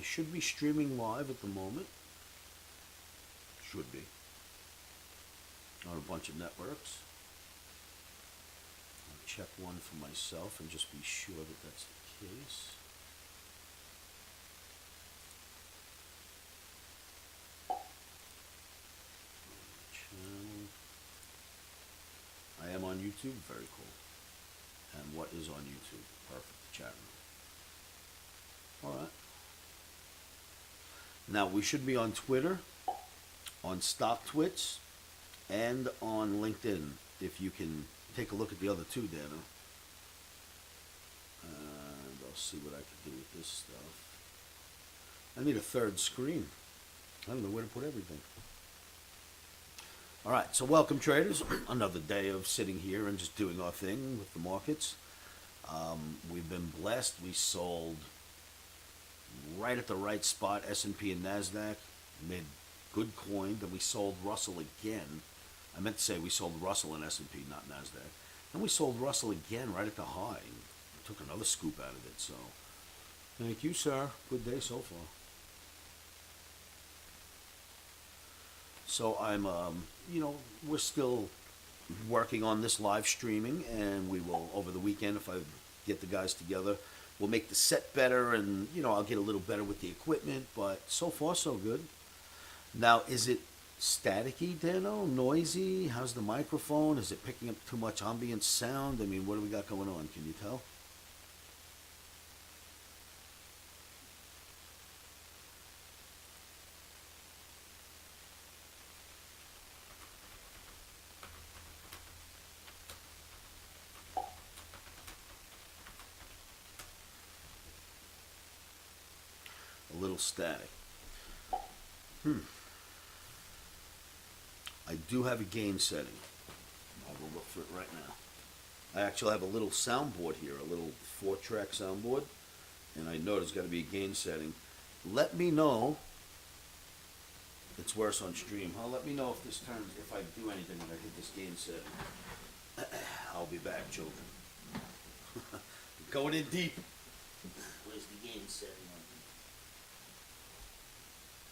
should be streaming live at the moment. Should be. On a bunch of networks. I'll check one for myself and just be sure that that's the case. Channel. I am on YouTube. Very cool. And what is on YouTube? Perfect. Chat room. All right. Now we should be on Twitter, on StockTwits, and on LinkedIn. If you can take a look at the other two, Dana. And I'll see what I can do with this stuff. I need a third screen. I don't know where to put everything. All right, so welcome traders. Another day of sitting here and just doing our thing with the markets. We've been blessed. We sold right at the right spot, S&P and Nasdaq. Made good coin. Then we sold Russell again. I meant to say we sold Russell and S&P, not Nasdaq. And we sold Russell again right at the high. Took another scoop out of it. So thank you, sir. Good day so far. So I'm, we're still working on this live streaming, and we will, over the weekend, if I get the guys together, we'll make the set better, and, I'll get a little better with the equipment, but so far so good. Now, is it staticky, Dano? Noisy? How's the microphone? Is it picking up too much ambient sound? I mean, what do we got going on? Can you tell? A little static. I do have a gain setting. I will look for it right now. I actually have a little soundboard here, a little 4-track soundboard, and I know there's got to be a gain setting. Let me know. It's worse on stream, huh? Let me know if this turns, if I do anything when I hit this gain setting. I'll be back, children. Going in deep. Where's the gain setting on here?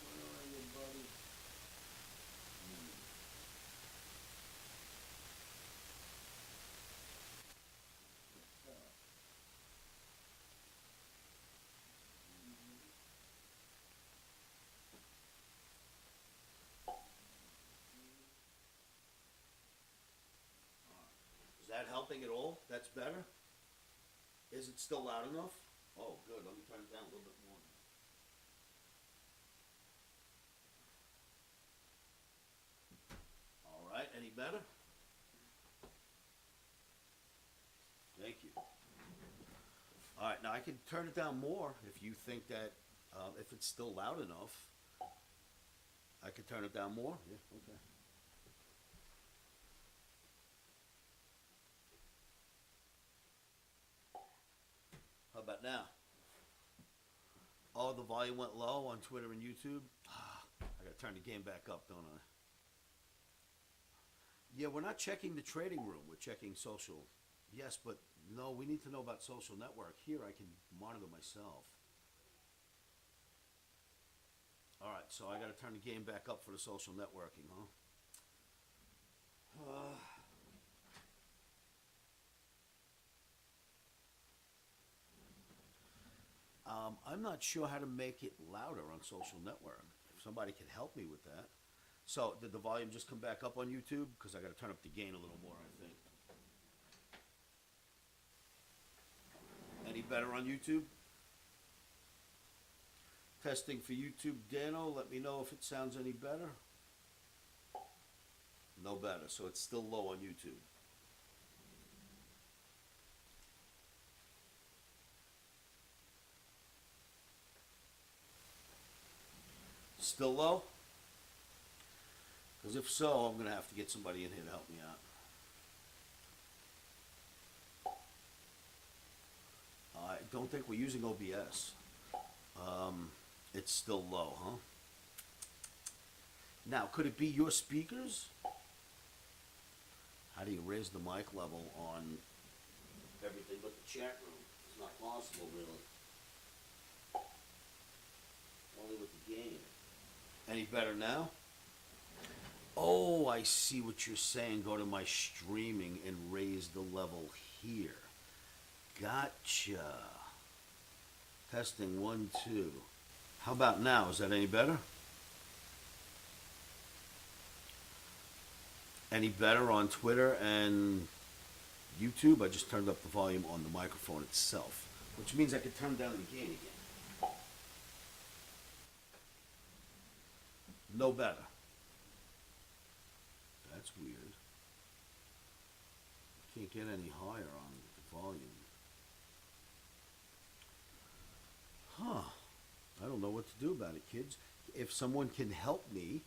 Where are you, buddy? Is that helping at all? That's better? Is it still loud enough? Oh, good. Let me turn it down a little bit more. All right. Any better? Thank you. All right. Now, I can turn it down more if you think that, if it's still loud enough, I could turn it down more. Yeah, okay. How about now? Oh, the volume went low on Twitter and YouTube. I gotta turn the game back up, don't I? Yeah, we're not checking the trading room. We're checking social. Yes, but no, we need to know about social network. Here, I can monitor myself. All right, so I gotta turn the game back up for the social networking, huh? I'm not sure how to make it louder on social network. If somebody can help me with that. So, did the volume just come back up on YouTube? Because I got to turn up the gain a little more, I think. Any better on YouTube? Testing for YouTube, Dano. Let me know if it sounds any better. No better, so it's still low on YouTube. Still low? Because if so, I'm going to have to get somebody in here to help me out. I don't think we're using OBS. It's still low, huh? Now, could it be your speakers? How do you raise the mic level on everything but the chat room? It's not possible, really. only with the gain. Any better now? Oh, I see what you're saying. Go to my streaming and raise the level here. Gotcha. Testing 1, 2. How about now? Is that any better? Any better on Twitter and YouTube? I just turned up the volume on the microphone itself, which means I could turn down the gain again. No better. That's weird. Can't get any higher on the volume. Huh. I don't know what to do about it, kids. If someone can help me,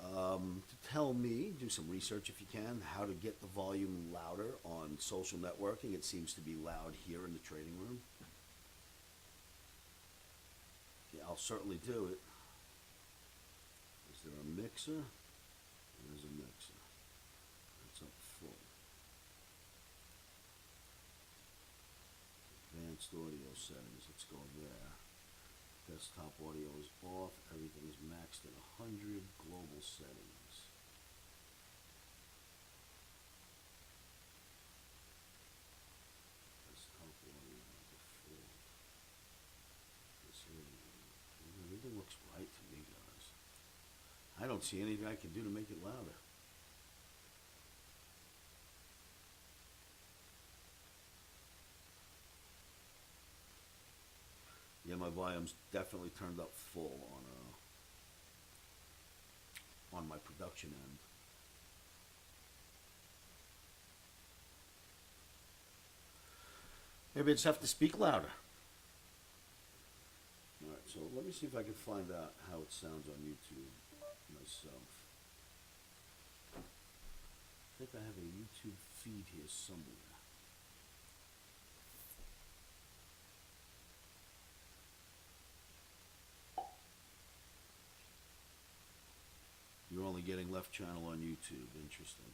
to tell me, do some research if you can, how to get the volume louder on social networking. It seems to be loud here in the trading room. Yeah, I'll certainly do it. Is there a mixer? There's a mixer. It's up full. Advanced audio settings. Let's go there. Desktop audio is off. Everything is maxed at 100. Global settings. Desktop audio default. Everything looks right to me, guys. I don't see anything I can do to make it louder. Yeah, my volume's definitely turned up full on my production end. Maybe I just have to speak louder. Alright, so let me see if I can find out how it sounds on YouTube myself. I think I have a YouTube feed here somewhere. You're only getting left channel on YouTube. Interesting.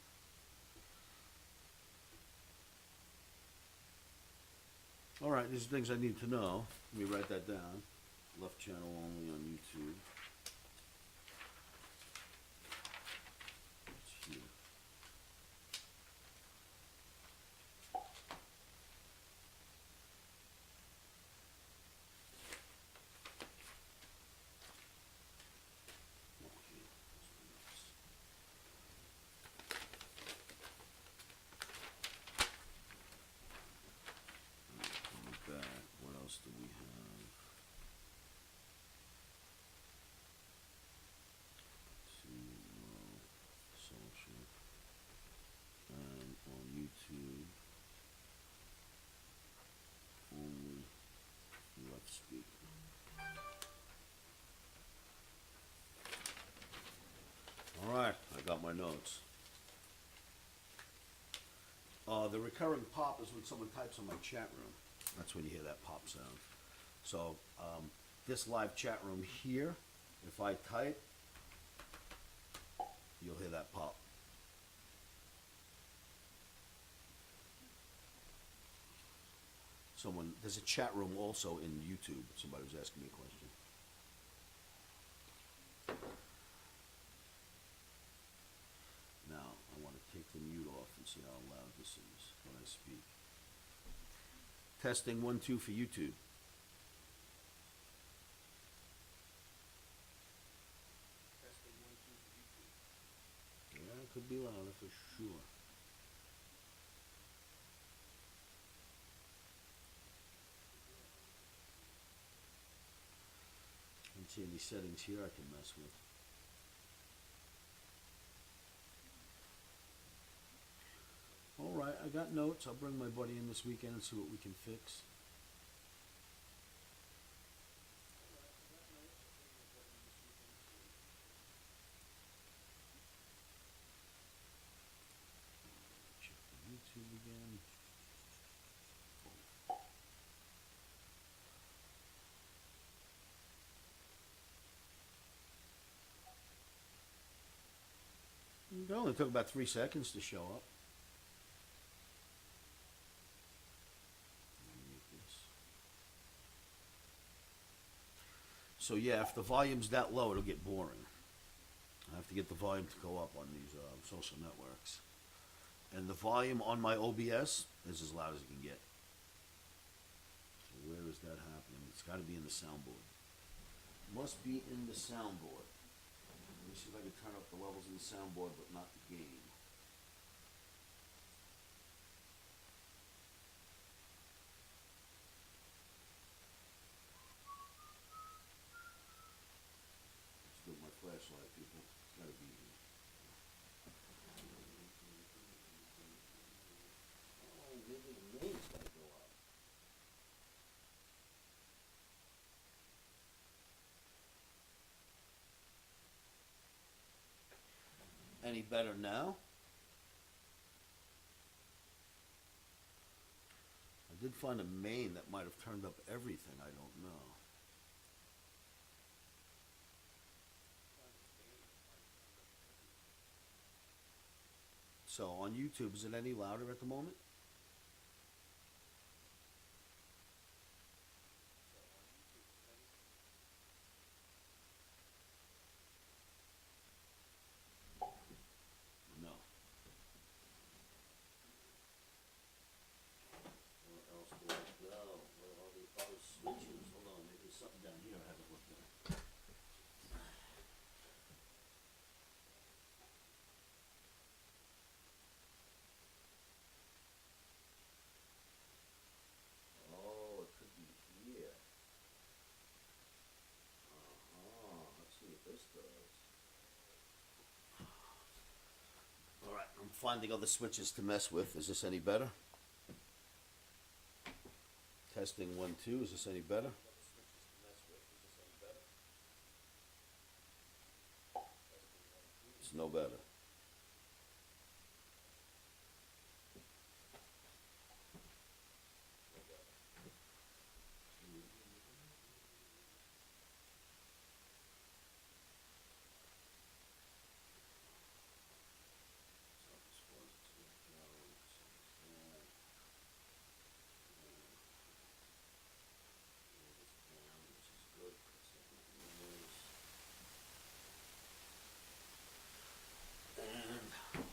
All right, these are things I need to know. Let me write that down. Left channel only on YouTube. It's here. What else do we have? Social. And on YouTube, only left speaker. All right, I got my notes. The recurring pop is when someone types on my chat room. That's when you hear that pop sound. So this live chat room here, if I type, you'll hear that pop. There's a chat room also in YouTube. Somebody was asking me a question. Now, I want to take the mute off and see how loud this is when I speak. Testing 1, 2 for YouTube. Testing 1, 2 for YouTube. Yeah, it could be louder for sure. I don't see any settings here I can mess with. All right, I got notes. I'll bring my buddy in this weekend and see what we can fix. Check the YouTube again. It only took about 3 seconds to show up. So yeah, if the volume's that low, it'll get boring. I have to get the volume to go up on these social networks. And the volume on my OBS is as loud as it can get. So where is that happening? It's got to be in the soundboard. Must be in the soundboard. Let me see if I can turn up the levels in the soundboard, but not the gain. Let's do my flashlight, people. It's got to be here. Oh, maybe the gain's got to go up. Any better now? I did find a main that might have turned up everything. I don't know. So on YouTube, is it any louder at the moment? No. Where else do I go? Where are the other switches? Hold on, maybe there's something down here I haven't looked at. Oh, it could be here. Let's see what this does. Alright, I'm finding other switches to mess with. Is this any better? Testing 1, 2. Is this any better? It's no better.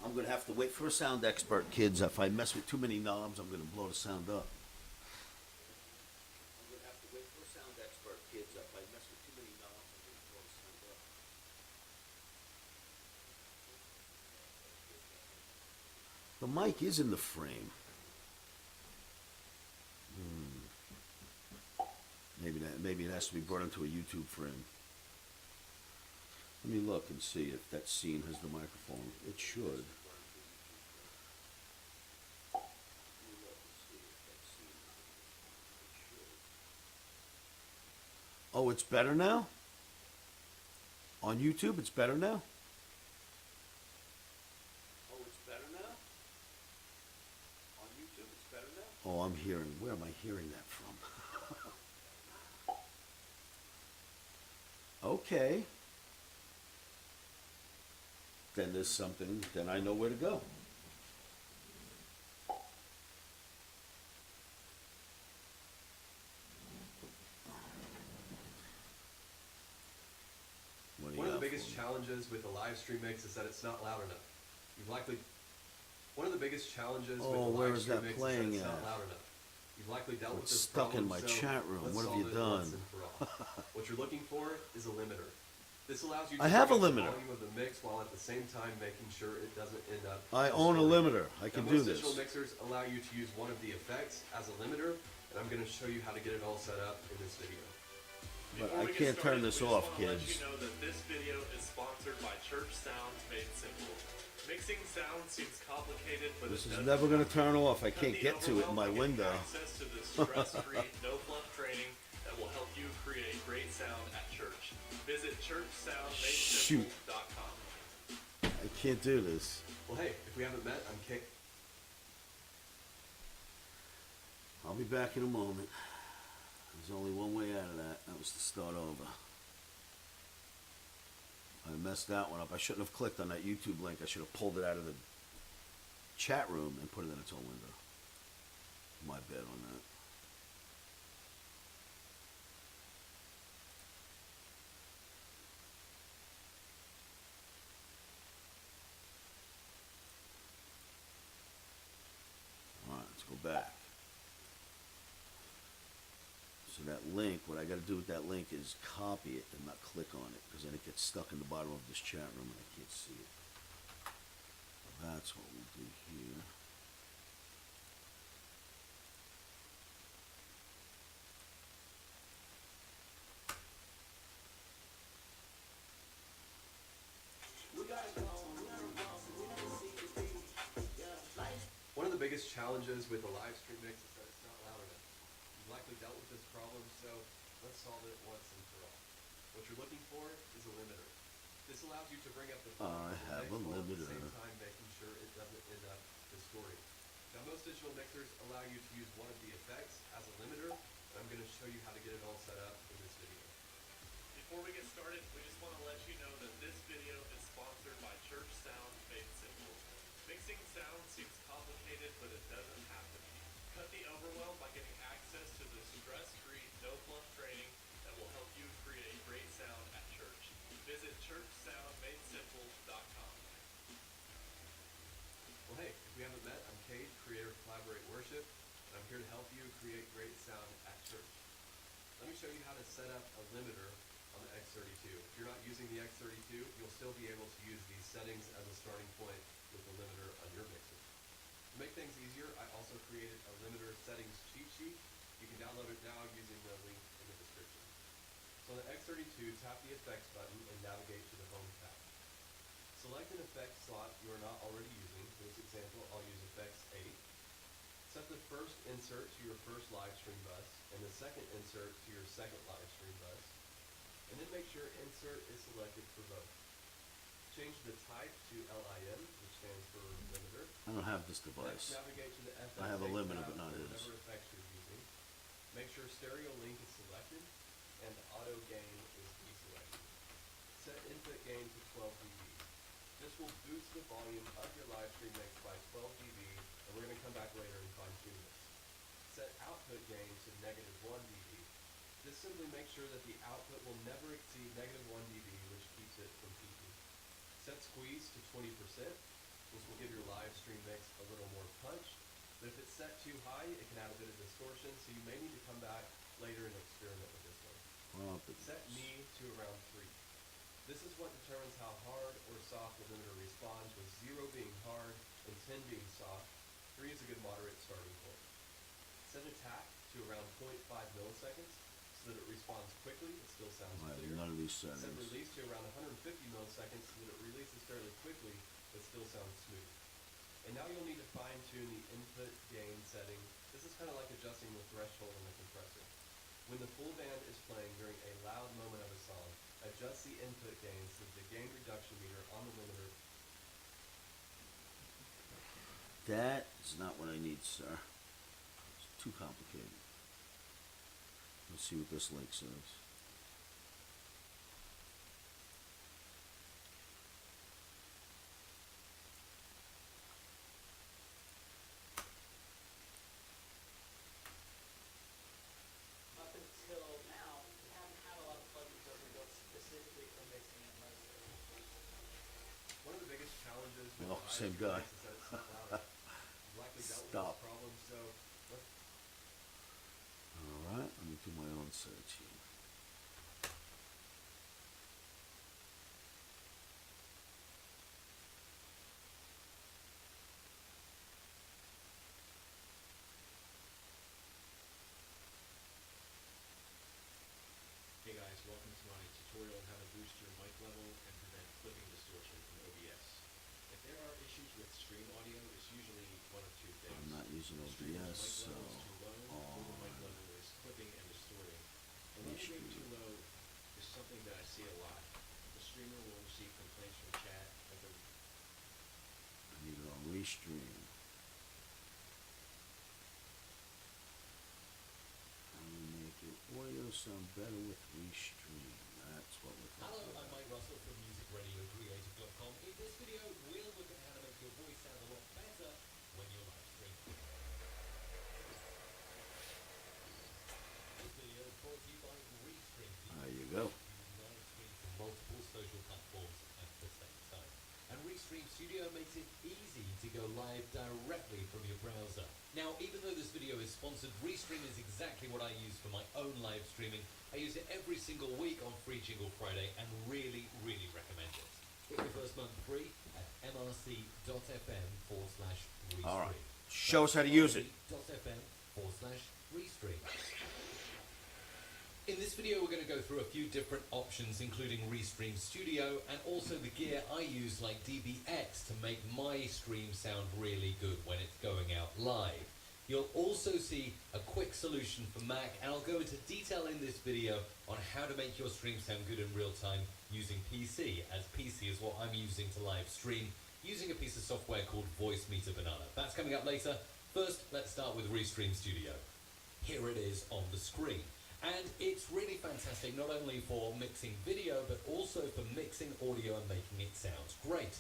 I'm going to have to wait for a sound expert, kids. If I mess with too many knobs, I'm going to blow the sound up. I'm going to have to wait for a sound expert, kids. If I mess with too many knobs, I'm going to blow the sound up. The mic is in the frame. Maybe it has to be brought into a YouTube frame. Let me look and see if that scene has the microphone. It should. Oh, it's better now? On YouTube, it's better now? Oh, it's better now? On YouTube, it's better now? Oh, I'm hearing. Where am I hearing that from? Okay. Then there's something, then I know where to go. One of the biggest challenges with a live stream mix is that it's not loud enough. One of the biggest challenges with a live stream mix is that it's not loud enough. You've likely dealt with this stuck problem, in my so chat room. let's What have solve you it done? once and for all. What you're looking for is a limiter. This allows you to I have a change the limiter. volume of the mix while at the same time making sure it doesn't end up. I own a limiter. I can do Most this. digital mixers allow you to use one of the effects as a limiter, and I'm going to show you how to get it all set up in this video. But Before I we get can't turn started, this we off, just wanna let kids. you know that this video is sponsored by Church Sounds Made Simple. Mixing sound seems complicated, but This it is doesn't. never going to turn off. I You'll can't need get to it in my overwhelming window. Access to this stress-free, no-fluff training that will help you create great sound at church. Visit churchsoundmadesimple.com. I can't do this. Well, hey, if we haven't met, I'm Kate. I'll be back in a moment. There's only one way out of that. That was to start over. I messed that one up. I shouldn't have clicked on that YouTube link. I should have pulled it out of the chat room and put it in its own window. My bad on that. go back. So that link, what I gotta do with that link is copy it and not click on it, because then it gets stuck in the bottom of this chat room and I can't see it. That's what we'll do here. One of the biggest challenges with a live stream mix is that it's not loud enough. You've likely dealt with this problem, so let's solve it once and for all. What you're looking for is a limiter. This allows you to bring up the volume I have a while at the limiter. same time making sure it doesn't end up distorting. Now most digital mixers allow you to use one of the effects as a limiter, and I'm going to show you how to get it all set up in this video. Before we get started, we just want to let you know that this video is sponsored by Church Sound Made Simple. Mixing sound seems complicated, but it doesn't have to be. Cut the overwhelm by getting access to the stress-free, no-fluff training that will help you create great sound at church. Visit churchsoundmadesimple.com. Well, hey, if we haven't met, I'm Cade, creator of Collaborate Worship, and I'm here to help you create great sound at church. Let me show you how to set up a limiter on the X32. If you're not using the X32, you'll still be able to use these settings as a starting point with the limiter on your mixer. To make things easier, I also created a limiter settings cheat sheet. You can download it now using the link in the description. So on the X32, tap the effects button and navigate to the home tab. Select an effect slot you are not already using. For this example, I'll use effects 8. Set the first insert to your first live stream bus and the second insert to your second live stream bus. And then make sure insert is selected for both. Change the type to LIN, which stands for limiter. I don't have this Next, device. navigate to the FX I have a limiter, tab but not for his. whatever effects you're using. Make sure stereo link is selected and auto gain is deselected. Set input gain to 12 dB. This will boost the volume of your live stream mix by 12 dB, and we're going to come back later and fine tune this. Set output gain to -1 dB. This simply makes sure that the output will never exceed -1 dB, which keeps it from peaking. Set squeeze to 20%. This will give your live stream mix a little more punch, but if it's set too high, it can add a bit of distortion, so you may need to come back later and experiment with this one. Set knee to around 3. This is what determines how hard or soft the limiter responds, with 0 being hard and 10 being soft. 3 is a good moderate starting point. Set attack to around 0.5 milliseconds so that it responds quickly, it still sounds I have clear. none of these Set settings. release to around 150 milliseconds so that it releases fairly quickly, but still sounds smooth. And now you'll need to fine tune the input gain setting. This is kind of like adjusting the threshold on the compressor. When the full band is playing during a loud moment of a song, adjust the input gain so that the gain reduction meter on the limiter. That is not what I need, sir. It's too complicated. Let's see what this link says. Up until now, we haven't had a lot of plugins that were built specifically for mixing and mastering. One of the biggest challenges with Oh, live same stream guy. mix is that it's not loud enough. You've likely dealt with Stop. this problem, so let's Alright, let me do my own search here. Hey guys, welcome to my tutorial on how to boost your mic level and prevent clipping distortion from OBS. If there are issues with stream audio, it's usually one of two things. I'm not using The streamer's OBS, mic so level is too low, or the mic level is clipping and distorting. The level being too low is something that I see a lot. The streamer will receive complaints from chat that the I need it on restream. How do we make your audio sound better with restream? That's what we're Hello, talking I'm about. Mike Russell from MusicRadioCreative.com. In this video, we'll look at how to make your voice sound a lot better when you're live streaming. This video is brought to you by Restream. There you go. You live stream from multiple social platforms at the same time. And Restream Studio makes it easy to go live directly from your browser. Now, even though this video is sponsored, Restream is exactly what I use for my own live streaming. I use it every single week on Free Jingle Friday and really, really recommend it. Get your first month free at mrc.fm/restream. All right. Show us how to use it. mrc.fm/restream. In this video, we're going to go through a few different options, including Restream Studio and also the gear I use like DBX to make my stream sound really good when it's going out live. You'll also see a quick solution for Mac, and I'll go into detail in this video on how to make your stream sound good in real time using PC, as PC is what I'm using to live stream, using a piece of software called Voice Meter Banana. That's coming up later. First, let's start with Restream Studio. Here it is on the screen. And it's really fantastic, not only for mixing video, but also for mixing audio and making it sound great.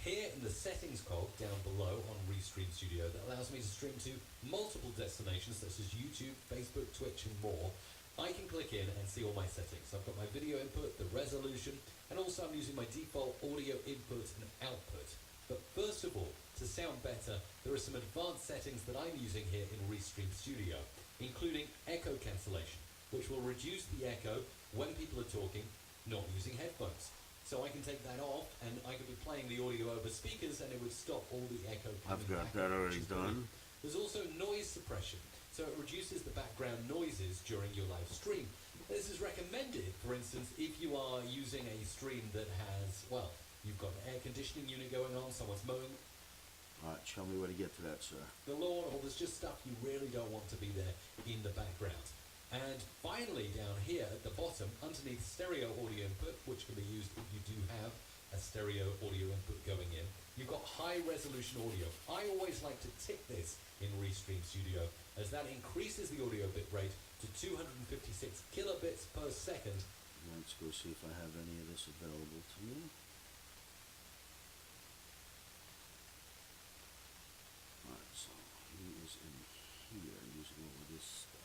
Here in the settings cog down below on Restream Studio, that allows me to stream to multiple destinations such as YouTube, Facebook, Twitch and more. I can click in and see all my settings. I've got my video input, the resolution, and also I'm using my default audio input and output. But first of all, to sound better, there are some advanced settings that I'm using here in Restream Studio, including echo cancellation, which will reduce the echo when people are talking, not using headphones. So I can take that off and I can be playing the audio over speakers and it would stop all the echo coming I've got back that in, already which is brilliant. done. There's also noise suppression, so it reduces the background noises during your live stream. This is recommended, for instance, if you are using a stream that has, well, you've got an air conditioning unit going on, someone's mowing All right, show me where to get to that, sir. the lawn, or there's just stuff you really don't want to be there in the background. And finally, down here at the bottom, underneath stereo audio input, which can be used if you do have a stereo audio input going in, you've got high resolution audio. I always like to tick this in Restream Studio, as that increases the audio bitrate to 256 kilobits per second. Let's go see if I have any of this available to me. Alright, so he is in here using all of this stuff.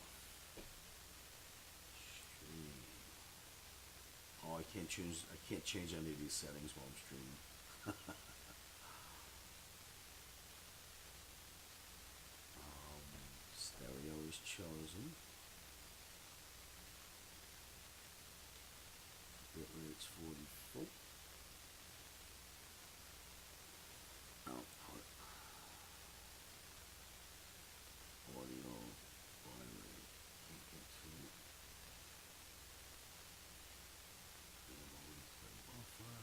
Stream. Oh, I can't change any of these settings while I'm streaming. Stereo is chosen. Bitrate's 44. Output. Audio. Bitrate. Can't get to it. Buffer.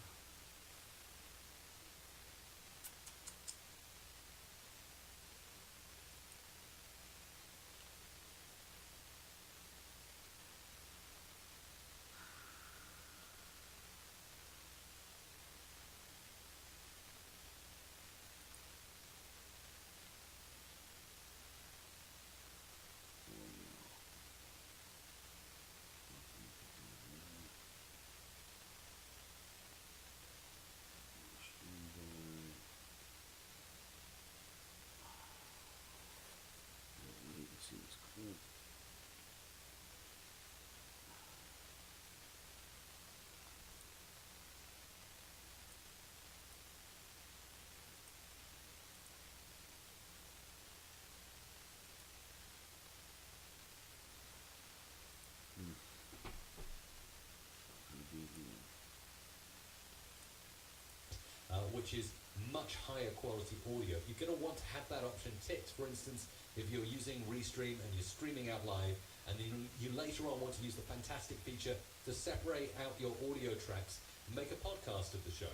Which is much higher quality audio. You're going to want to have that option ticked. For instance, if you're using Restream and you're streaming out live, and then you later on want to use the fantastic feature to separate out your audio tracks and make a podcast of the show.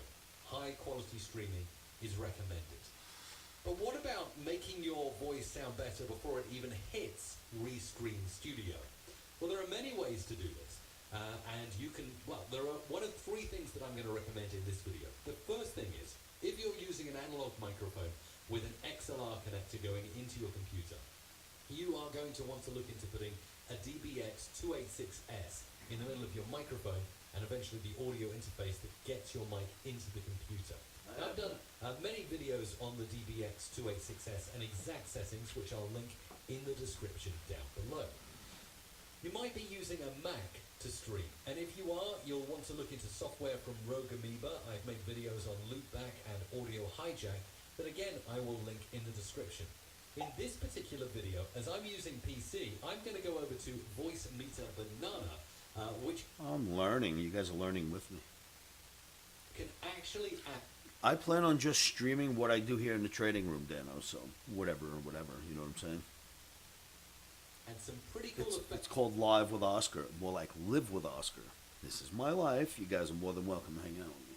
High quality streaming is recommended. But what about making your voice sound better before it even hits Restream Studio? Well, there are many ways to do this. And you can, well, there are one of three things that I'm going to recommend in this video. The first thing is, if you're using an analog microphone with an XLR connector going into your computer, you are going to want to look into putting a DBX 286S in the middle of your microphone and eventually the audio interface that gets your mic into the computer. Now, I've done many videos on the DBX 286S and exact settings, which I'll link in the description down below. You might be using a Mac to stream, and if you are, you'll want to look into software from Rogue Amoeba. I've made videos on loopback and audio hijack that again I will link in the description. In this particular video, as I'm using PC, I'm going to go over to Voice Meter Banana, which I'm learning. You guys are learning with me. can actually act. I plan on just streaming what I do here in the trading room, Dano. So whatever, you know what I'm saying? And some pretty cool It's effects. called Live with Oscar. More like Live with Oscar. This is my life. You guys are more than welcome to hang out with me.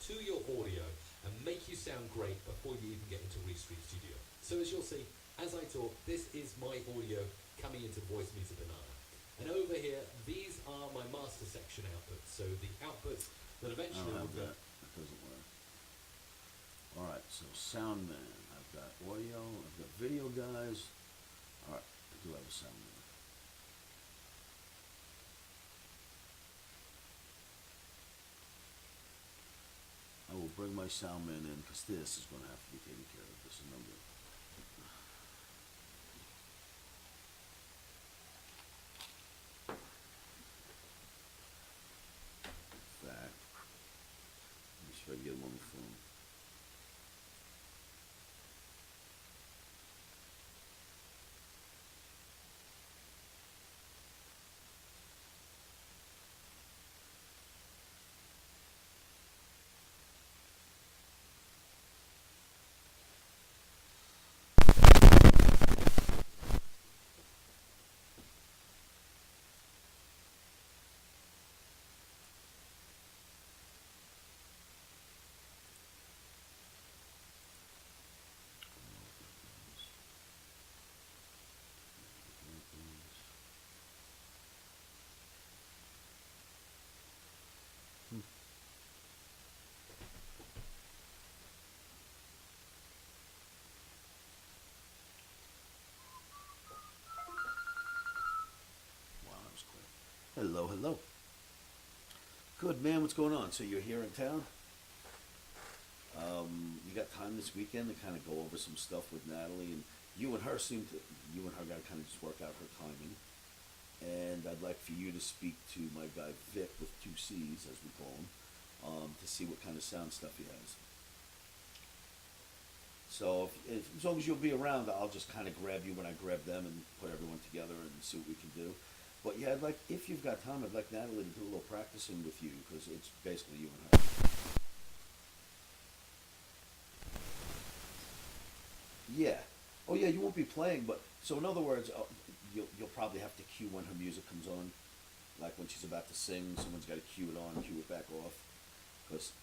To your audio and make you sound great before you even get into Restream Studio. So as you'll see, as I talk, this is my audio coming into Voice Meter Banana. And over here, these are my master section outputs. So the outputs that I eventually don't will have go. that. That doesn't work. Alright, so sound man. I've got audio. I've got video guys. Alright, I do have a sound man. I will bring my sound man in because this is going to have to be taken care of. This is no good. In fact, let me see if I can get him on the phone. Wow, that was quick. Hello, hello. Good, man. What's going on? So you're here in town? You got time this weekend to kind of go over some stuff with Natalie, and you and her got to kind of just work out her timing. And I'd like for you to speak to my guy Vic with 2 C's, as we call him, to see what kind of sound stuff he has. So as long as you'll be around, I'll just kind of grab you when I grab them and put everyone together and see what we can do. But yeah, if you've got time, I'd like Natalie to do a little practicing with you because it's basically you and her. Yeah. Oh yeah, you won't be playing, but so in other words, you'll probably have to cue when her music comes on, like when she's about to sing. Someone's got to cue it on, cue it back off, because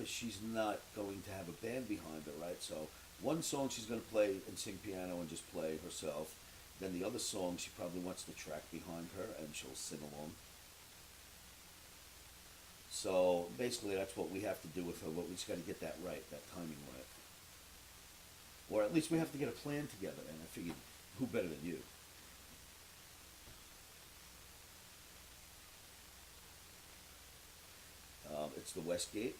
she's not going to have a band behind her, right? So one song she's going to play and sing piano and just play herself. Then the other song she probably wants the track behind her and she'll sing along. So basically that's what we have to do with her, but we just got to get that right, that timing right. Or at least we have to get a plan together, and I figured, who better than you? It's the Westgate.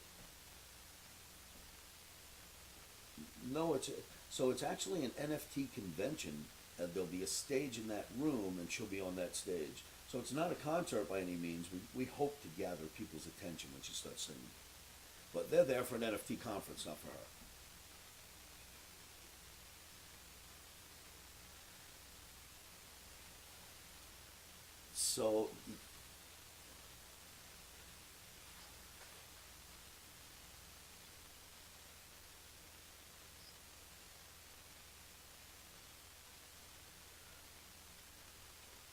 No, it's actually an NFT convention, and there'll be a stage in that room, and she'll be on that stage. So it's not a concert by any means. We hope to gather people's attention when she starts singing. But they're there for an NFT conference, not for her. So,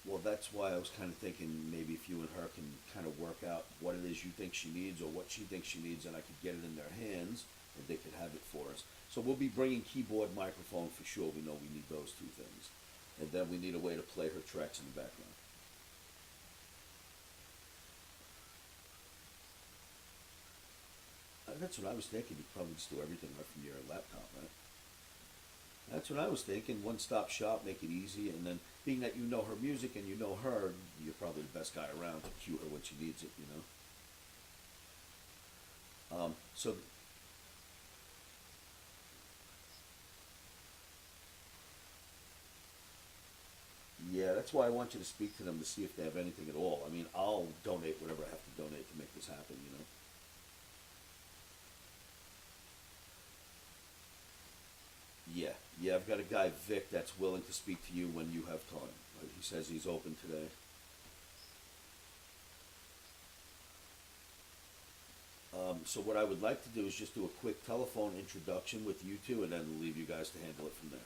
well, that's why I was kind of thinking maybe if you and her can kind of work out what it is you think she needs or what she thinks she needs, and I could get it in their hands, and they could have it for us. So we'll be bringing keyboard, microphone for sure. We know we need those 2 things. And then we need a way to play her tracks in the background. That's what I was thinking. You'd probably just do everything right from your laptop, right? That's what I was thinking. One-stop shop, make it easy, and then being that you know her music and you know her, you're probably the best guy around to cue her when she needs it, you know? So yeah, that's why I want you to speak to them to see if they have anything at all. I mean, I'll donate whatever I have to donate to make this happen, you know? Yeah, I've got a guy, Vic, that's willing to speak to you when you have time. He says he's open today. So what I would like to do is just do a quick telephone introduction with you two, and then leave you guys to handle it from there.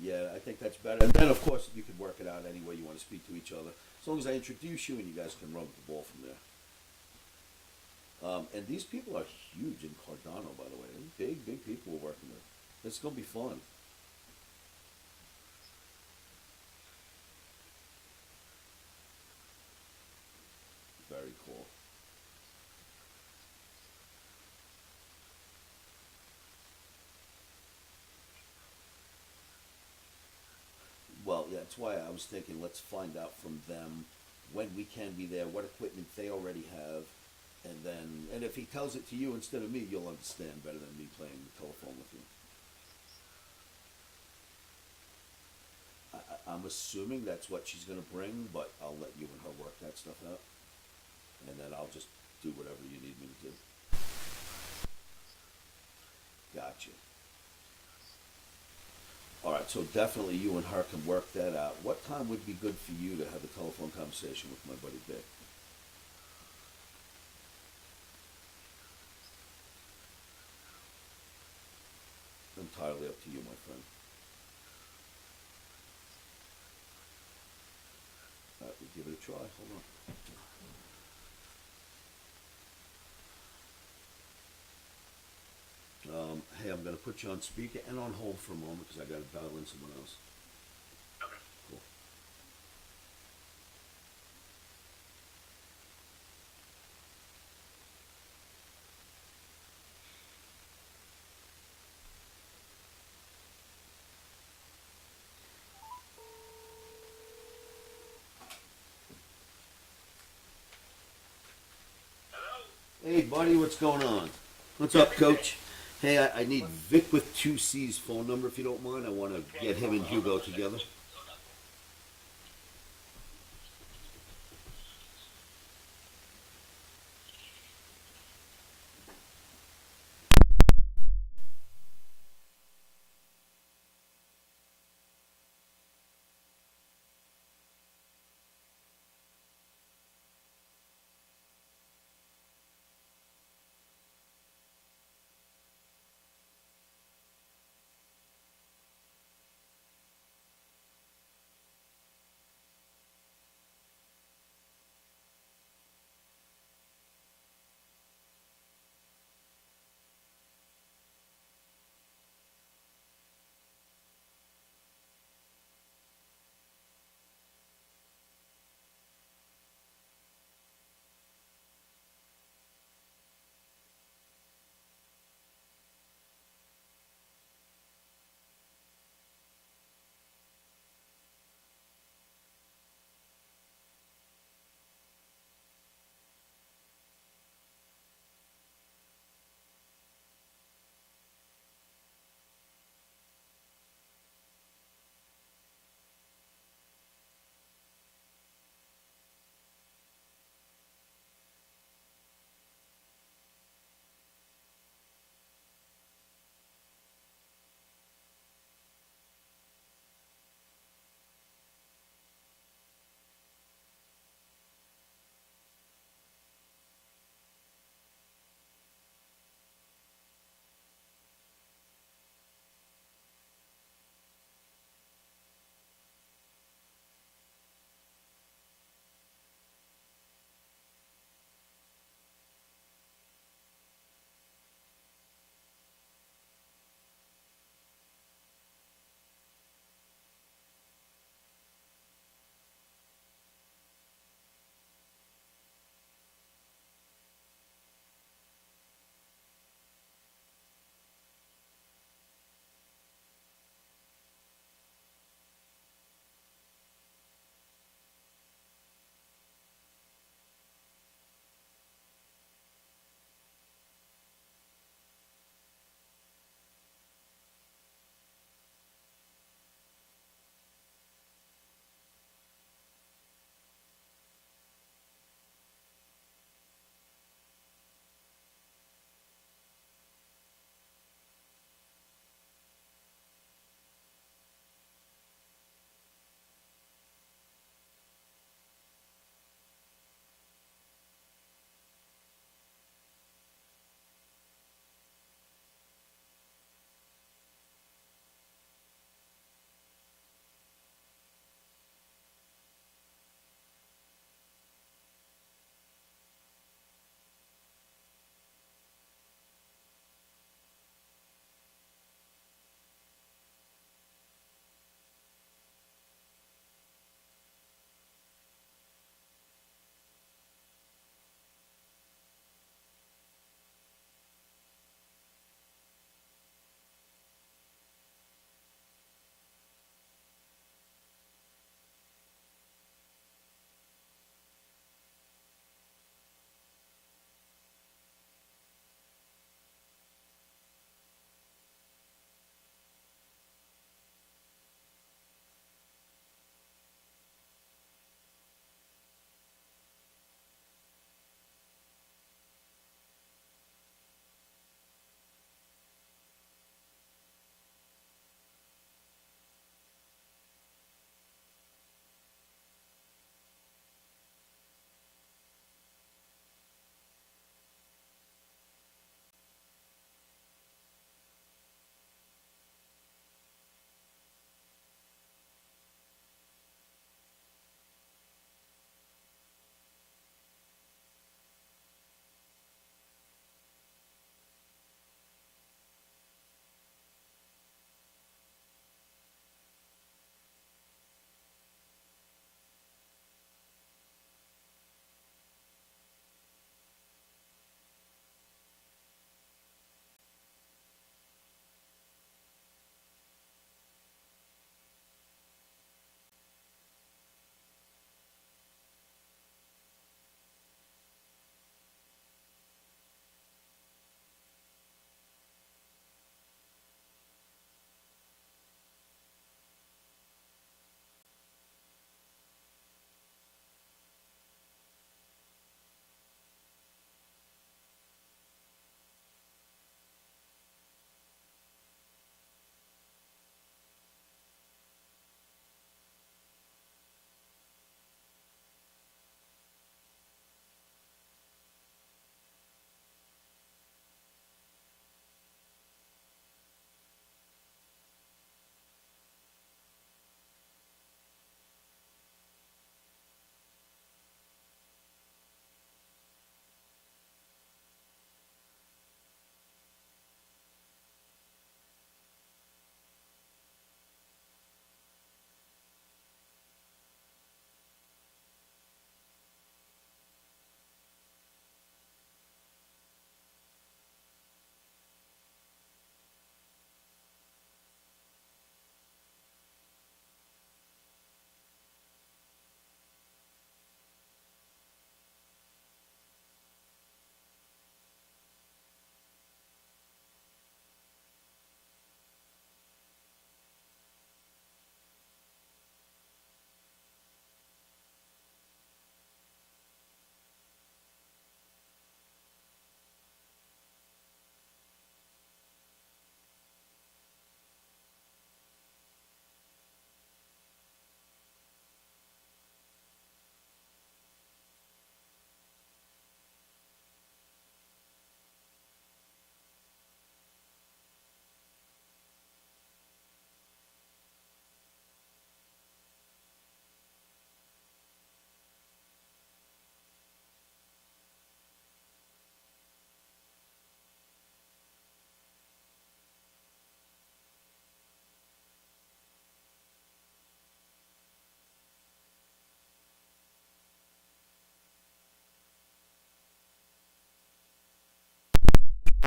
Yeah, I think that's better. And then, of course, you could work it out any way you want to speak to each other, as long as I introduce you and you guys can run with the ball from there. And these people are huge in Cardano, by the way. They're big people we're working with. It's going to be fun. Very cool. Well, yeah, that's why I was thinking, let's find out from them when we can be there, what equipment they already have, and if he tells it to you instead of me, you'll understand better than me playing the telephone with you. I'm assuming that's what she's going to bring, but I'll let you and her work that stuff out, and then I'll just do whatever you need me to do. Gotcha. All right, so definitely you and her can work that out. What time would be good for you to have a telephone conversation with my buddy Vic? Entirely up to you, my friend. All right, we'll give it a try. Hold on. Hey, I'm going to put you on speaker and on hold for a moment because I got to dial in someone else. Okay. Cool. Hello? Hey, buddy, what's going on? What's up, Coach? Hey, I need Vic with 2C's phone number, if you don't mind. I want to get him and Hugo together.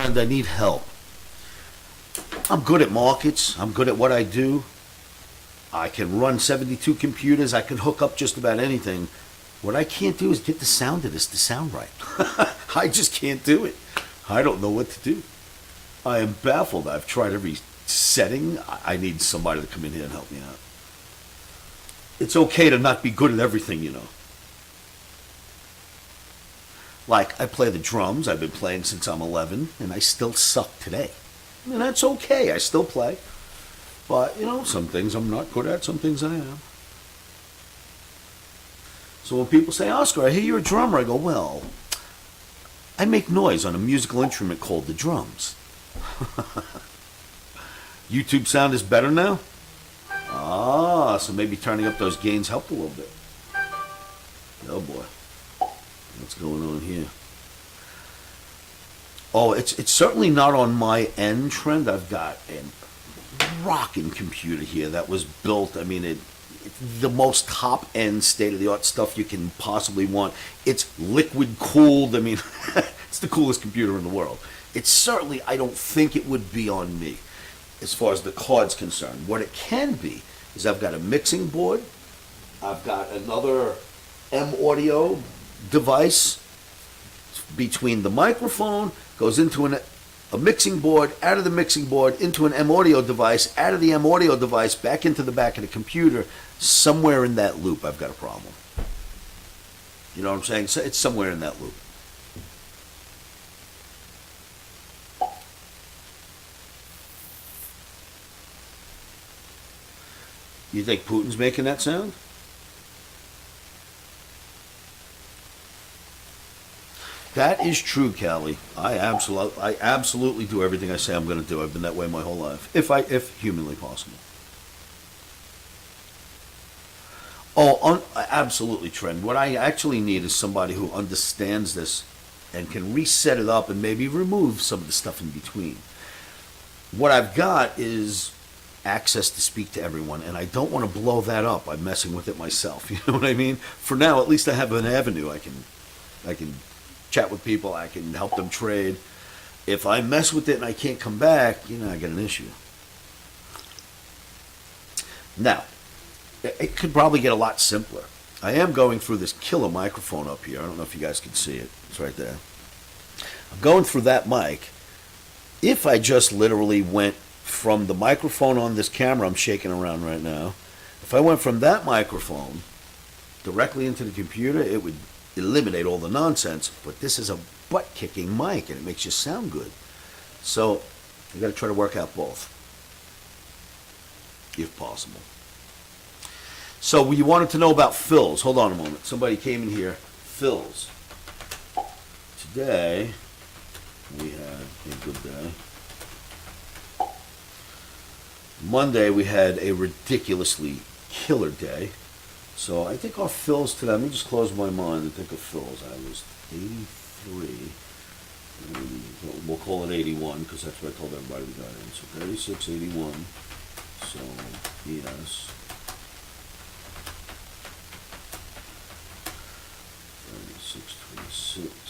and I need help. I'm good at markets. I'm good at what I do. I can run 72 computers. I can hook up just about anything. What I can't do is get the sound of this to sound right. I just can't do it. I don't know what to do. I am baffled. I've tried every setting. I need somebody to come in here and help me out. It's okay to not be good at everything, you know. Like, I play the drums. I've been playing since I'm 11, and I still suck today. And that's okay. I still play. But, you know, some things I'm not good at, some things I am. So when people say, Oscar, I hear you're a drummer, I go, well, I make noise on a musical instrument called the drums. YouTube sound is better now? Ah, so maybe turning up those gains helped a little bit. Oh boy. What's going on here? Oh, it's certainly not on my end trend. I've got a rocking computer here that was built, I mean, it's the most top-end, state-of-the-art stuff you can possibly want. It's liquid cooled. I mean, it's the coolest computer in the world. It's certainly, I don't think it would be on me as far as the card's concerned. What it can be is I've got a mixing board. I've got another M audio device between the microphone, goes into a mixing board, out of the mixing board, into an M audio device, out of the M audio device, back into the back of the computer. Somewhere in that loop, I've got a problem. You know what I'm saying? So it's somewhere in that loop. You think Putin's making that sound? That is true, Callie. I absolutely do everything I say I'm going to do. I've been that way my whole life, if humanly possible. Oh, absolutely, Trent. What I actually need is somebody who understands this and can reset it up and maybe remove some of the stuff in between. What I've got is access to speak to everyone, and I don't want to blow that up by messing with it myself. You know what I mean? For now, at least I have an avenue. I can chat with people. I can help them trade. If I mess with it and I can't come back, you know, I got an issue. Now, it could probably get a lot simpler. I am going through this killer microphone up here. I don't know if you guys can see it. It's right there. I'm going through that mic. If I just literally went from the microphone on this camera I'm shaking around right now, if I went from that microphone directly into the computer, it would eliminate all the nonsense. But this is a butt-kicking mic, and it makes you sound good. So you got to try to work out both, if possible. So you wanted to know about fills. Hold on a moment. Somebody came in here. Fills. Today, we had a good day. Monday, we had a ridiculously killer day. So I think our fills today, let me just close my mind and think of fills. I was 83. We'll call it 81 because that's what I told everybody we got in. So 36, 81. So, yes. 36, 26.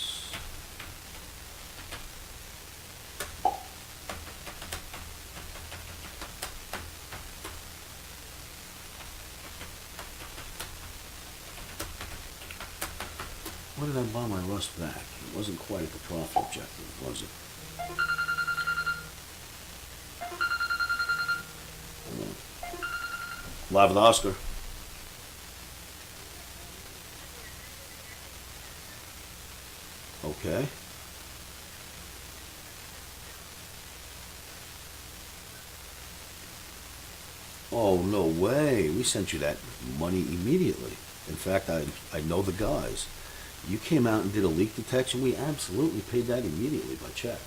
What did I buy my rust back? It wasn't quite at the profit objective, was it? Live with Oscar. Okay. Oh, no way. We sent you that money immediately. In fact, I know the guys. You came out and did a leak detection. We absolutely paid that immediately by check.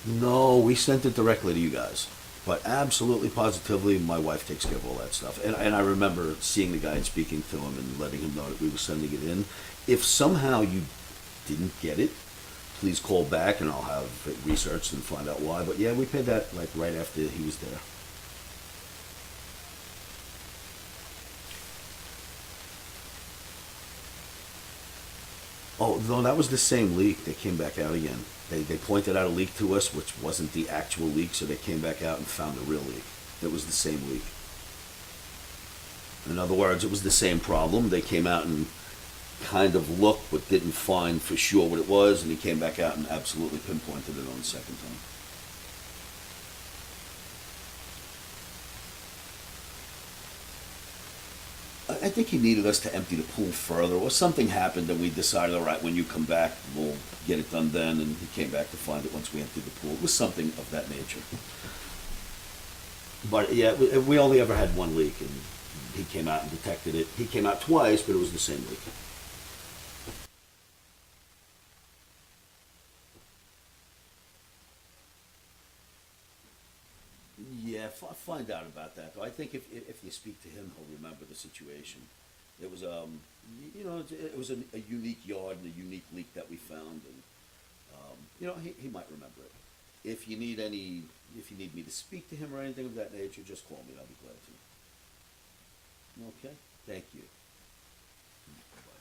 No, we sent it directly to you guys. But absolutely, positively, my wife takes care of all that stuff. And I remember seeing the guy and speaking to him and letting him know that we were sending it in. If somehow you didn't get it, please call back and I'll have it researched and find out why. But yeah, we paid that like right after he was there. Oh, no, that was the same leak. They came back out again. They pointed out a leak to us, which wasn't the actual leak, so they came back out and found a real leak. It was the same leak. In other words, it was the same problem. They came out and kind of looked, but didn't find for sure what it was, and he came back out and absolutely pinpointed it on the second time. I think he needed us to empty the pool further, or something happened, and we decided, all right, when you come back, we'll get it done then, and he came back to find it once we emptied the pool. It was something of that nature. But yeah, we only ever had one leak, and he came out and detected it. He came out twice, but it was the same leak. Yeah, find out about that. Though I think if you speak to him, he'll remember the situation. It was it was a unique yard and a unique leak that we found, and he might remember it. If you need me to speak to him or anything of that nature, just call me. I'll be glad to. Okay, thank you. Bye.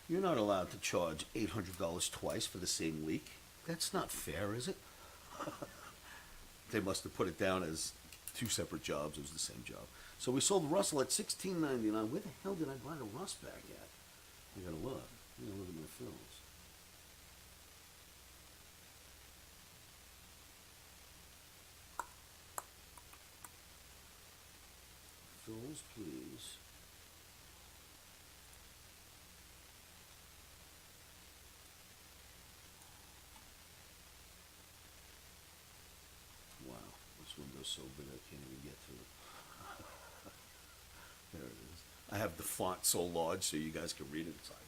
You're not allowed to charge $800 twice for the same leak. That's not fair, is it? They must have put it down as two separate jobs. It was the same job. So we sold Russell at $16.99. Where the hell did I buy the rust back at? I gotta look. I gotta look at my fills. Fills, please. Wow, this window's so big I can't even get to it. There it is. I have the font so large so you guys can read it. It's like,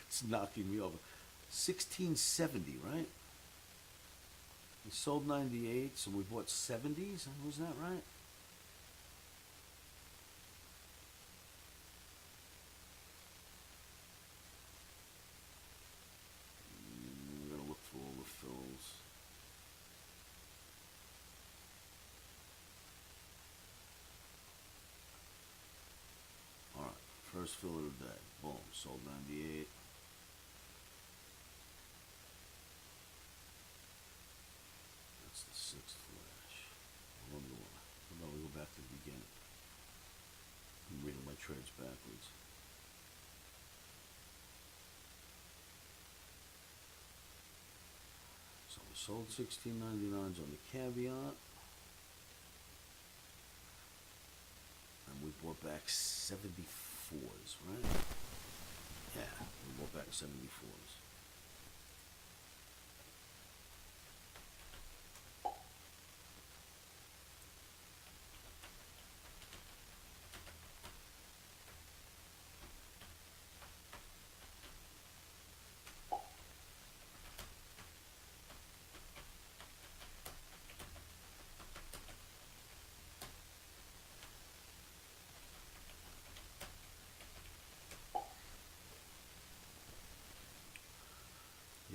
it's knocking me over. 1670, right? We sold 98, so we bought 70s. Was that right? We're gonna look for all the fills. All right, first fill of the day. Boom, sold 98. That's the sixth flash. I wonder why. How about we go back to the beginning? I'm reading my trades backwards. So we sold 16.99s on the caveat. And we bought back 74s, right? Yeah, we bought back 74s.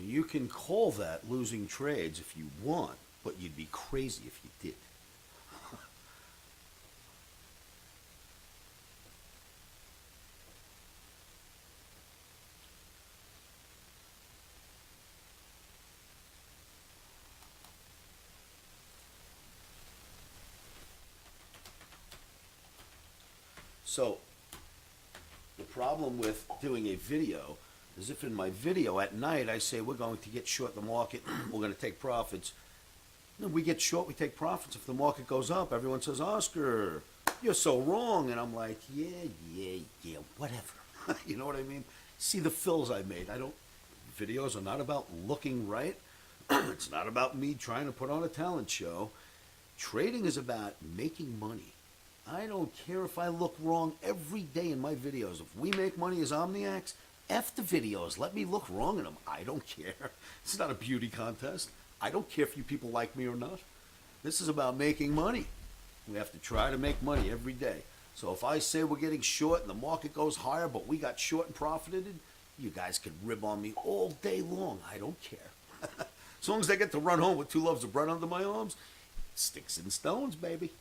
You can call that losing trades if you want, but you'd be crazy if you did. So, the problem with doing a video is if in my video at night I say we're going to get short the market, we're going to take profits. No, we get short, we take profits. If the market goes up, everyone says, Oscar, you're so wrong. And I'm like, yeah, whatever. You know what I mean? See the fills I made. Videos are not about looking right. It's not about me trying to put on a talent show. Trading is about making money. I don't care if I look wrong every day in my videos. If we make money as Omniacs, F the videos. Let me look wrong in them. I don't care. It's not a beauty contest. I don't care if you people like me or not. This is about making money. We have to try to make money every day. So if I say we're getting short and the market goes higher, but we got short and profited, you guys could rib on me all day long. I don't care. As long as I get to run home with 2 loaves of bread under my arms, sticks and stones, baby.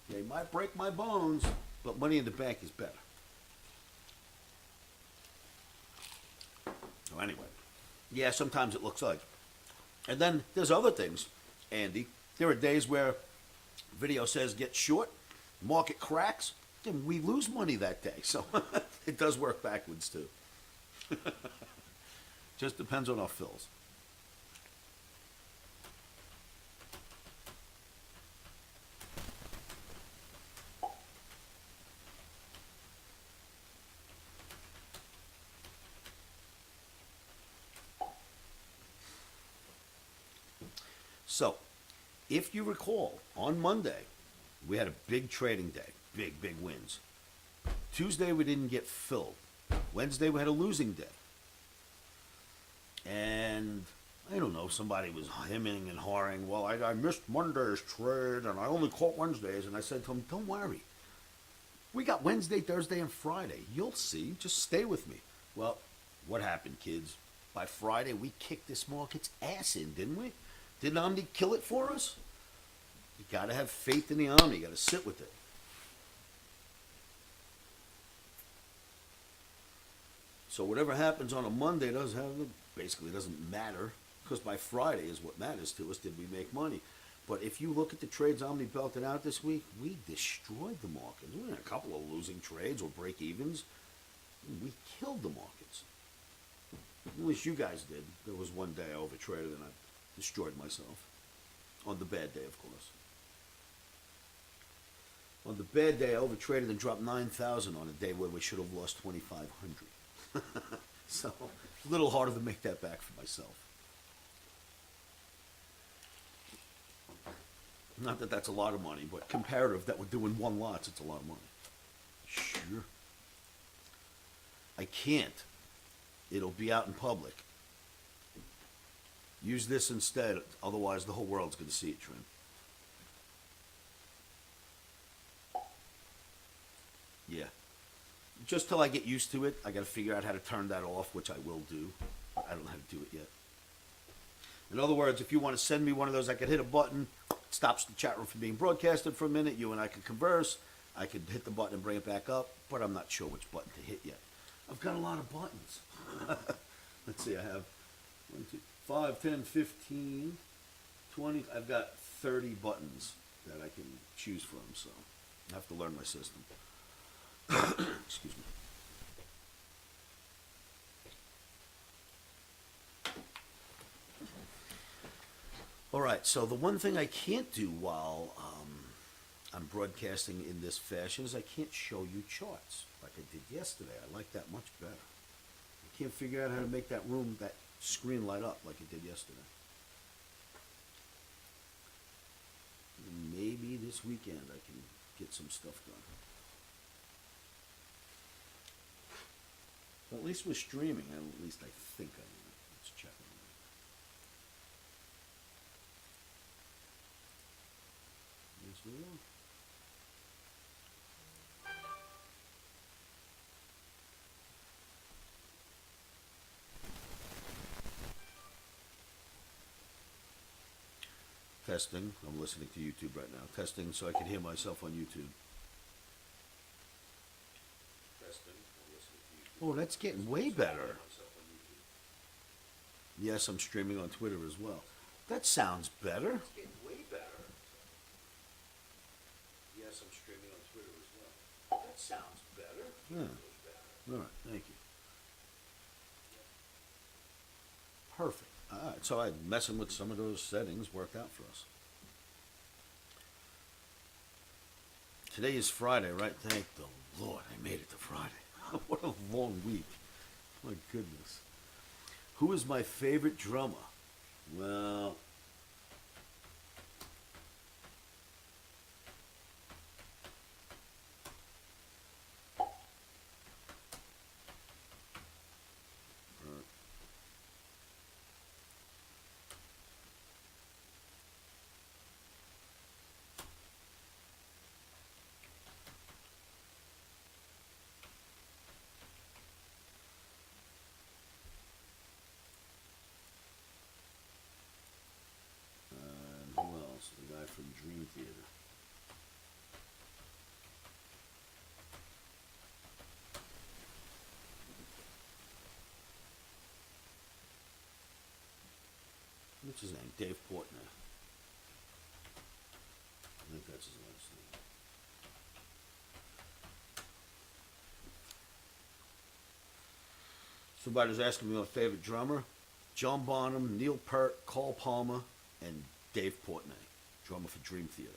They might break my bones, but money in the bank is better. So anyway, yeah, sometimes it looks like. And then there's other things, Andy. There are days where video says get short, market cracks, and we lose money that day. So it does work backwards too. Just depends on our fills. So, if you recall, on Monday, we had a big trading day, big wins. Tuesday, we didn't get filled. Wednesday, we had a losing day. And, I don't know, somebody was hemming and hawing, well, I missed Monday's trade, and I only caught Wednesdays. And I said to him, don't worry. We got Wednesday, Thursday, and Friday. You'll see. Just stay with me. Well, what happened, kids? By Friday, we kicked this market's ass in, didn't we? Didn't Omni kill it for us? You got to have faith in the Omni. You got to sit with it. So whatever happens on a Monday basically doesn't matter, because by Friday is what matters to us. Did we make money? But if you look at the trades Omni belted out this week, we destroyed the markets. We had a couple of losing trades or break evens. We killed the markets. At least you guys did. There was one day I overtraded and I destroyed myself. On the bad day, of course. On the bad day, I overtraded and dropped 9,000 on a day where we should have lost 2,500. So, a little harder to make that back for myself. Not that that's a lot of money, but comparative that we're doing 1 lot, it's a lot of money. Sure. I can't. It'll be out in public. Use this instead, otherwise the whole world's going to see it, Trim. Yeah. Just till I get used to it, I got to figure out how to turn that off, which I will do. I don't know how to do it yet. In other words, if you want to send me one of those, I could hit a button, it stops the chat room from being broadcasted for a minute, you and I could converse, I could hit the button and bring it back up, but I'm not sure which button to hit yet. I've got a lot of buttons. Let's see, I have 1, 2, 5, 10, 15, 20. I've got 30 buttons that I can choose from, so I have to learn my system. Excuse me. All right, so the one thing I can't do while I'm broadcasting in this fashion is I can't show you charts like I did yesterday. I like that much better. I can't figure out how to make that screen light up like it did yesterday. Maybe this weekend I can get some stuff done. But at least with streaming, at least I think I am. Let's check on that. Yes, we are. Testing. I'm listening to YouTube right now. Testing so I can hear myself on YouTube. Testing. I'm listening to YouTube. Oh, that's getting way better. Yes, I'm streaming on Twitter as well. That sounds better. It's getting way better. Yes, I'm streaming on Twitter as well. That sounds better. Yeah. All right, thank you. Perfect. All right, so I'm messing with some of those settings, worked out for us. Today is Friday, right? Thank the Lord I made it to Friday. What a long week. My goodness. Who is my favorite drummer? Well, What's his name? Dave Portner. I think that's his last name. Somebody's asking me my favorite drummer. John Bonham, Neil Peart, Carl Palmer, and Dave Portnoy, drummer for Dream Theater.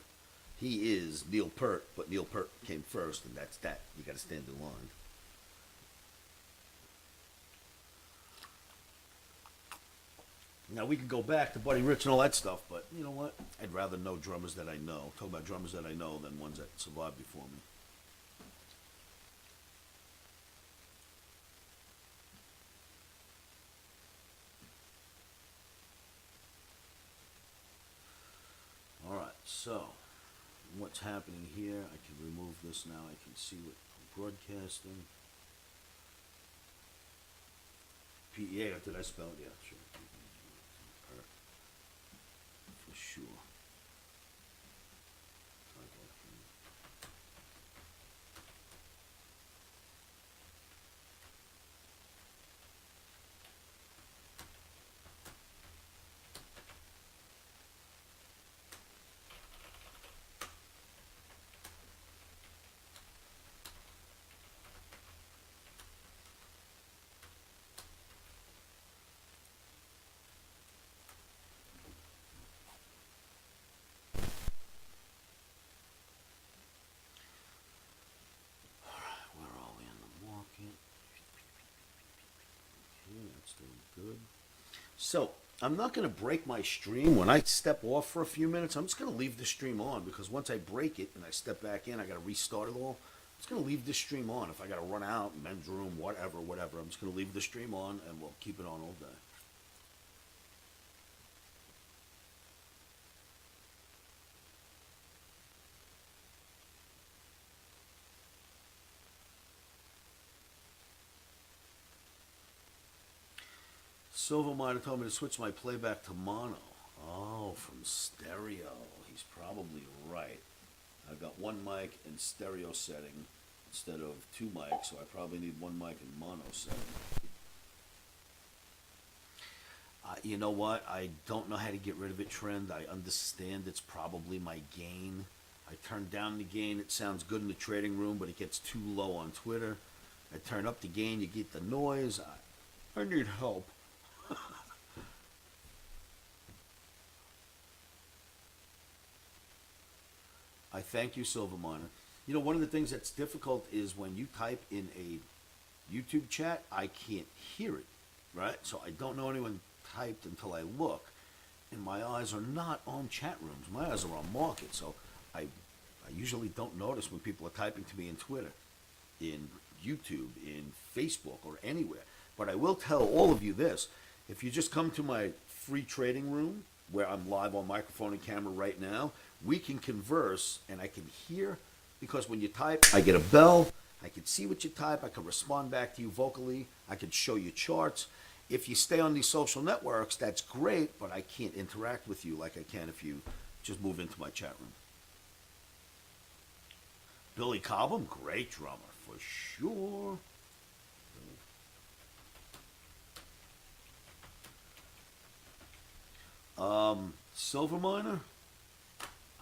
He is Neil Peart, but Neil Peart came first, and that's that. You got to stand in line. Now we can go back to Buddy Rich and all that stuff, but you know what? I'd rather know drummers that I know. Talk about drummers that I know than ones that survived before me. All right, so what's happening here? I can remove this now. I can see what I'm broadcasting. PEA, did I spell it? Yeah, sure. For sure. Good. So, I'm not going to break my stream. When I step off for a few minutes, I'm just going to leave the stream on because once I break it and I step back in, I got to restart it all. I'm just going to leave this stream on. If I got to run out, men's room, whatever, I'm just going to leave the stream on and we'll keep it on all day. Silver Miner told me to switch my playback to mono. Oh, from stereo. He's probably right. I've got one mic in stereo setting instead of two mics, so I probably need one mic in mono setting. You know what? I don't know how to get rid of it, Trend. I understand it's probably my gain. I turn down the gain. It sounds good in the trading room, but it gets too low on Twitter. I turn up the gain. You get the noise. I need help. I thank you, Silver Miner. You know, one of the things that's difficult is when you type in a YouTube chat, I can't hear it, right? So I don't know anyone typed until I look. And my eyes are not on chat rooms. My eyes are on market. So I usually don't notice when people are typing to me in Twitter, in YouTube, in Facebook, or anywhere. But I will tell all of you this. If you just come to my free trading room, where I'm live on microphone and camera right now, we can converse and I can hear, because when you type, I get a bell, I can see what you type, I can respond back to you vocally, I can show you charts. If you stay on these social networks, that's great, but I can't interact with you like I can if you just move into my chat room. Billy Cobham, great drummer, for sure. Silver Miner,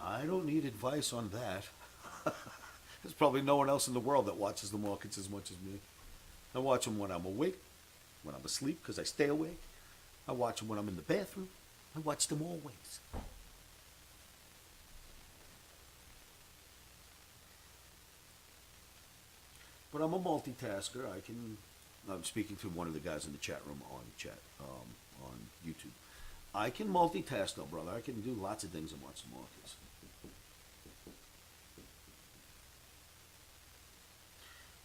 I don't need advice on that. There's probably no one else in the world that watches the markets as much as me. I watch them when I'm awake, when I'm asleep, because I stay awake. I watch them when I'm in the bathroom. I watch them always. But I'm a multitasker. I'm speaking to one of the guys in the chat room on YouTube. I can multitask though, brother. I can do lots of things and watch the markets.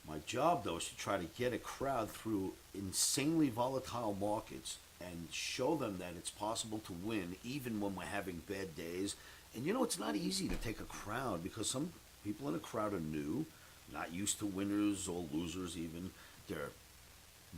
My job though is to try to get a crowd through insanely volatile markets and show them that it's possible to win even when we're having bad days. And you know, it's not easy to take a crowd because some people in a crowd are new, not used to winners or losers even. They're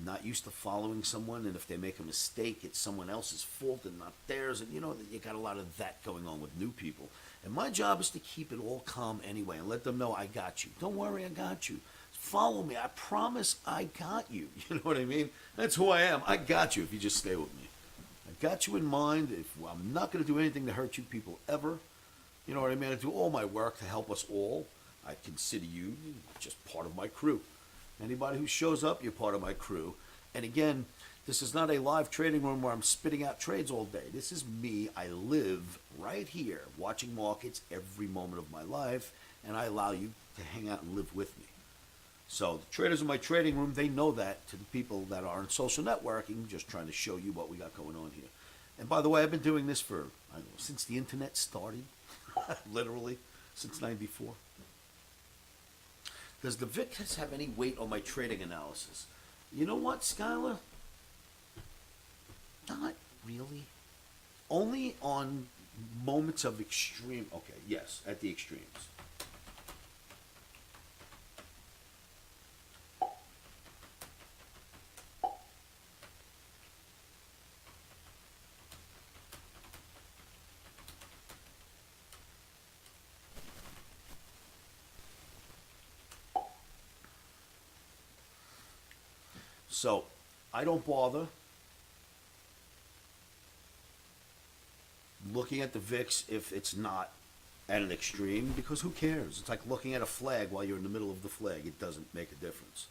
not used to following someone, and if they make a mistake, it's someone else's fault and not theirs. And you know, you got a lot of that going on with new people. And my job is to keep it all calm anyway and let them know I got you. Don't worry, I got you. Follow me. I promise I got you. You know what I mean? That's who I am. I got you if you just stay with me. I I've got you in mind. If I'm not going to do anything to hurt you people ever, you know what I mean? I do all my work to help us all. I consider you just part of my crew. Anybody who shows up, you're part of my crew. And again, this is not a live trading room where I'm spitting out trades all day. This is me. I live right here watching markets every moment of my life, and I allow you to hang out and live with me. So the traders in my trading room, they know that. To the people that are in social networking, just trying to show you what we got going on here. And by the way, I've been doing this for, I don't know, since the internet started, literally, since '94. Does the VIX have any weight on my trading analysis? You know what, Skylar? Not really. Only on moments of extreme, okay, yes, at the extremes. So, I don't bother looking at the VIX if it's not at an extreme, because who cares? It's like looking at a flag while you're in the middle of the flag. It doesn't make a difference.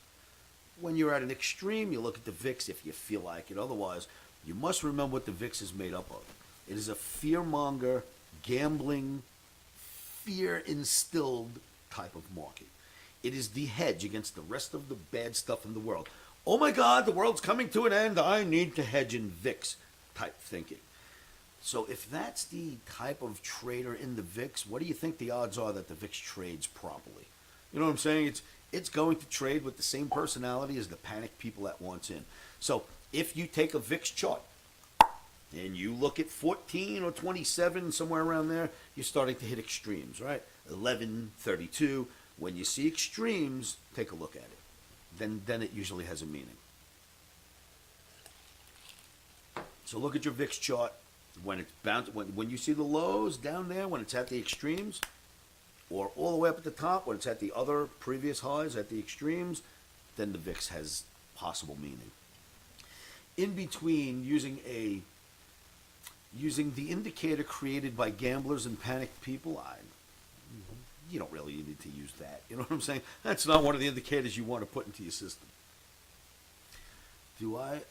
When you're at an extreme, you look at the VIX if you feel like it. Otherwise, you must remember what the VIX is made up of. It is a fear-monger, gambling, fear-instilled type of market. It is the hedge against the rest of the bad stuff in the world. Oh my God, the world's coming to an end. I need to hedge in VIX type thinking. So if that's the type of trader in the VIX, what do you think the odds are that the VIX trades properly? You know what I'm saying? It's going to trade with the same personality as the panicked people that wants in. So if you take a VIX chart and you look at 14 or 27, somewhere around there, you're starting to hit extremes, right? 11, 32. When you see extremes, take a look at it. Then it usually has a meaning. So look at your VIX chart. When it's when you see the lows down there, when it's at the extremes, or all the way up at the top, when it's at the other previous highs at the extremes, then the VIX has possible meaning. In between, using the indicator created by gamblers and panicked people, you don't really need to use that. You know what I'm saying? That's not one of the indicators you want to put into your system. Do I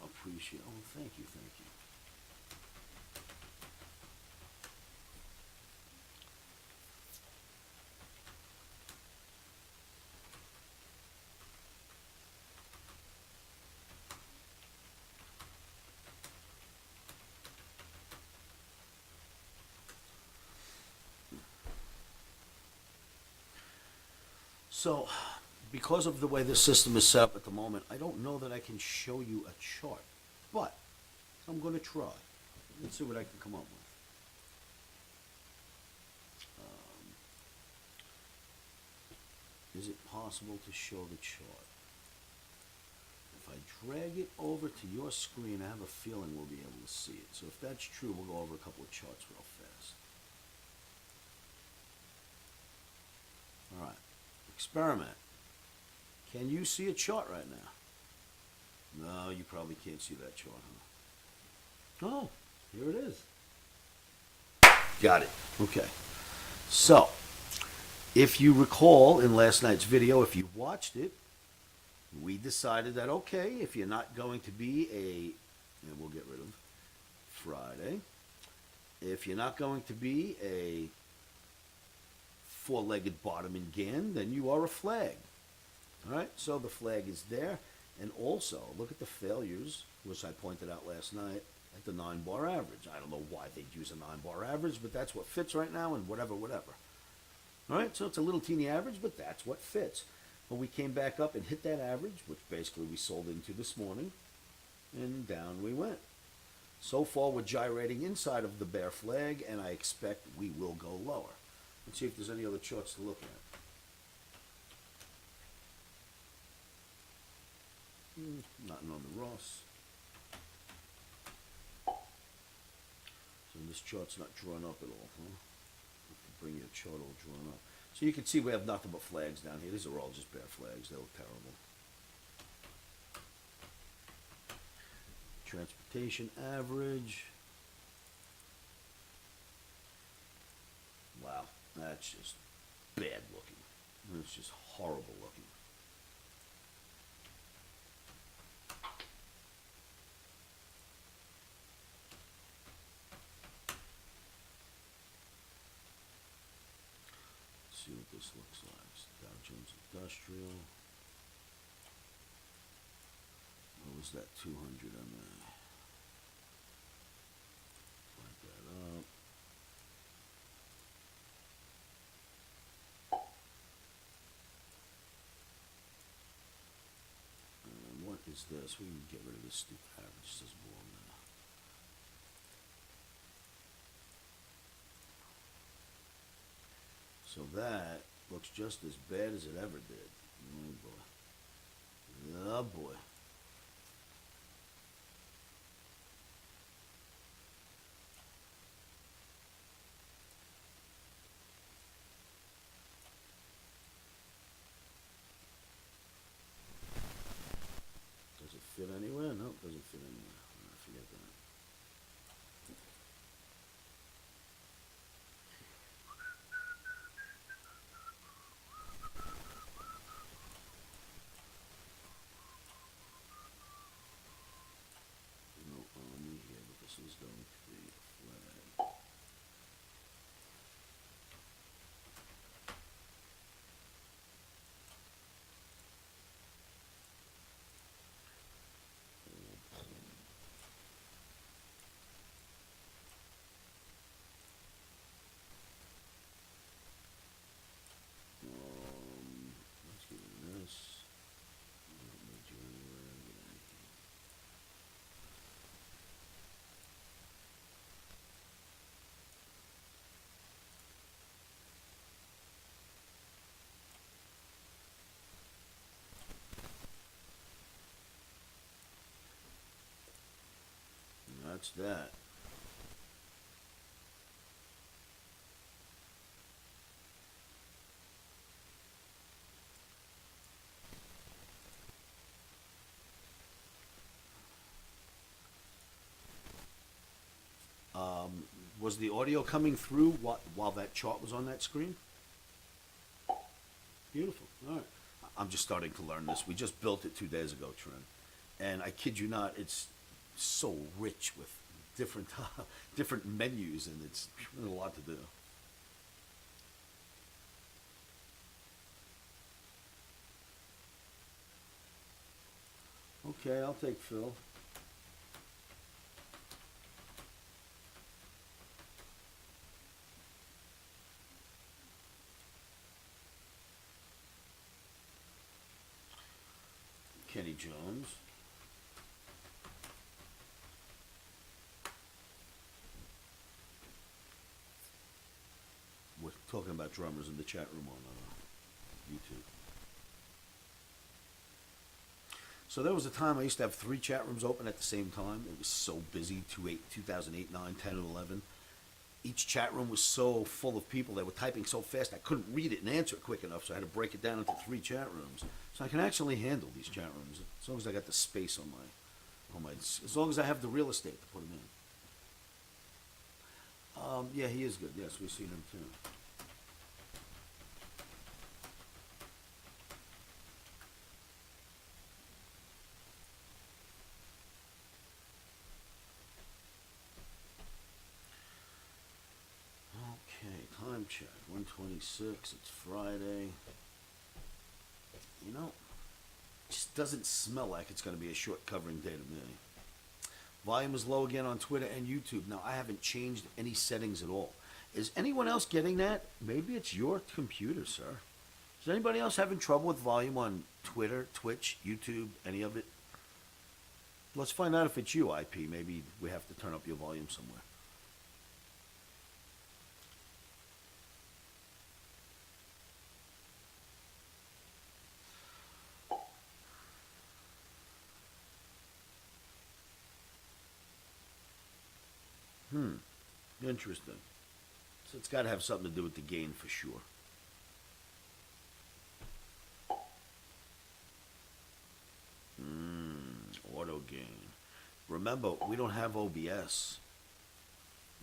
appreciate? Oh, thank you. So, because of the way this system is set up at the moment, I don't know that I can show you a chart, but I'm going to try. Let's see what I can come up with. Is it possible to show the chart? If I drag it over to your screen, I have a feeling we'll be able to see it. So if that's true, we'll go over a couple of charts real fast. All right. Experiment. Can you see a chart right now? No, you probably can't see that chart, huh? Oh, here it is. Got it. Okay. So, if you recall in last night's video, if you watched it, we decided that, okay, if you're not going to be and we'll get rid of Friday, if you're not going to be a four-legged bottom in GAN, then you are a flag. All right, so the flag is there. And also, look at the failures, which I pointed out last night, at the 9-bar average. I don't know why they'd use a 9-bar average, but that's what fits right now, and whatever. All right, so it's a little teeny average, but that's what fits. But we came back up and hit that average, which basically we sold into this morning, and down we went. So far, we're gyrating inside of the bear flag, and I expect we will go lower. Let's see if there's any other charts to look at. Nothing on the Ross. So this chart's not drawn up at all, huh? Have to bring you a chart all drawn up. So you can see we have nothing but flags down here. These are all just bear flags. They look terrible. Transportation. Precipitation average. Wow, that's just bad looking. That's just horrible looking. Let's see what this looks like. Dow Jones Industrial. What was that 200 on there? Light that up. And what is this? We can get rid of this stupid average. It doesn't belong there. So that looks just as bad as it ever did. Oh boy. Oh boy. Does it fit anywhere? No, it doesn't fit anywhere. Forget that. No OMNI here, but this is going to be a flag. Let's get rid of this. I don't need you anywhere. Get out of here. And that's that. Was the audio coming through while that chart was on that screen? Beautiful. All right. I'm just starting to learn this. We just built it 2 days ago, Trent. And I kid you not, it's so rich with different different menus, and it's a lot to do. Okay, I'll take Phil. Kenny Jones. We're talking about drummers in the chat room on YouTube. So there was a time I used to have 3 chat rooms open at the same time. It was so busy, 2008, 9, 10, and 11. Each chat room was so full of people. They were typing so fast I couldn't read it and answer it quick enough, so I had to break it down into 3 chat rooms. So I can actually handle these chat rooms as long as I got the space on my, as long as I have the real estate to put them in. Yeah, he is good. Yes, we've seen him too. Okay, time check. 1:26. It's Friday. You know, it just doesn't smell like it's going to be a short covering day to me. Volume is low again on Twitter and YouTube. Now, I haven't changed any settings at all. Is anyone else getting that? Maybe it's your computer, sir. Is anybody else having trouble with volume on Twitter, Twitch, YouTube, any of it? Let's find out if it's you, IP. Maybe we have to turn up your volume somewhere. Interesting. So it's got to have something to do with the gain for sure. Auto gain. Remember, we don't have OBS.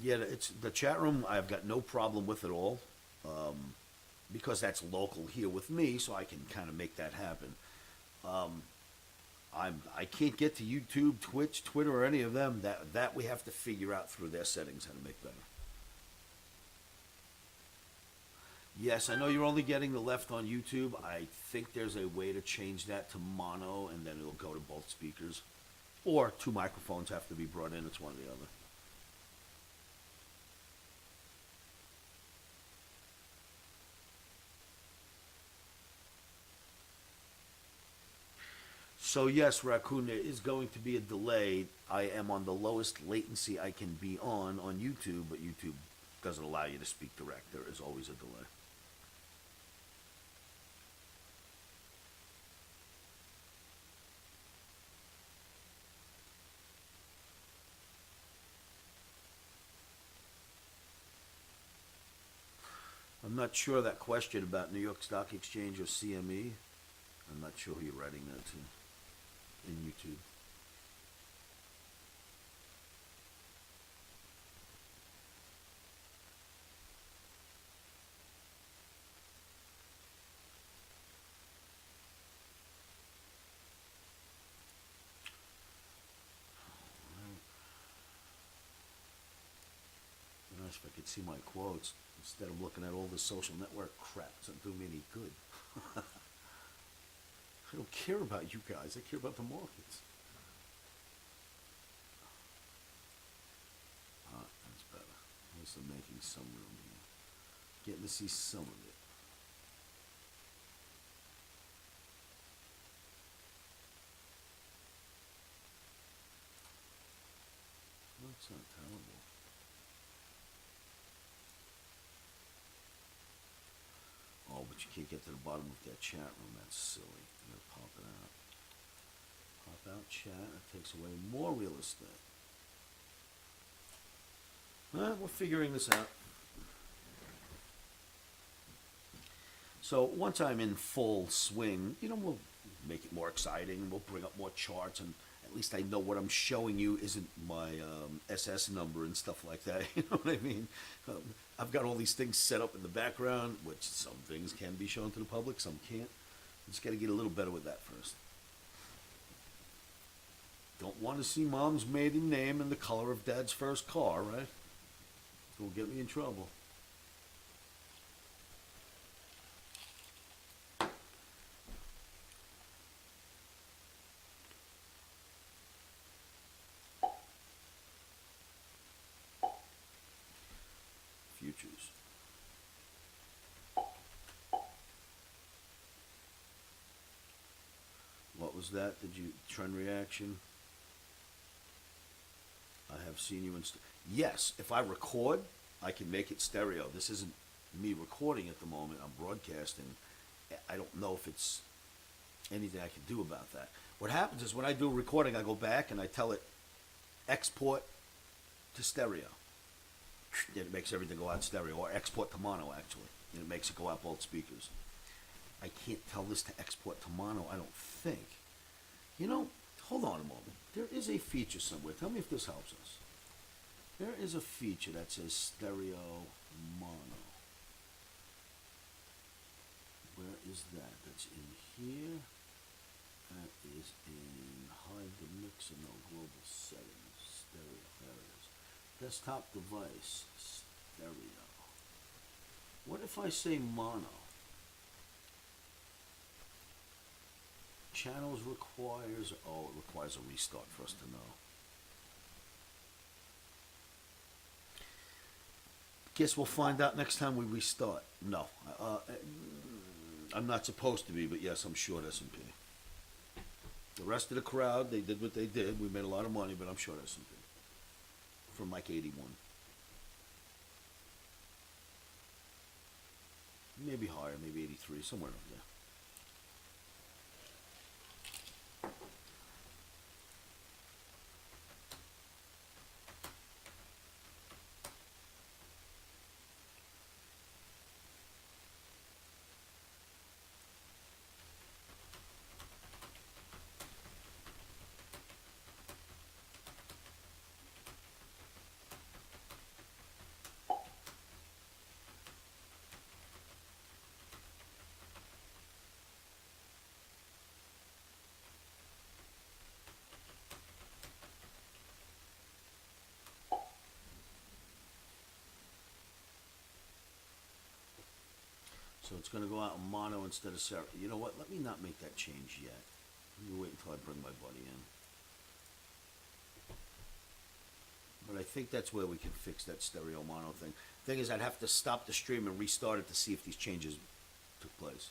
Yeah, it's the chat room. I've got no problem with at all, because that's local here with me, so I can kind of make that happen. I can't get to YouTube, Twitch, Twitter, or any of them. That we have to figure out through their settings how to make better. Yes, I know you're only getting the left on YouTube. I think there's a way to change that to mono, and then it'll go to both speakers. Or 2 microphones have to be brought in. It's one or the other. So yes, Raccoon, there is going to be a delay. I am on the lowest latency I can be on YouTube, but YouTube doesn't allow you to speak direct. There is always a delay. I'm not sure that question about New York Stock Exchange or CME. I'm not sure who you're writing that to in YouTube. Nice if I could see my quotes instead of looking at all this social network crap. It doesn't do me any good. I don't care about you guys. I care about the markets. That's better. At least I'm making some room here. Getting to see some of it. That's not terrible. Oh, but you can't get to the bottom of that chat room. That's silly. You gotta pop it out. Pop out chat. It takes away more real estate. We're figuring this out. So once I'm in full swing, we'll make it more exciting. We'll bring up more charts, and at least I know what I'm showing you isn't my SS number and stuff like that. You know what I mean? I've got all these things set up in the background, which some things can be shown to the public, some can't. Just got to get a little better with that first. Don't want to see mom's maiden name and the color of dad's first car, right? It'll get me in trouble. Futures. What was that? Did you trend reaction? I have seen you in. Yes, if I record, I can make it stereo. This isn't me recording at the moment. I'm broadcasting. I don't know if it's anything I can do about that. What happens is when I do a recording, I go back and I tell it export to stereo. It makes everything go out stereo, or export to mono, actually. And it makes it go out both speakers. I can't tell this to export to mono, I don't think. Hold on a moment. There is a feature somewhere. Tell me if this helps us. There is a feature that says stereo mono. Where is that? That's in here. That is in hide the mix and no global settings. Stereo. There it is. Desktop device. Stereo. What if I say mono? Channels requires, it requires a restart for us to know. Guess we'll find out next time we restart. No, I'm not supposed to be, but yes, I'm short S&P. The rest of the crowd, they did what they did. We made a lot of money, but I'm short S&P. From like 81. Maybe higher, maybe 83, somewhere up there. So it's going to go out in mono instead of stereo. You know what? Let me not make that change yet. Let me wait until I bring my buddy in. But I think that's where we can fix that stereo mono thing. Thing is, I'd have to stop the stream and restart it to see if these changes took place.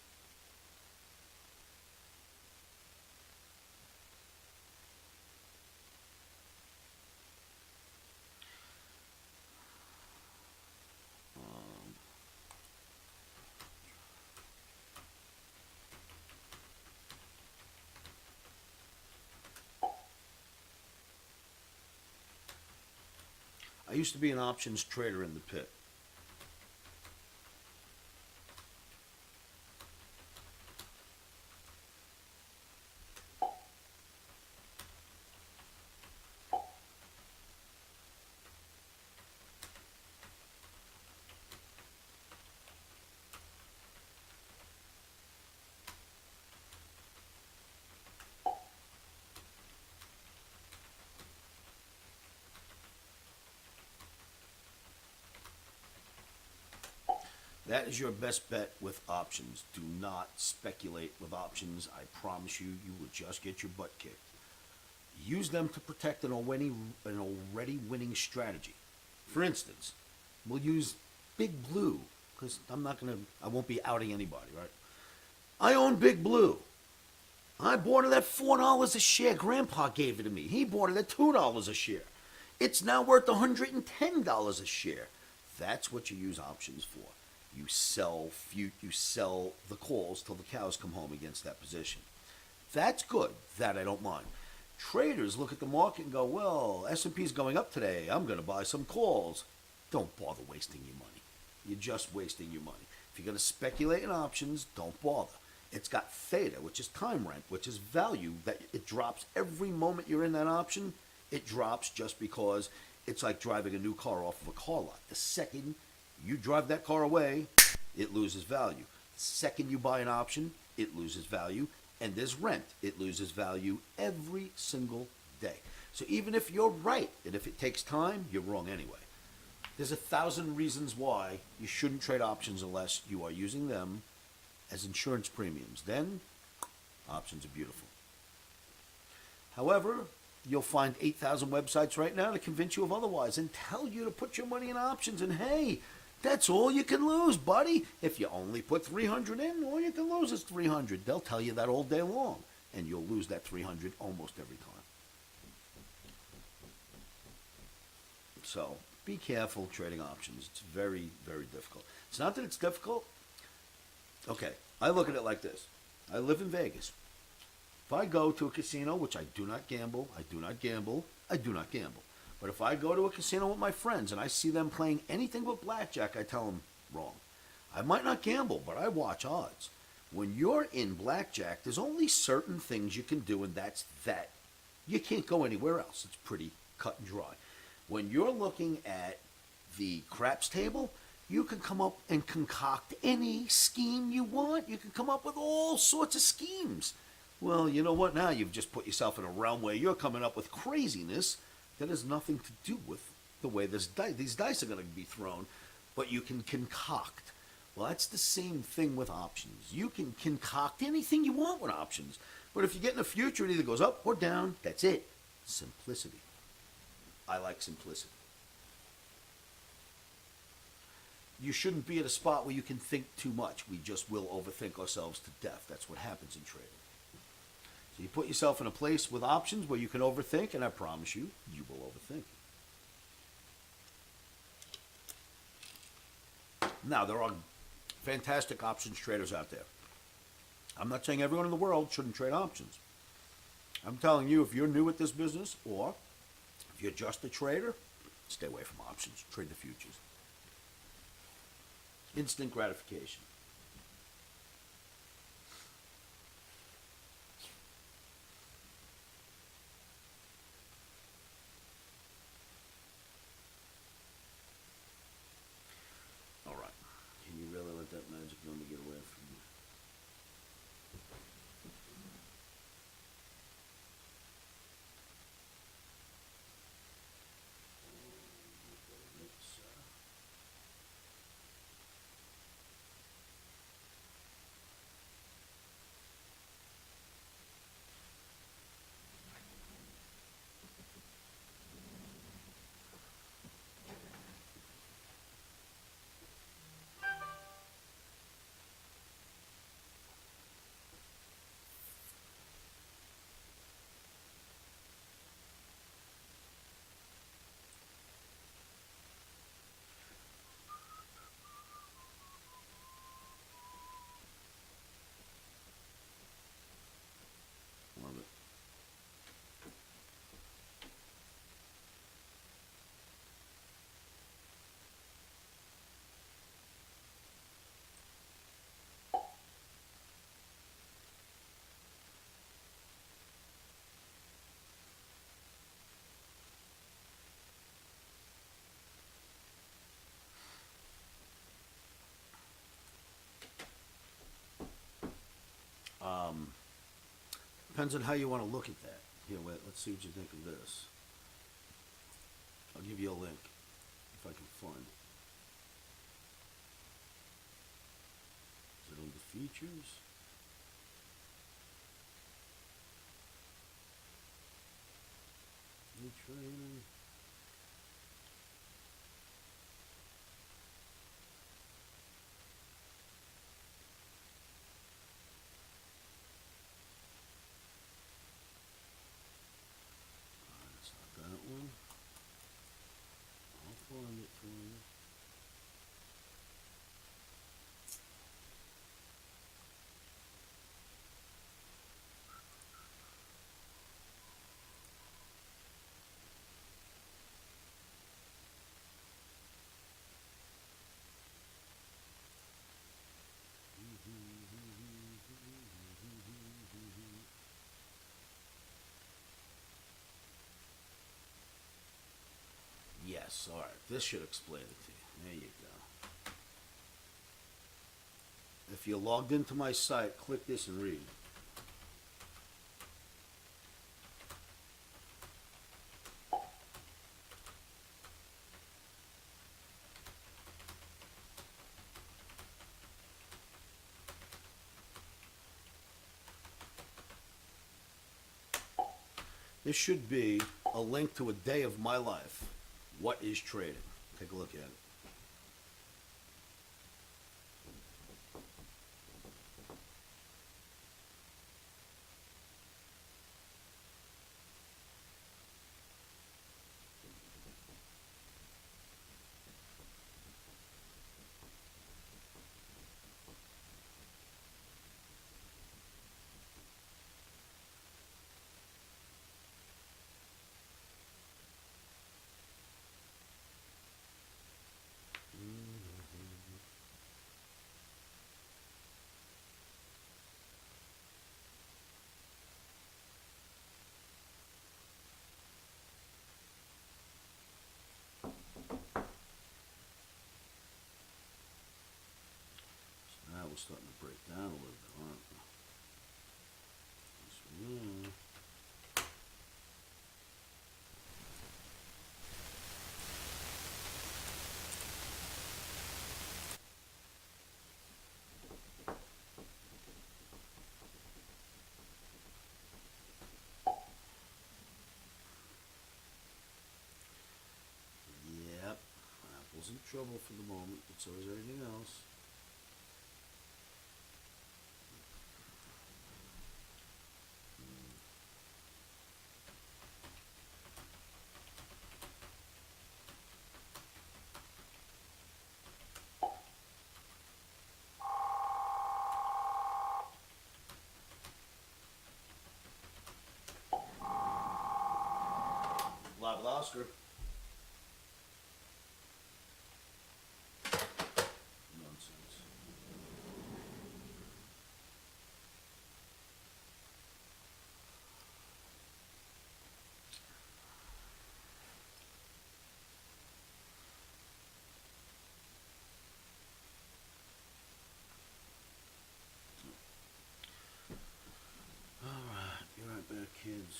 I used to be an options trader in the pit. That is your best bet with options. Do not speculate with options. I promise you, you will just get your butt kicked. Use them to protect an already winning strategy. For instance, we'll use Big Blue, because I won't be outing anybody, right? I own Big Blue. I bought it at $4 a share. Grandpa gave it to me. He bought it at $2 a share. It's now worth $110 a share. That's what you use options for. You sell the calls till the cows come home against that position. That's good. That I don't mind. Traders look at the market and go, well, S&P's going up today. I'm going to buy some calls. Don't bother wasting your money. You're just wasting your money. If you're going to speculate in options, don't bother. It's got theta, which is time rent, which is value that it drops every moment you're in that option. It drops just because it's like driving a new car off of a car lot. The second you drive that car away, it loses value. The second you buy an option, it loses value. And there's rent. It loses value every single day. So even if you're right, and if it takes time, you're wrong anyway. There's 1,000 reasons why you shouldn't trade options unless you are using them as insurance premiums. Then, options are beautiful. However, you'll find 8,000 websites right now to convince you of otherwise and tell you to put your money in options. And hey, that's all you can lose, buddy. If you only put 300 in, all you can lose is 300. They'll tell you that all day long, and you'll lose that 300 almost every time. So be careful trading options. It's very, very difficult. It's not that it's difficult. Okay, I look at it like this. I live in Vegas. If I go to a casino, which I do not gamble, but if I go to a casino with my friends and I see them playing anything but blackjack, I tell them, wrong. I might not gamble, but I watch odds. When you're in blackjack, there's only certain things you can do, and that's that. You can't go anywhere else. It's pretty cut and dry. When you're looking at the craps table, you can come up and concoct any scheme you want. You can come up with all sorts of schemes. Well, you know what? Now you've just put yourself in a realm where you're coming up with craziness that has nothing to do with the way these dice are going to be thrown, but you can concoct. Well, that's the same thing with options. You can concoct anything you want with options, but if you get in the future, it either goes up or down. That's it. Simplicity. I like simplicity. You shouldn't be at a spot where you can think too much. We just will overthink ourselves to death. That's what happens in trading. So you put yourself in a place with options where you can overthink, and I promise you, you will overthink. Now, there are fantastic options traders out there. I'm not saying everyone in the world shouldn't trade options. I'm telling you, if you're new at this business, or if you're just a trader, stay away from options. Trade the futures. Instant gratification. All right. Can you really let that magic number get away from you? Oops. Depends on how you want to look at that. Here, wait, let's see what you think of this. I'll give you a link if I can find it. Is it under features? New training. It's not that one. I'll find it for you. Yes, alright. This should explain it to you. There you go. If you're logged into my site, click this and read. This should be a link to a day of my life. What is trading? Take a look at it. Now we're starting to break down a little bit, aren't we? Yes, we are. Yep, Apple's in trouble for the moment, but so is everything else. Live with Oscar. Nonsense. Alright, be right back, kids.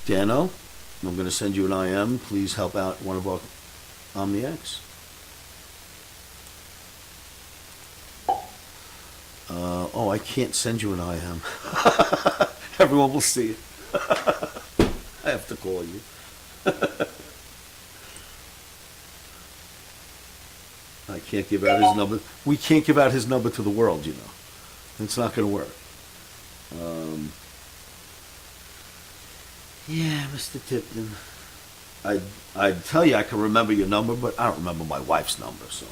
Dano, I'm going to send you an IM. Please help out one of our OMNIACs. Oh, I can't send you an IM. Everyone will see it. I have to call you. I can't give out his number. We can't give out his number to the world, you know. It's not going to work. Yeah, Mr. Tipton. I'd tell you I can remember your number, but I don't remember my wife's number, so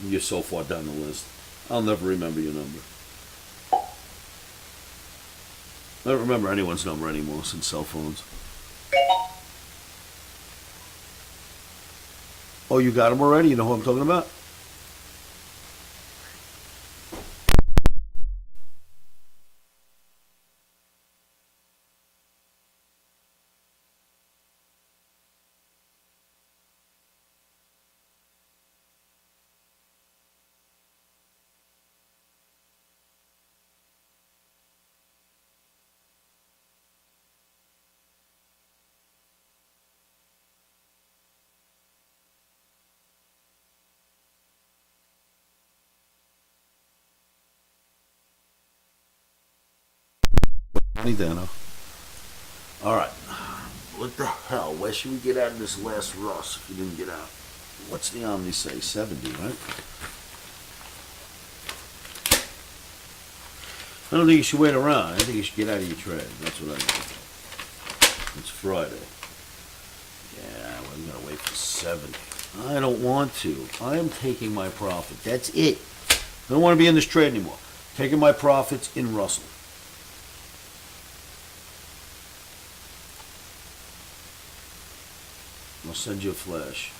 you're so far down the list. I'll never remember your number. I don't remember anyone's number anymore since cell phones. Oh, you got him already? You know who I'm talking about? Hey, Dano. All right. What the hell? Where should we get out of this last Ross if we didn't get out? What's the Omni say? 70, right? I don't think you should wait around. I think you should get out of your trade. That's what I think. It's Friday. Yeah, we're going to wait for 70. I don't want to. I am taking my profit. That's it. I don't want to be in this trade anymore. Taking my profits in Russell. I'll send you a flash.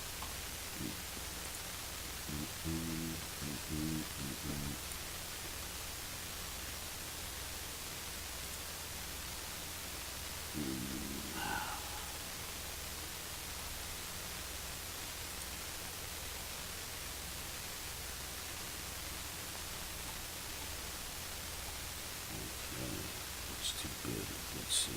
It's too big. Let's see.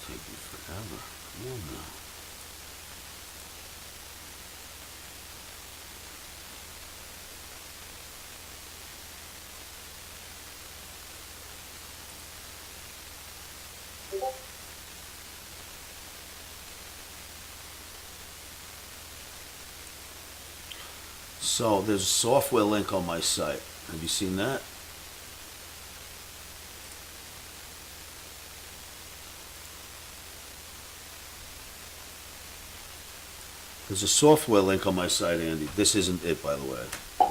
taking forever. Come on now. So there's a software link on my site. Have you seen that? There's a software link on my site, Andy. This isn't it, by the way.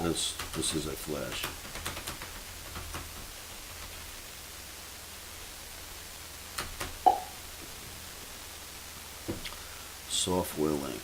This is a flash. Software link.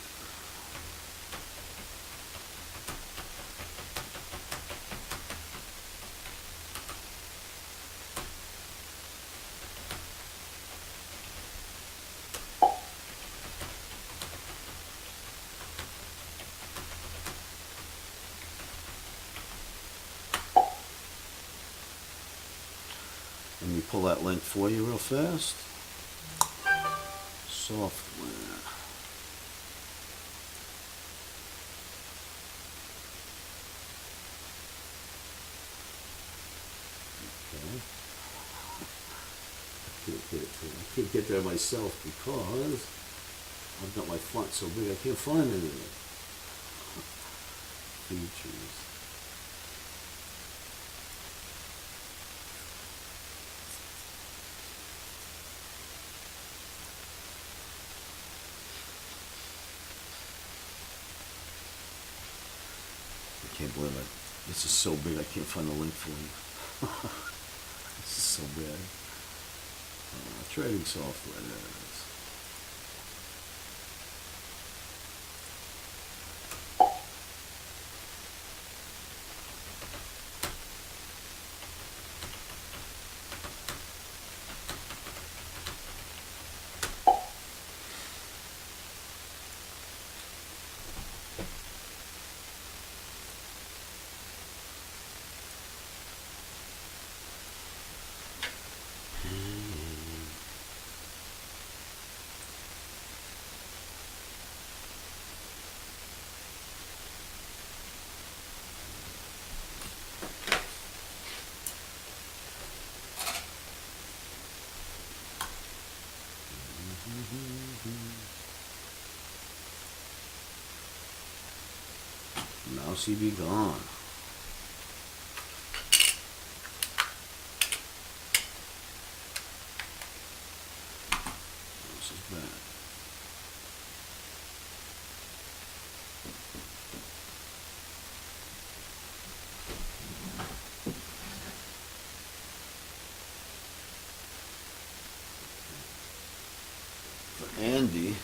Let me pull that link for you real fast. Software. Okay. I can't get there myself because I've got my font so big I can't find anything. Features. I can't believe it. This is so big I can't find the link for you. This is so bad. Trading software, there it is. Mousey be gone. This is bad. For Andy.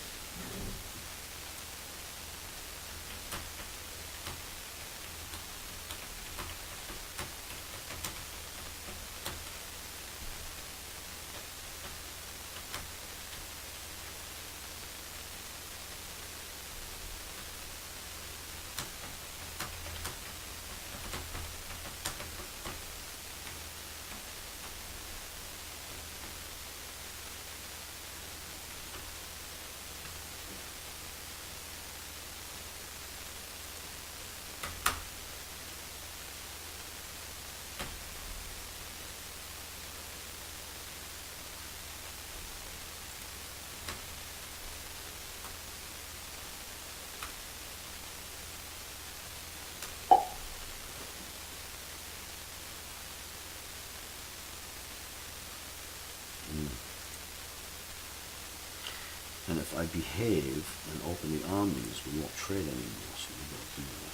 And if I behave and open the omnis, we won't trade anymore, so we don't do that.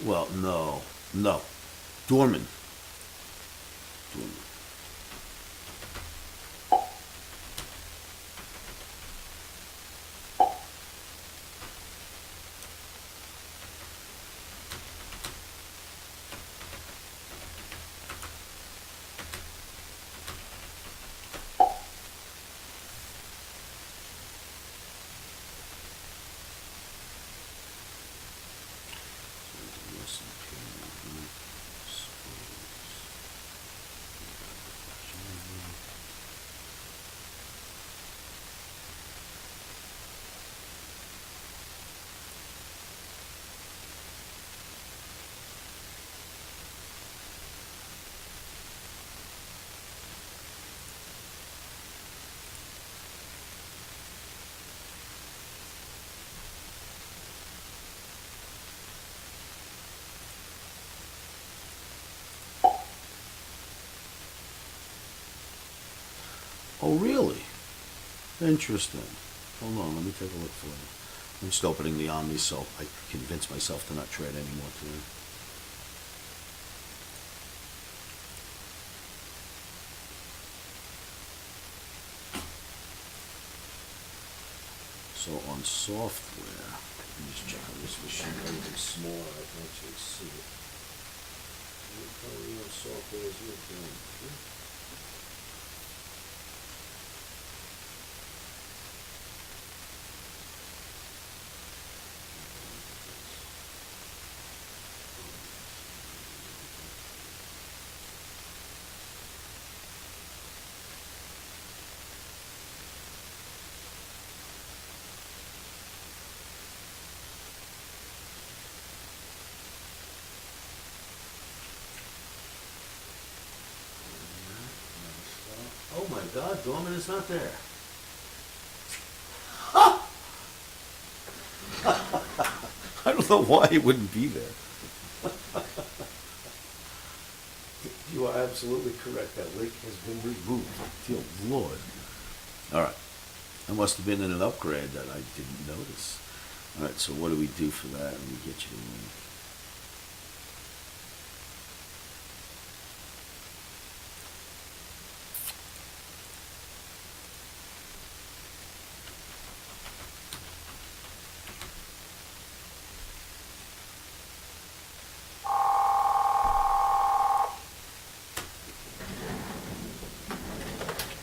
Well, no, no. Dorman. Dorman. Oh, really? Interesting. Hold on, let me take a look for you. I'm just opening the OMNI so I convince myself to not trade anymore today. So on software, let me just check on this machine. Everything's small, I can actually see it. What color on software is it doing? Oh my God, Dorman is not there. I don't know why he wouldn't be there. You are absolutely correct. That link has been removed. Dear Lord. All right. That must have been in an upgrade that I didn't notice. All right, so what do we do for that? Let me get you the link.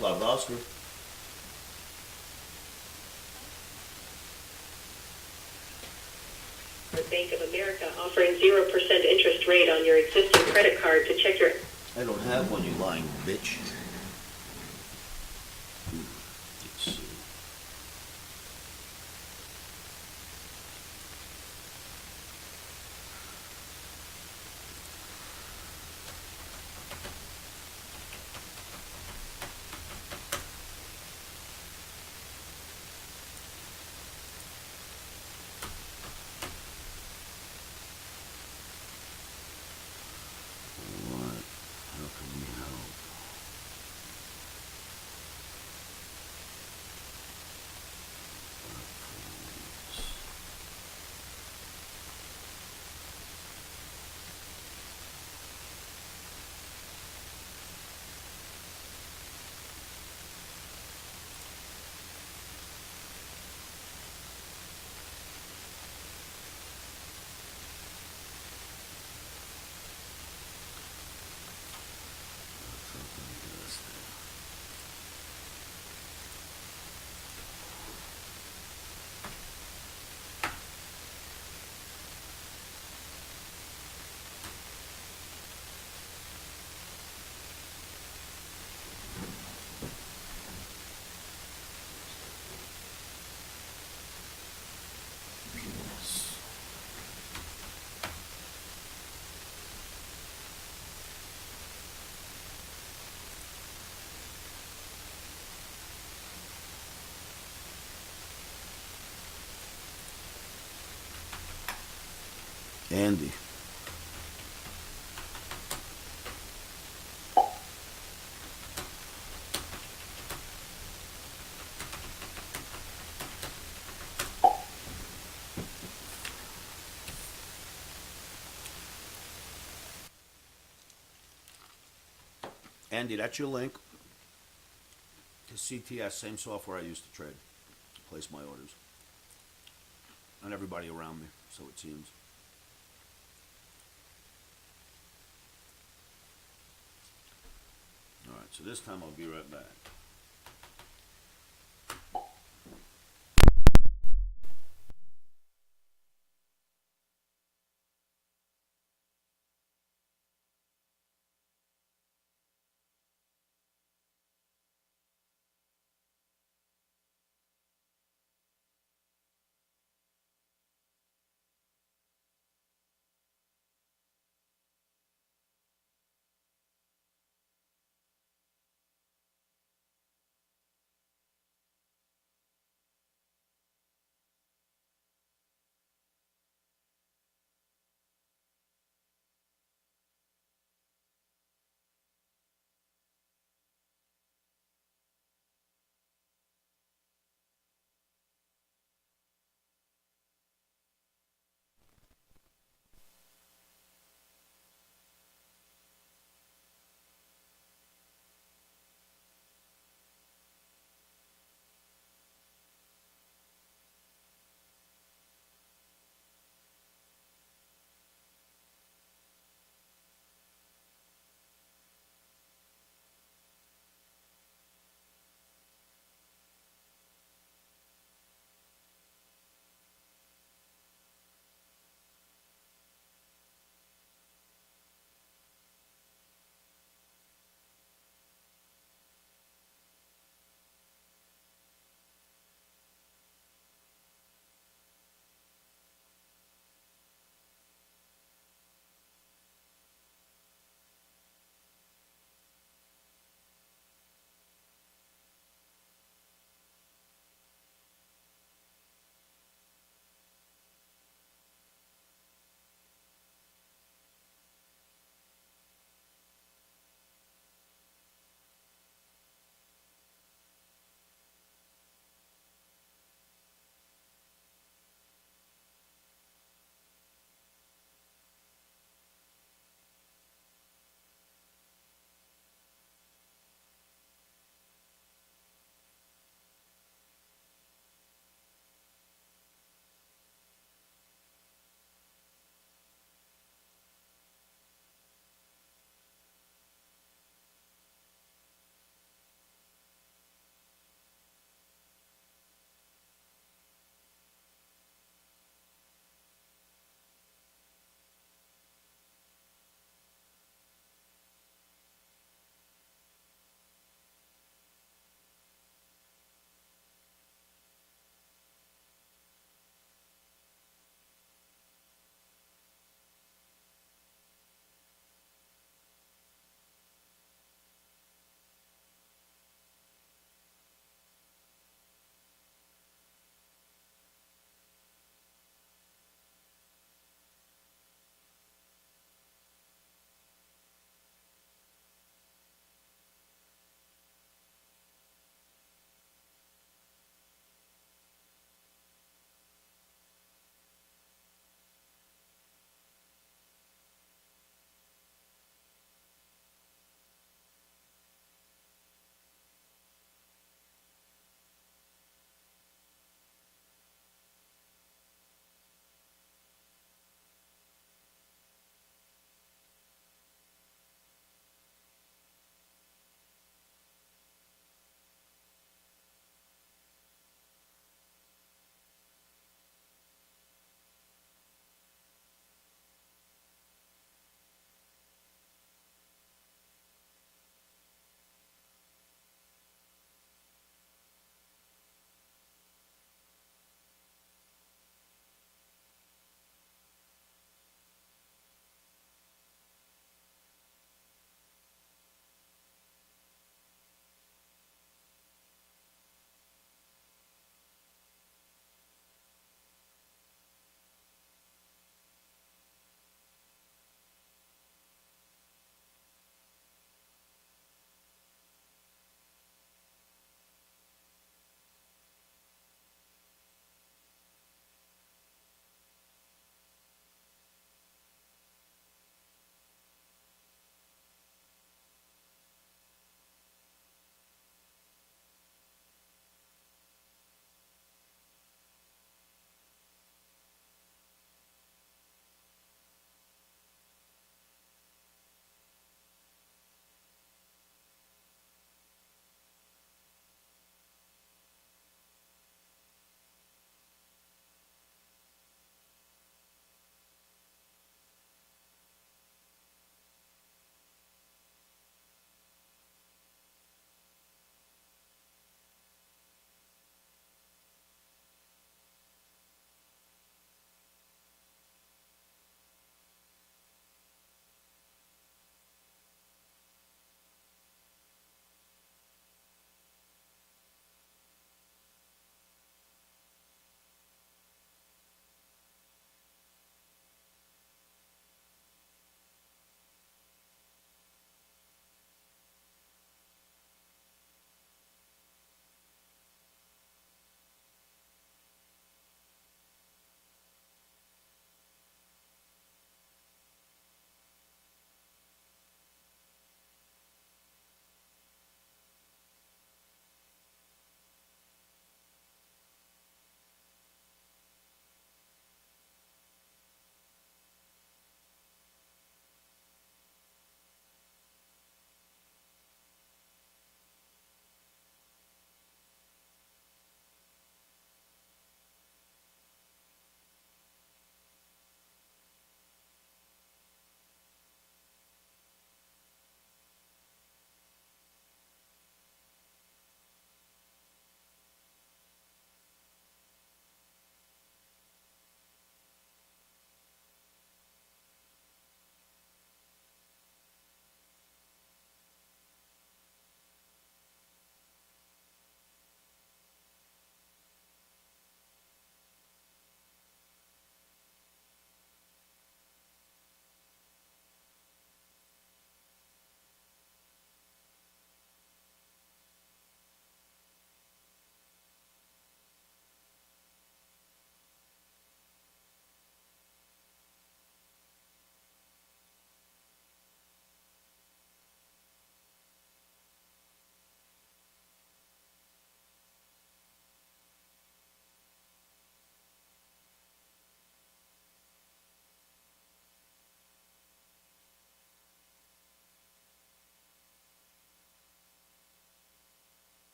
Love Oscar. Bank of America offering 0% interest rate on your existing credit card to check your... I don't have one, you lying bitch. Let's see. What? How can we help? Andy. Andy, that's your link to CTS, same software I used to trade, to place my orders. And everybody around me, so it seems. Alright, so this time I'll be right back.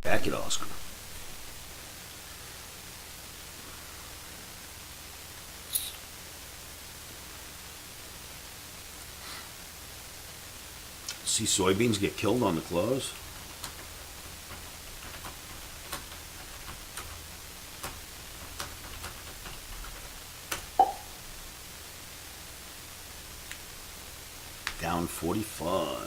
Back it, Oscar. See soybeans get killed on the close. Down 45.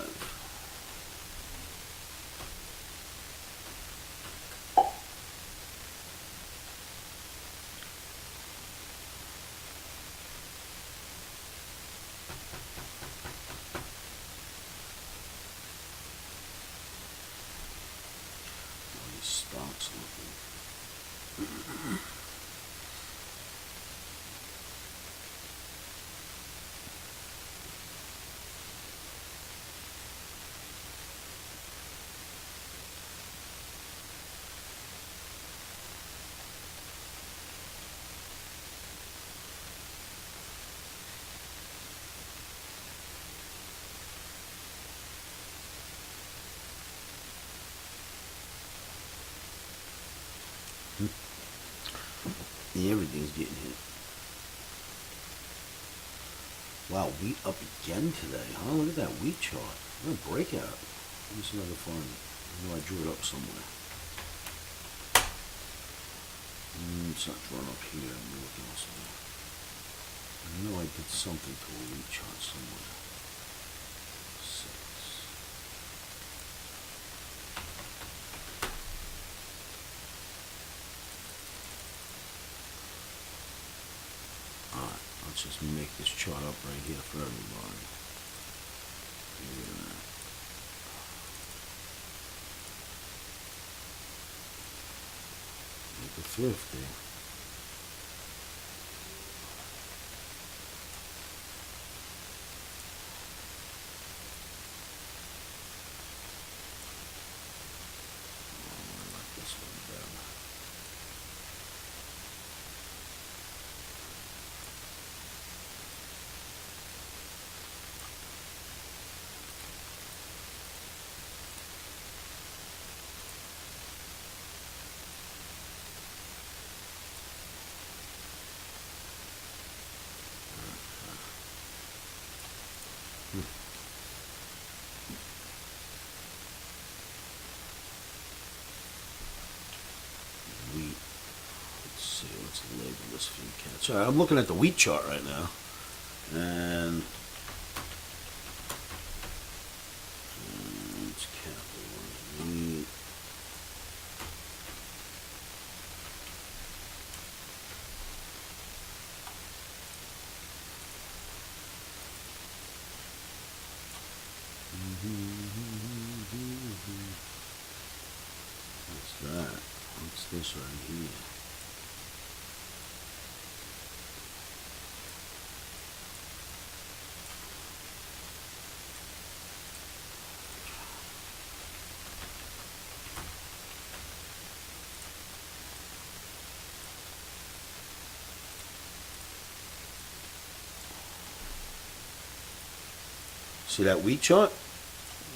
Stocks looking. Yeah, everything's getting hit. Wow, wheat up again today, huh? Look at that wheat chart. What a breakout. Let me see if I can find it. I know I drew it up somewhere. It's not drawn up here. I'm looking elsewhere. I know I did something to a wheat chart somewhere. 6. Alright, let's just make this chart up right here for everybody. Yeah. Make it 50. I like this one better. Wheat. Let's see, let's label this for you cats. Alright, I'm looking at the wheat chart right now. And let's capitalize wheat. What's that? What's this right here? See that wheat chart?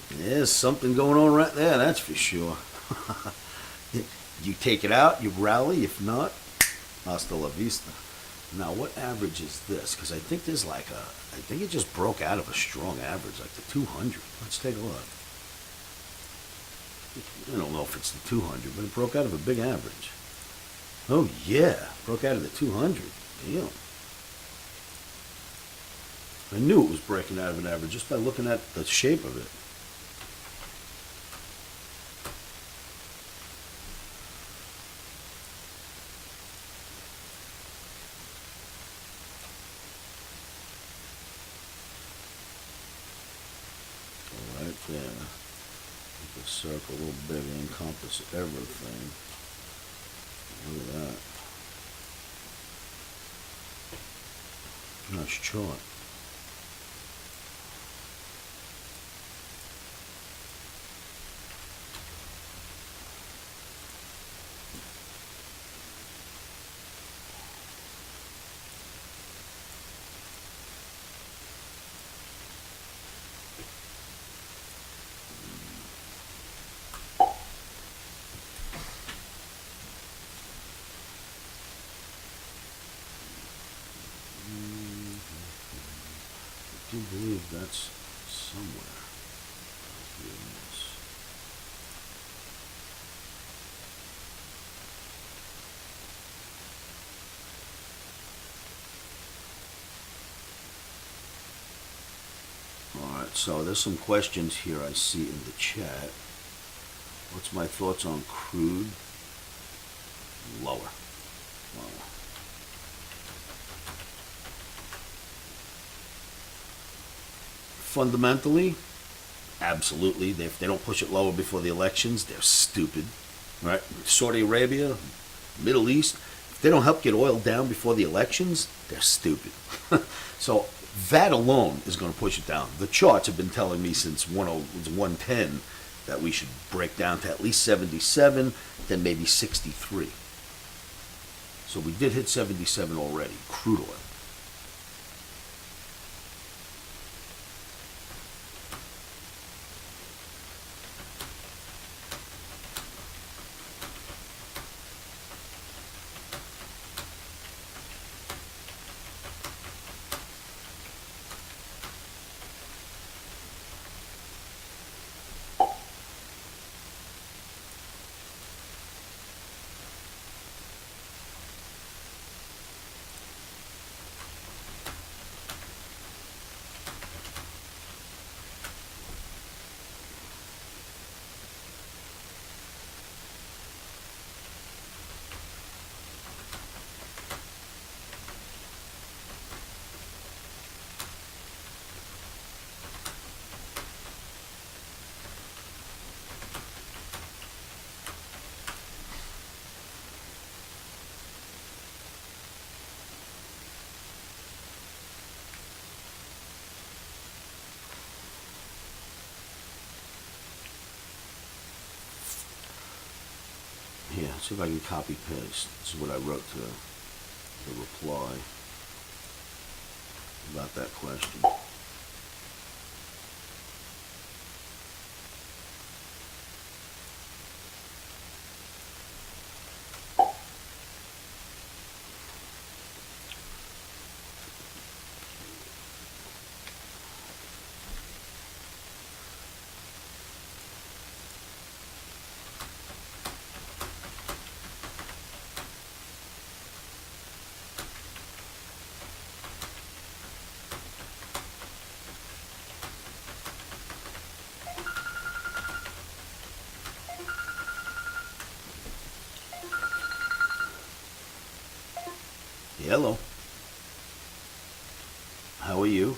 There's something going on right there, that's for sure. You take it out, you rally. If not, hasta la vista. Now, what average is this? Because I think there's like I think it just broke out of a strong average, like the 200. Let's take a look. I don't know if it's the 200, but it broke out of a big average. Oh, yeah. Broke out of the 200. Damn. I knew it was breaking out of an average just by looking at the shape of it. Right there. Make the circle a little bigger, encompass everything. Look at that. Nice chart. I do believe that's somewhere here in this. Alright, so there's some questions here I see in the chat. What's my thoughts on crude? Lower. Fundamentally, absolutely. If they don't push it lower before the elections, they're stupid. Right? Saudi Arabia, Middle East, if they don't help get oil down before the elections, they're stupid. So that alone is going to push it down. The charts have been telling me since 110 that we should break down to at least 77, then maybe 63. So we did hit 77 already, crude oil. Here, see if I can copy paste. This is what I wrote to the reply about that question. Hello. How are you?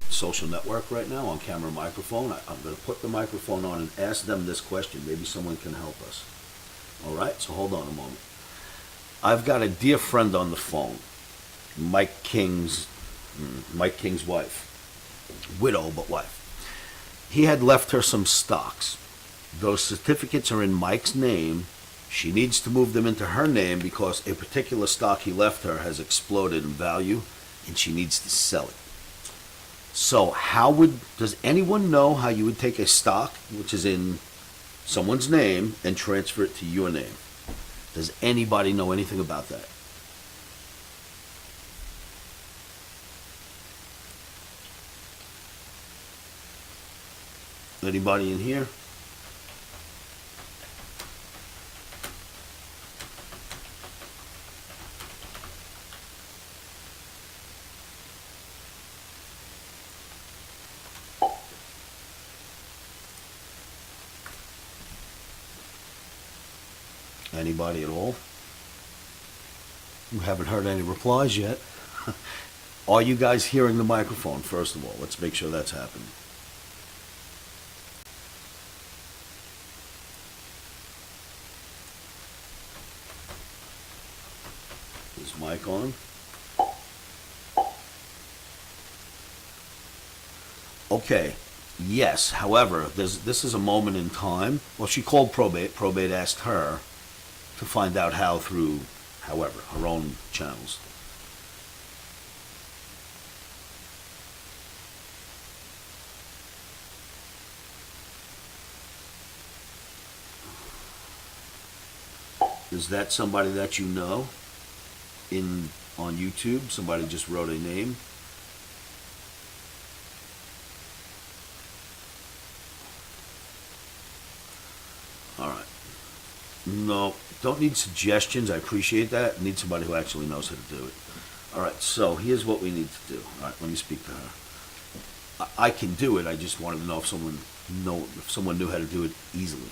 Social network right now on camera microphone. I'm going to put the microphone on and ask them this question. Maybe someone can help us. All right, so hold on a moment. I've got a dear friend on the phone, Mike King's wife, widow but wife. He had left her some stocks. Those certificates are in Mike's name, She needs to move them into her name because a particular stock he left her has exploded in value and she needs to sell it. So does anyone know how you would take a stock which is in someone's name and transfer it to your name? Does anybody know anything about that? Anybody in here? Anybody at all? You haven't heard any replies yet. Are you guys hearing the microphone, first of all? Let's make sure that's happening. Is mic on? Okay. Yes. However, this is a moment in time. Well, she called probate. Probate asked her to find out how through, however, her own channels. Is that somebody that you know on YouTube? Somebody just wrote a name. All right. No, don't need suggestions. I appreciate that. I need somebody who actually knows how to do it. All right, so here's what we need to do. All right, let me speak to her. I can do it. I just wanted to know if someone knew how to do it easily.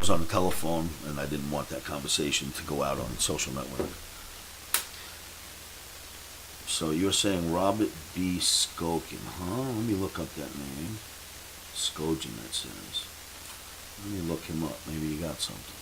was on the telephone, and I didn't want that conversation to go out on social network. So you're saying Robert B. Skokin, huh? Let me look up that name. Skokin, that says. Let me look him up. Maybe he got something.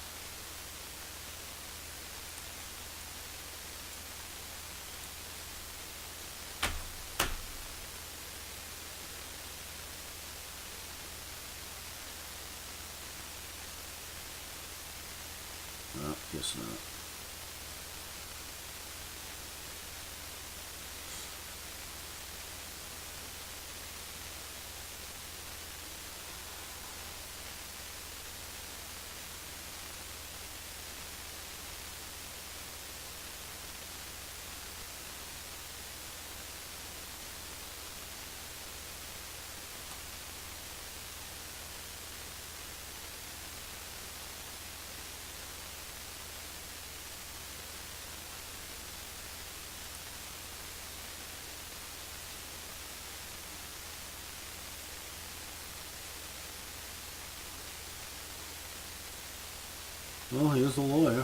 No, guess not. Well, here's the lawyer.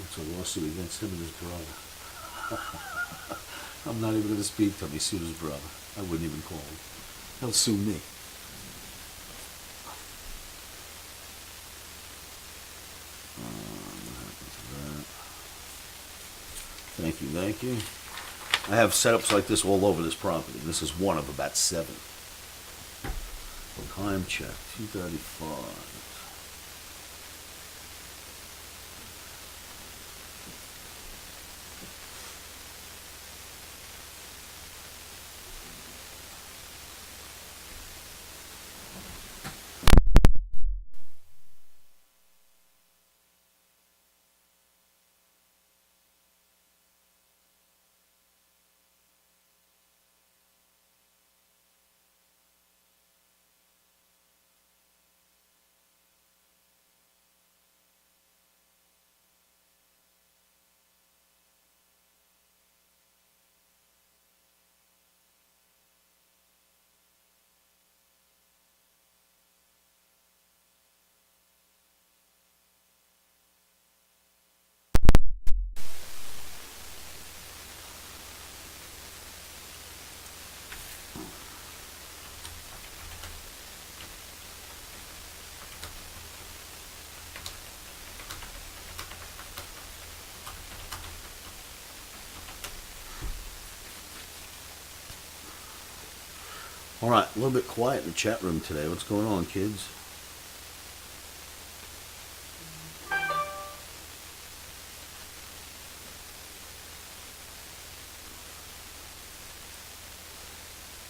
It's a lawsuit against him and his brother. I'm not even going to speak to him. He sued his brother. I wouldn't even call him. He'll sue me. What happened to that? Thank you, thank you. I have setups like this all over this property. This is one of about 7. Time check, 2:35. All right, a little bit quiet in the chat room today. What's going on, kids?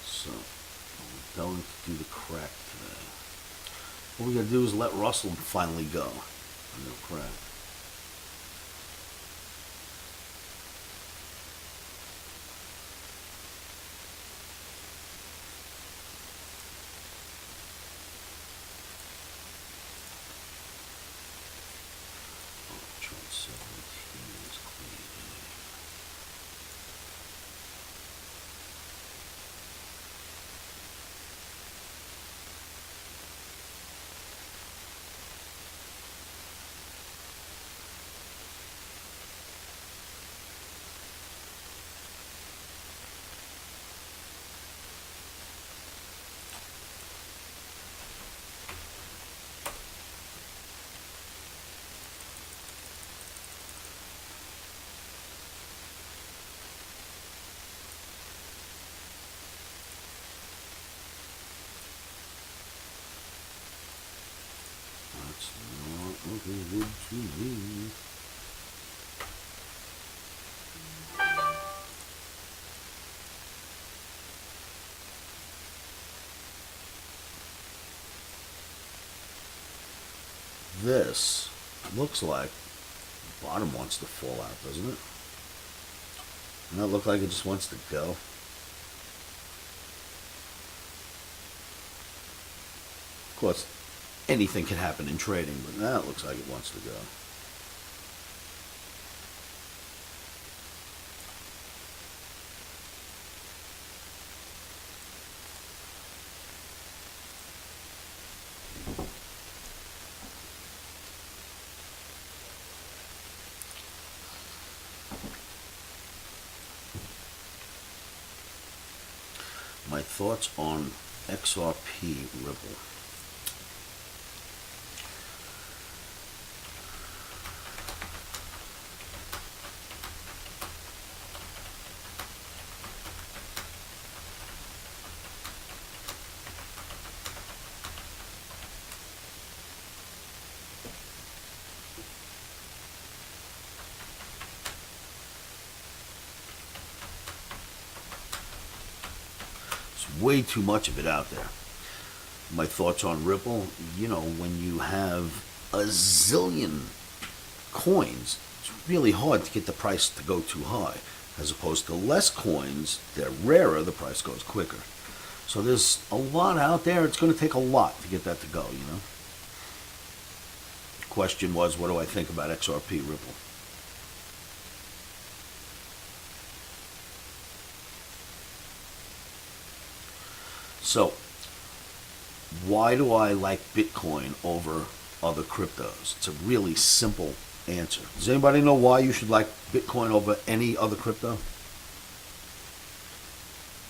So, we're going to do the crack today. What we got to do is let Russell finally go. No crack. That's not looking good to me. This looks like the bottom wants to fall out, doesn't it? And that look like it just wants to go. Of course, anything can happen in trading, but that looks like it wants to go. My thoughts on XRP Ripple. Way too much of it out there. My thoughts on Ripple, you know, when you have a zillion coins, it's really hard to get the price to go too high. As opposed to less coins, they're rarer, the price goes quicker. So there's a lot out there. It's going to take a lot to get that to go, you know. The question was, what do I think about XRP Ripple? So, why do I like Bitcoin over other cryptos? It's a really simple answer. Does anybody know why you should like Bitcoin over any other crypto?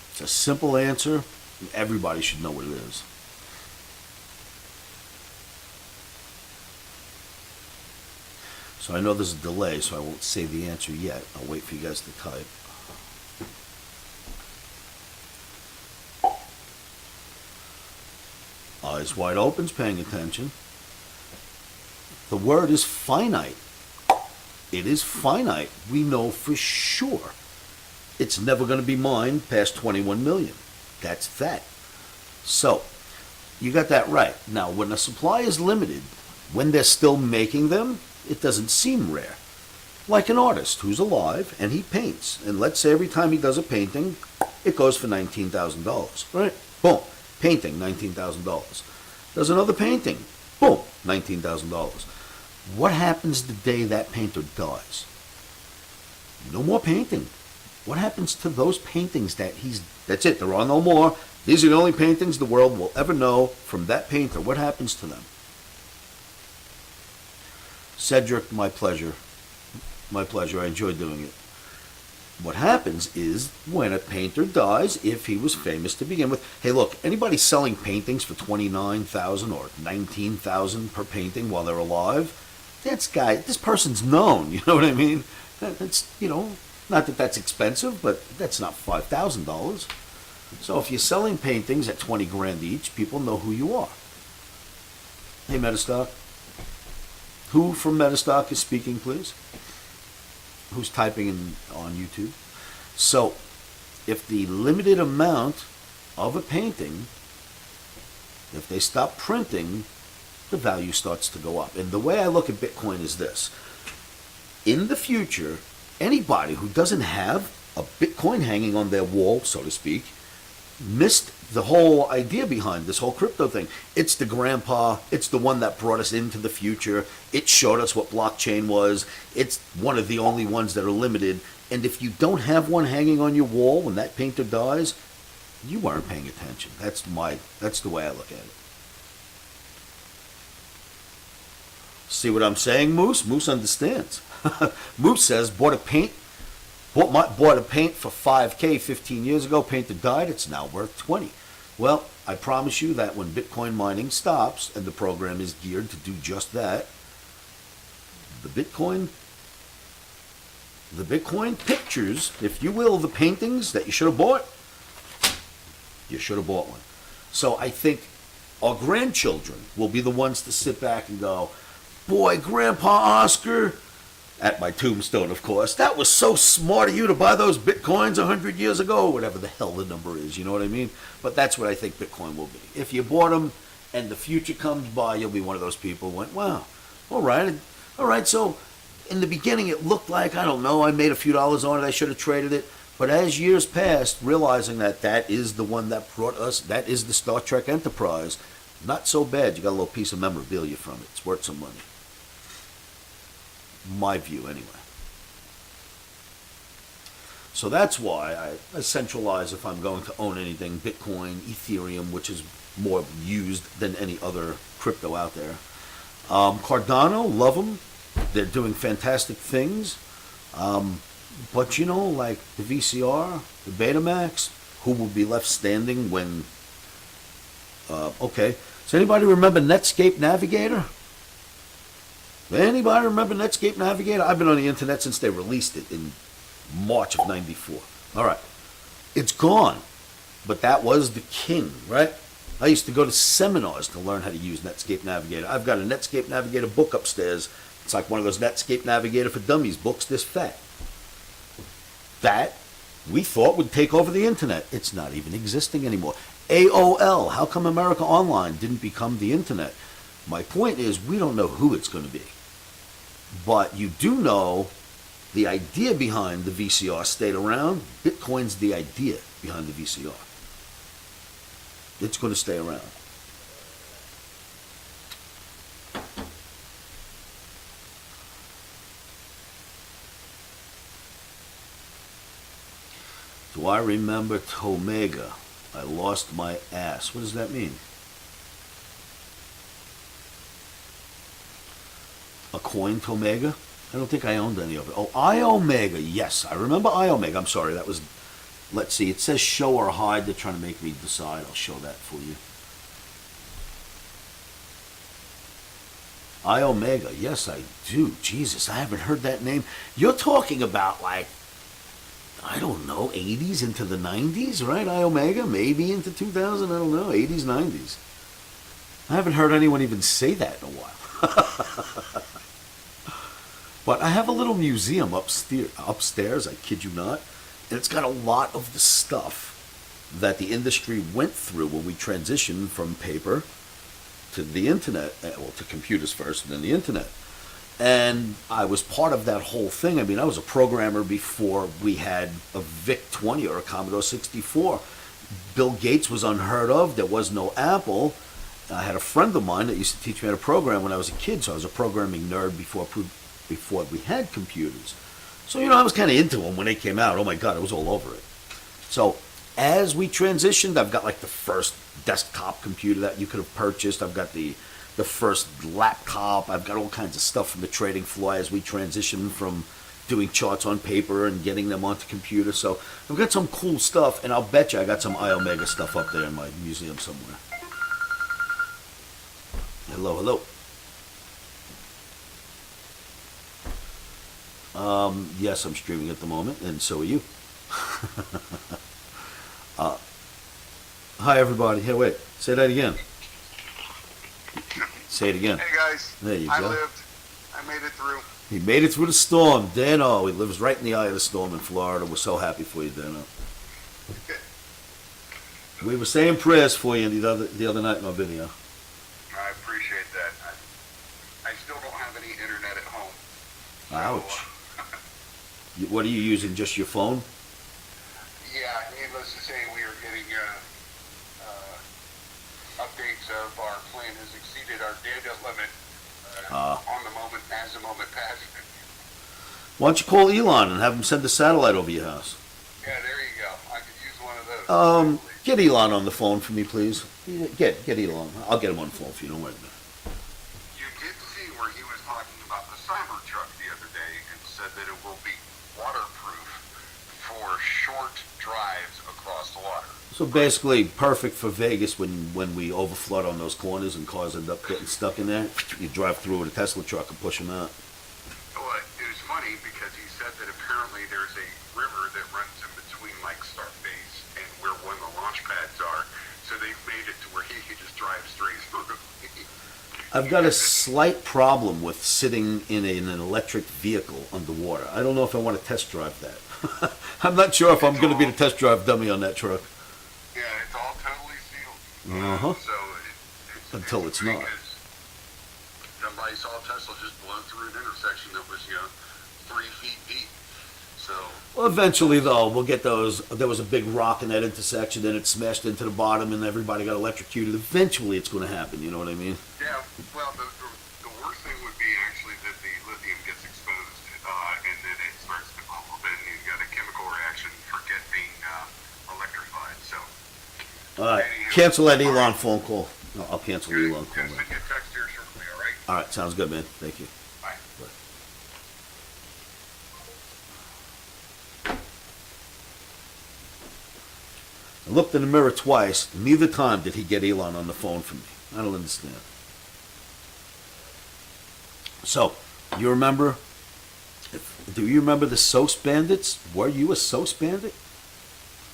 It's a simple answer. Everybody should know what it is. So I know there's a delay, so I won't say the answer yet. I'll wait for you guys to type. Eyes wide open, paying attention. The word is finite. It is finite. We know for sure. It's never going to be mined past 21 million. That's that. So, you got that right. Now, when a supply is limited, when they're still making them, it doesn't seem rare. Like an artist who's alive and he paints. And let's say every time he does a painting, it goes for $19,000. Right? Boom. Painting, $19,000. Does another painting. Boom. $19,000. What happens the day that painter dies? No more painting. What happens to those paintings that's it, there are no more. These are the only paintings the world will ever know from that painter. What happens to them? Cedric, my pleasure. My pleasure. I enjoy doing it. What happens is when a painter dies, if he was famous to begin with, hey look, anybody selling paintings for $29,000 or $19,000 per painting while they're alive, this person's known, you know what I mean? That's, you know, not that that's expensive, but that's not $5,000. So if you're selling paintings at 20 grand each, people know who you are. Hey, Metastock. Who from Metastock is speaking, please? Who's typing on YouTube? So, if the limited amount of a painting, if they stop printing, the value starts to go up. And the way I look at Bitcoin is this. In the future, anybody who doesn't have a Bitcoin hanging on their wall, so to speak, missed the whole idea behind this whole crypto thing. It's the grandpa. It's the one that brought us into the future. It showed us what blockchain was. It's one of the only ones that are limited. And if you don't have one hanging on your wall when that painter dies, you weren't paying attention. That's the way I look at it. See what I'm saying, Moose? Moose understands. Moose says, bought a paint for $5K 15 years ago, painter died, it's now worth 20. Well, I promise you that when Bitcoin mining stops, and the program is geared to do just that, the Bitcoin pictures, if you will, the paintings that you should have bought one. So I think our grandchildren will be the ones to sit back and go, boy, Grandpa Oscar, at my tombstone, of course, that was so smart of you to buy those Bitcoins 100 years ago, whatever the hell the number is, you know what I mean? But that's what I think Bitcoin will be. If you bought them and the future comes by, you'll be one of those people who went, wow, all right, so in the beginning, it looked like, I don't know, I made a few dollars on it, I should have traded it. But as years passed, realizing that that is the one that brought us, that is the Star Trek Enterprise, not so bad. You got a little piece of memorabilia from it. It's worth some money. My view, anyway. So that's why I centralize if I'm going to own anything, Bitcoin, Ethereum, which is more used than any other crypto out there. Cardano, love them. They're doing fantastic things. But you know, like the VCR, the Betamax, who will be left standing when... okay, does anybody remember Netscape Navigator? Anybody remember Netscape Navigator? I've been on the internet since they released it in March of '94. All right, it's gone, but that was the king, right? I used to go to seminars to learn how to use Netscape Navigator. I've got a Netscape Navigator book upstairs. It's like one of those Netscape Navigator for Dummies books this fat. That we thought would take over the internet. It's not even existing anymore. AOL, how come America Online didn't become the internet? My point is, we don't know who it's going to be. But you do know the idea behind the VCR stayed around. Bitcoin's the idea behind the VCR. It's going to stay around. Do I remember Tomega? I lost my ass. What does that mean? A coin, Tomega? I don't think I owned any of it. Oh, Iomega. Yes, I remember Iomega. I'm sorry, that was... Let's see, it says show or hide. They're trying to make me decide. I'll show that for you. Iomega. Yes, I do. Jesus, I haven't heard that name. You're talking about, like, I don't know, 80s into the 90s, right? Iomega? Maybe into 2000, I don't know, 80s, 90s. I haven't heard anyone even say that in a while. But I have a little museum upstairs, I kid you not, and it's got a lot of the stuff that the industry went through when we transitioned from paper to the internet, well, to computers first and then the internet. And I was part of that whole thing. I mean, I was a programmer before we had a VIC-20 or a Commodore 64. Bill Gates was unheard of. There was no Apple. I had a friend of mine that used to teach me how to program when I was a kid, so I was a programming nerd before we had computers. So, you know, I was kind of into them when they came out. Oh, my God, I was all over it. So as we transitioned, I've got like the first desktop computer that you could have purchased. I've got the first laptop. I've got all kinds of stuff from the trading floor as we transitioned from doing charts on paper and getting them onto computer. So I've got some cool stuff, and I'll bet you I got some Iomega stuff up there in my museum somewhere. Hello, hello. Yes, I'm streaming at the moment, and so are you. Hi, everybody. Hey, wait. Say that again. Say it again. Hey, guys. There you I go. lived. I made it through. He made it through the storm. Dano, he lives right in the eye of the storm in Florida. We're so happy for you, Dano. We were saying prayers for you the other night in our video. I appreciate that. I still don't have any internet at home. So, Ouch. What are you using, just your phone? Yeah, needless to say, we are getting updates of our plan has exceeded our data limit on the moment, as the moment passes. Why don't you call Elon and have him send a satellite over your house? Yeah, there you go. I could use one of those. Get Elon on the phone for me, please. Get Elon. I'll get him on the phone for you. Don't worry about it. You did see where he was talking about the Cybertruck the other day and said that it will be waterproof for short drives across the water. So basically, perfect for Vegas when we overflood on those corners and cars end up getting stuck in there. You drive through with a Tesla truck and push them out. Well, it was funny because he said that apparently there's a river that runs in between like Starbase and where one of the launch pads are, so they've made it to where he could just drive straight through. I've got a slight problem with sitting in an electric vehicle underwater. I don't know if I want to test drive that. I'm not sure if I'm going to be the test drive dummy on that truck. Yeah, it's all totally sealed. Uh-huh. So Until it's not. The by, you saw a Tesla just blow through an intersection that was, 3 feet deep. So, Well, eventually, though, we'll get those. There was a big rock in that intersection, then it smashed into the bottom, and everybody got electrocuted. Eventually, it's going to happen. You know what I mean? yeah, well, the worst thing would be actually that the lithium gets exposed, and then it starts to cool. Then you got a chemical reaction for being electrified. So, All right. Anyhow. Cancel that Elon phone call. No, I'll cancel the Elon call. Just send you a text here shortly, all right? All right. Sounds good, man. Thank you. Bye. I looked in the mirror twice. Neither time did he get Elon on the phone for me. I don't understand. So, you remember? Do you remember the SOS bandits? Were you a SOS bandit?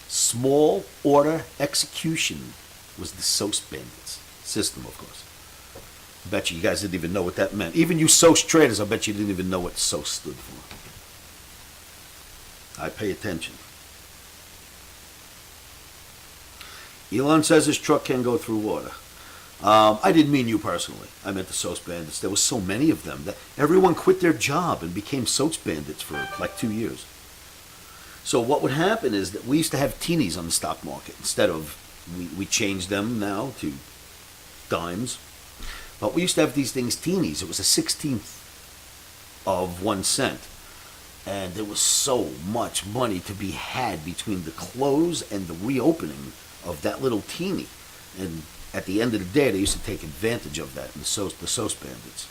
Small order execution was the SOS bandits system, of course. I bet you guys didn't even know what that meant. Even you SOS traders, I bet you didn't even know what SOS stood for. I pay attention. Elon says his truck can go through water. I didn't mean you personally. I meant the SOS bandits. There was so many of them that everyone quit their job and became SOS bandits for like 2 years. So what would happen is that we used to have teenies on the stock market instead of, we changed them now to dimes. But we used to have these things teenies. It was a 16th of 1 cent. And there was so much money to be had between the close and the reopening of that little teeny. And at the end of the day, they used to take advantage of that, the SOS bandits.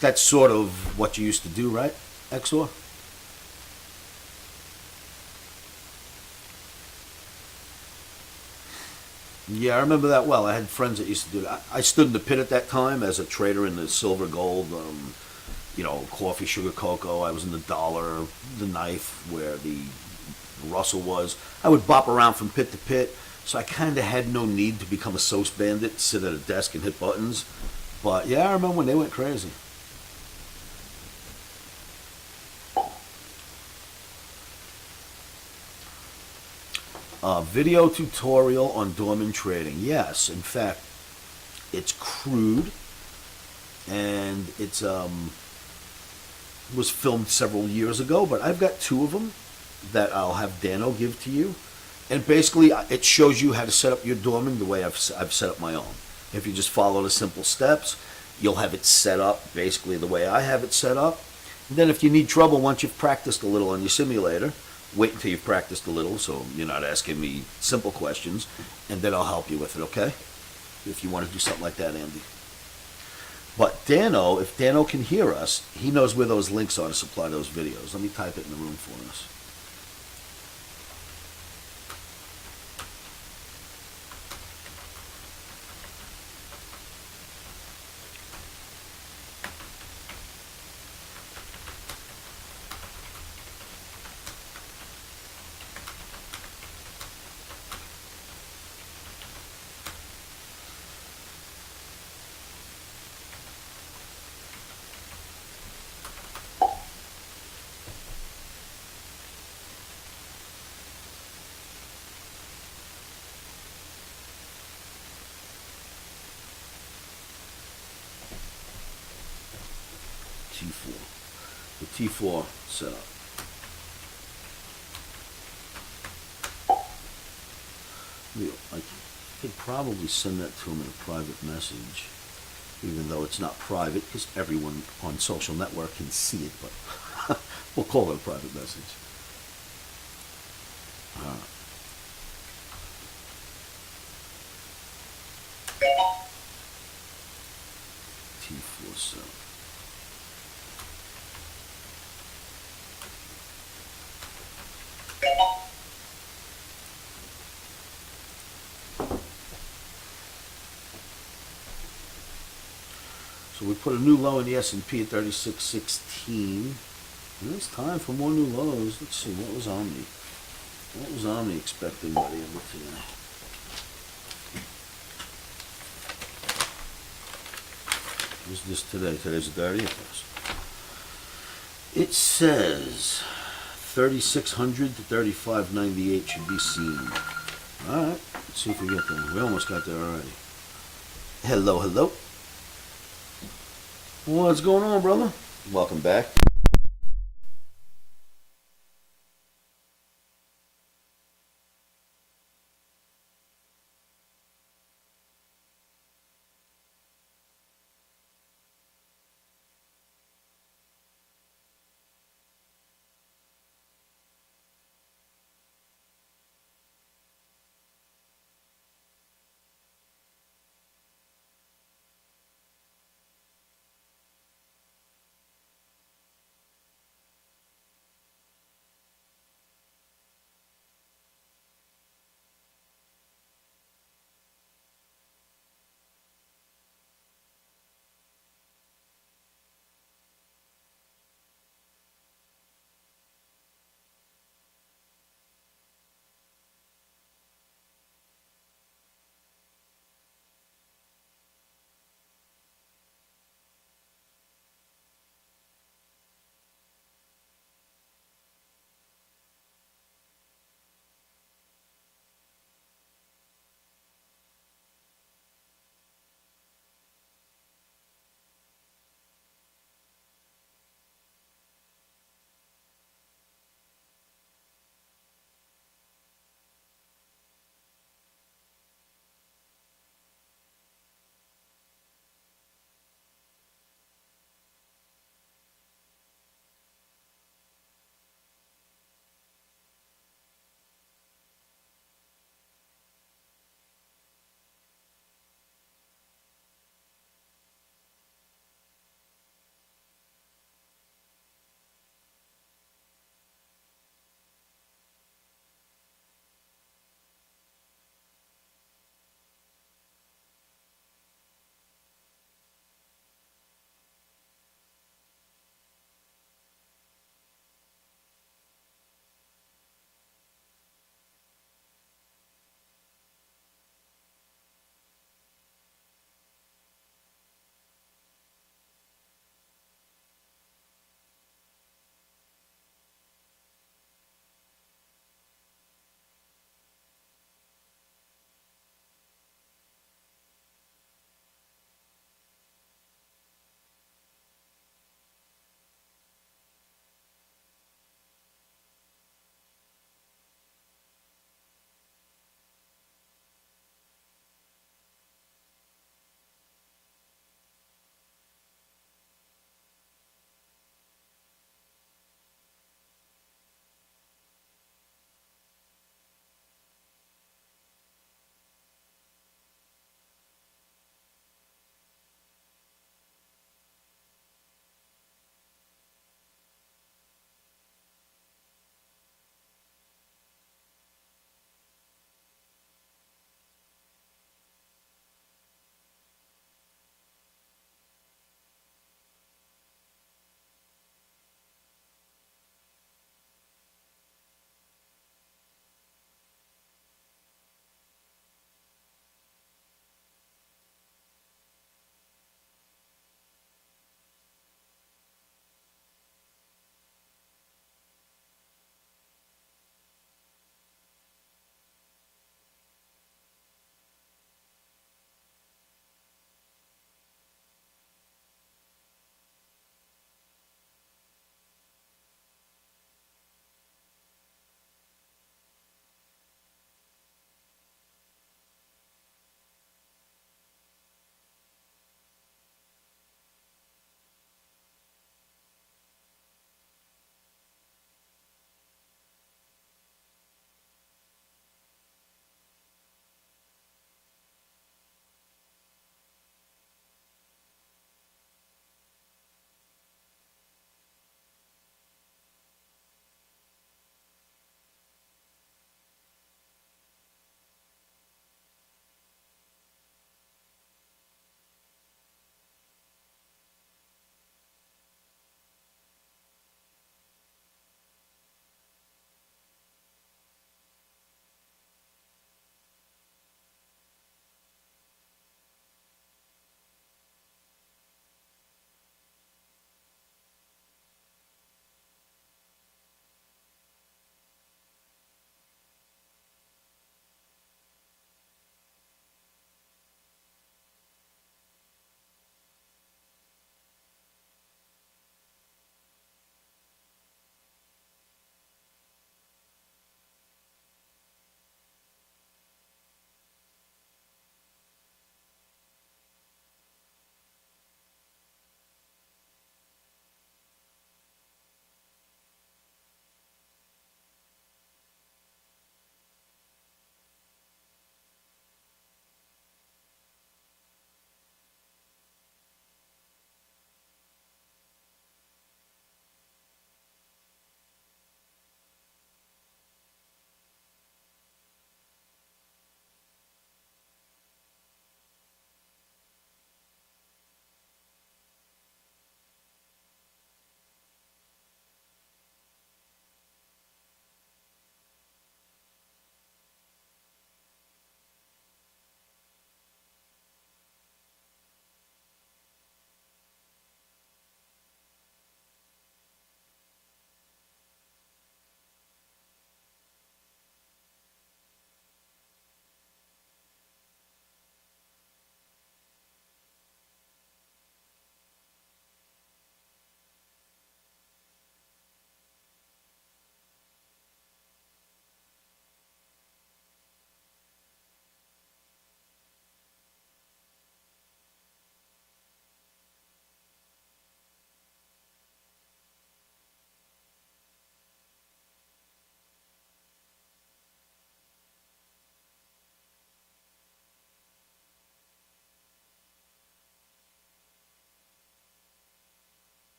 That's sort of what you used to do, right, XOR? Yeah, I remember that well. I had friends that used to do that. I stood in the pit at that time as a trader in the silver, gold, coffee, sugar, cocoa. I was in the dollar, the knife, where the Russell was. I would bop around from pit to pit, so I kind of had no need to become a SOS bandit, sit at a desk and hit buttons. But yeah, I remember when they went crazy. Video tutorial on dormant trading. Yes, in fact, it's crude, and it's was filmed several years ago. But I've got 2 of them that I'll have Dano give to you, and basically it shows you how to set up your dormant the way I've set up my own. If you just follow the simple steps, you'll have it set up basically the way I have it set up. And then if you need trouble once you've practiced a little on your simulator, wait until you've practiced a little so you're not asking me simple questions, and then I'll help you with it, okay? If you want to do something like that, Andy. But Dano, if Dano can hear us, he knows where those links are to supply those videos. Let me type it in the room for us. T4. The T4 setup. I could probably send that to him in a private message, even though it's not private, because everyone on social network can see it, but we'll call it a private message. T4 setup. So we put a new low in the S&P at 36.16. And it's time for more new lows. Let's see, what was OMNI? What was OMNI expecting by the end of today? What's this today? Today's the 30th. It says 3,600 to 3,598 should be seen. Alright, let's see if we get there. We almost got there already. Hello, hello. What's going on, brother? Welcome back.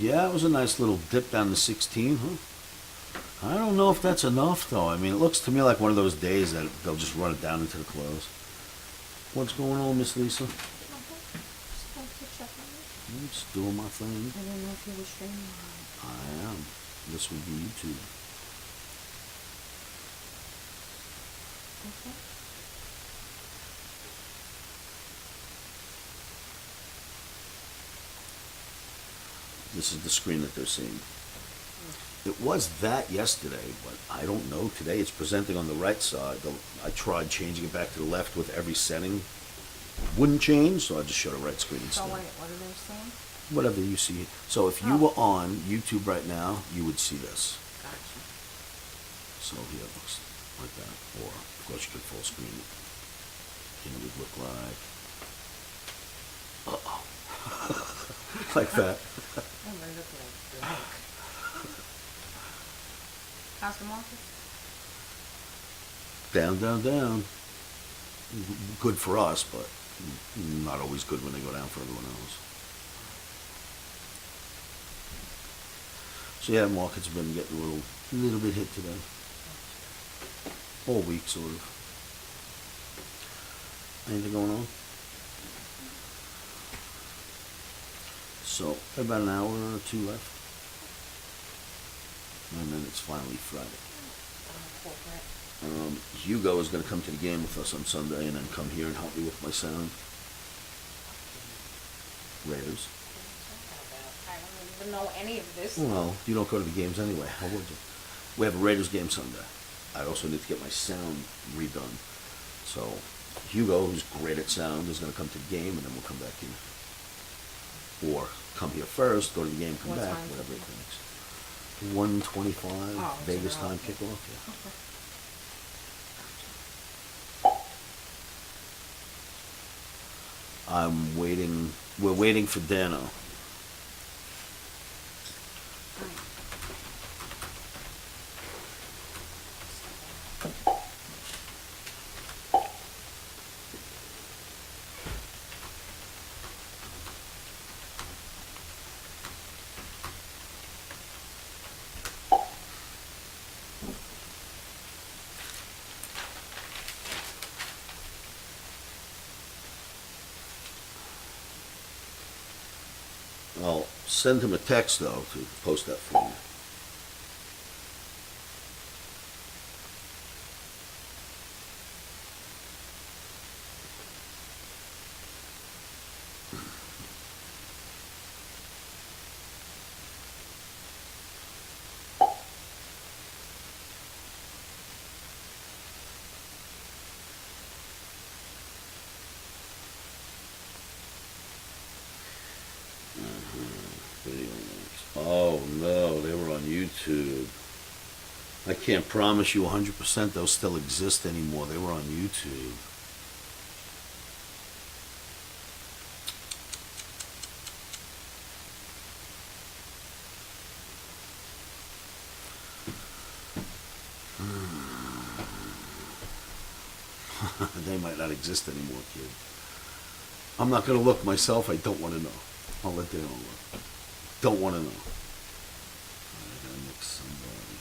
Yeah, it was a nice little dip down to 16, huh? I don't know if that's enough, though. I mean, it looks to me like one of those days that they'll just run it down into the close. What's going on, Miss Lisa? Just like to check on it. I'm just doing my thing. I didn't know if you were streaming or not. I am. This would be YouTube. Okay. This is the screen that they're seeing. It was that yesterday, but I don't know. Today it's presenting on the right side. I tried changing it back to the left with every setting. Wouldn't change, so I just showed a right screen So instead. what are they saying? Whatever you see. So if you Oh. were on YouTube right now, you would see this. Gotcha. So here it looks like that. Or, of course, you could full screen it. And it would look like... Uh-oh. Like that. That might look like blank. How's the market? Down, down, down. Good for us, but not always good when they go down for everyone else. So yeah, markets have been getting a little bit hit today. All week, sort of. Anything going on? So, about an hour or two left. And then it's finally Friday. Corporate. Hugo is going to come to the game with us on Sunday and then come here and help me with my sound. Raiders. I don't even know any of this. Well, you don't go to the games anyway. How would you? We have a Raiders game Sunday. I also need to get my sound redone. So, Hugo, who's great at sound, is going to come to the game and then we'll come back here. Or come here first, go to the game, come What back, time? whatever it takes. 1:25, Oh, Vegas so they're time all- kickoff. Yeah. Okay. I'm waiting. We're waiting for Dano. I'll send him a text though to post that for me. Video links. Oh no, they were on YouTube. I can't promise you 100% they'll still exist anymore. They were on YouTube. They might not exist anymore, kid. I'm not going to look myself. I don't want to know. I'll let Dano look. Don't want to know. I gotta mix somebody.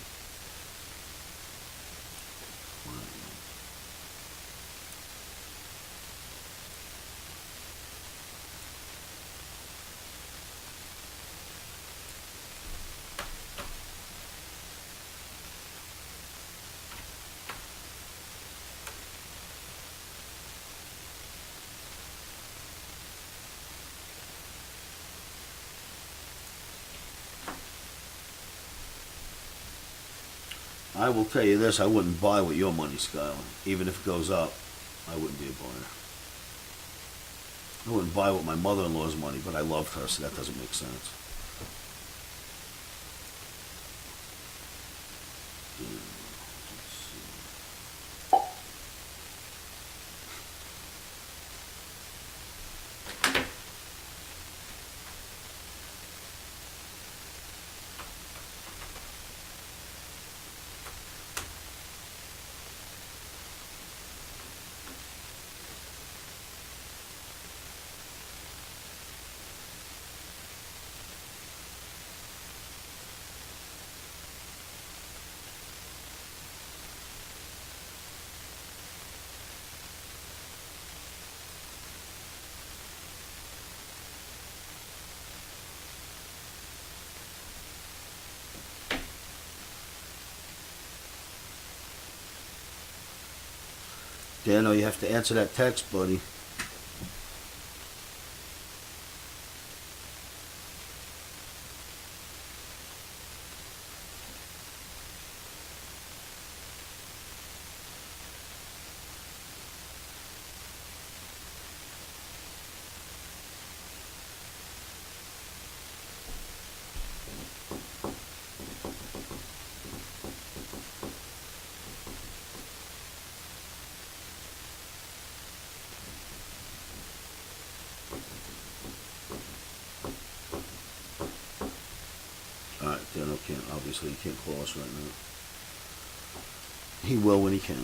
I will tell you this, I wouldn't buy with your money, Skylar. Even if it goes up, I wouldn't be a buyer. I wouldn't buy with my mother-in-law's money, but I loved her, so that doesn't make sense. Let's see. Dano, you have to answer that text, buddy. Alright, Dano can't, obviously he can't call us right now. He will when he can.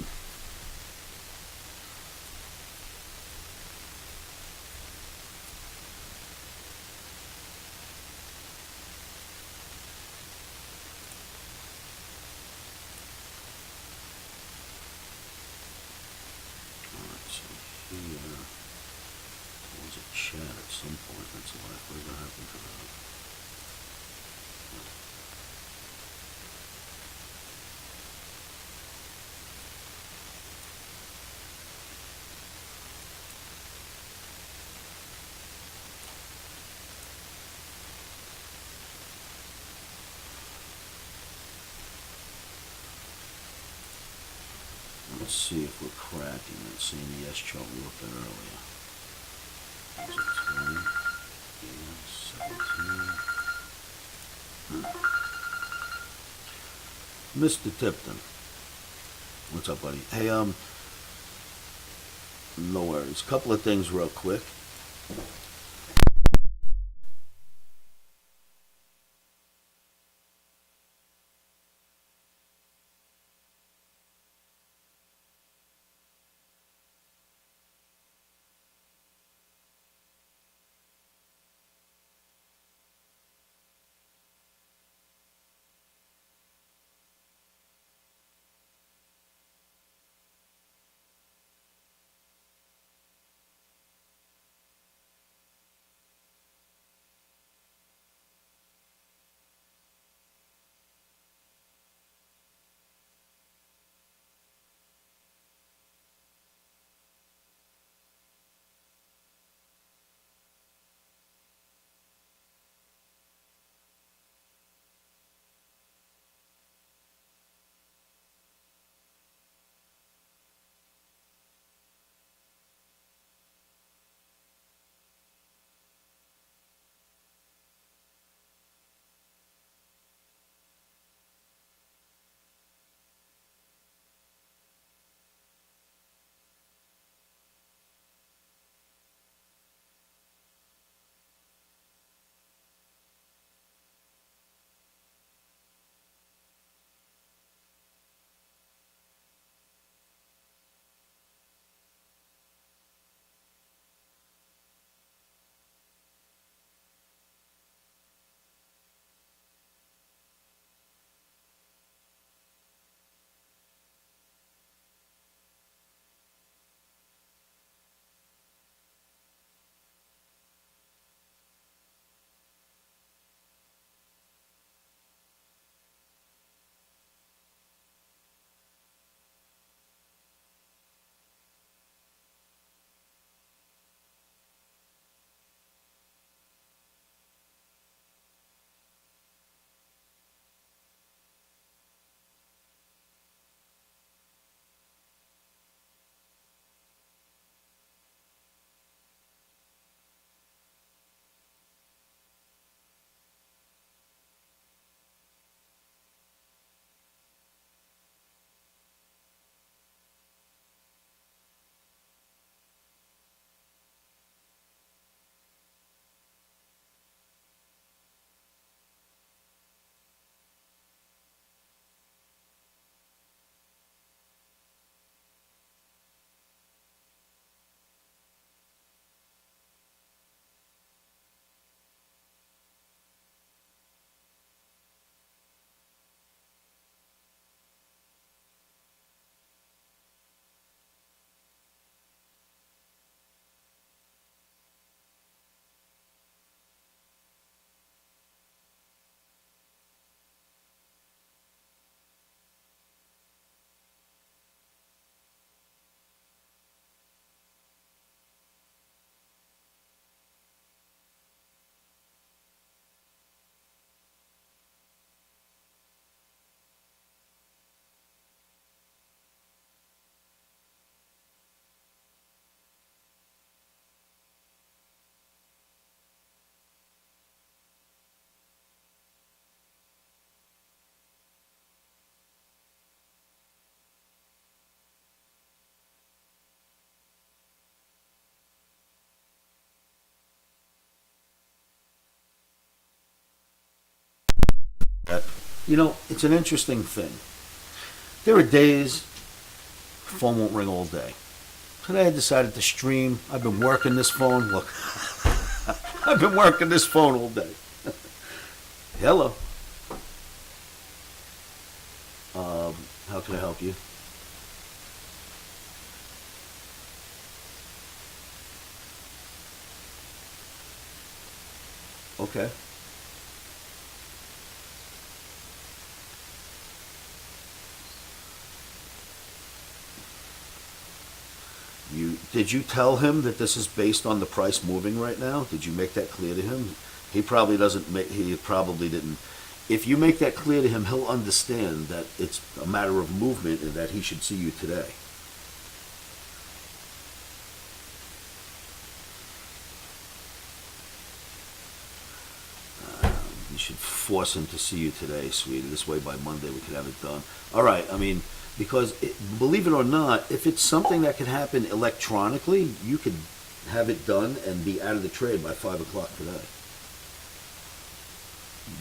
Alright, so here was a chat at some point. That's why. Whatever happened to that? Let's see if we're cracking that same yes chart we looked at earlier. Was it 20? Yeah, 17. Mr. Tipton. What's up, buddy? Hey, no worries. Couple of things real quick. You know, it's an interesting thing. There are days the phone won't ring all day. Today I decided to stream. I've been working this phone. Look, I've been working this phone all day. Hello. How can I help you? Okay. Did you tell him that this is based on the price moving right now? Did you make that clear to him? He probably doesn't make, he probably didn't. If you make that clear to him, he'll understand that it's a matter of movement and that he should see you today. You should force him to see you today, sweetie. This way by Monday we could have it done. All right, I mean, because believe it or not, if it's something that could happen electronically, you could have it done and be out of the trade by 5 o'clock today.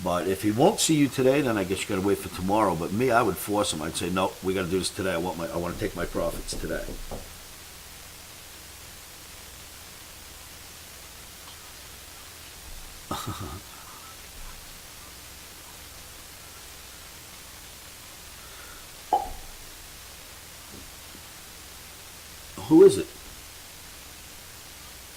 But if he won't see you today, then I guess you got to wait for tomorrow. But me, I would force him. I'd say, no, we got to do this today. I want to take my profits today. Who is it?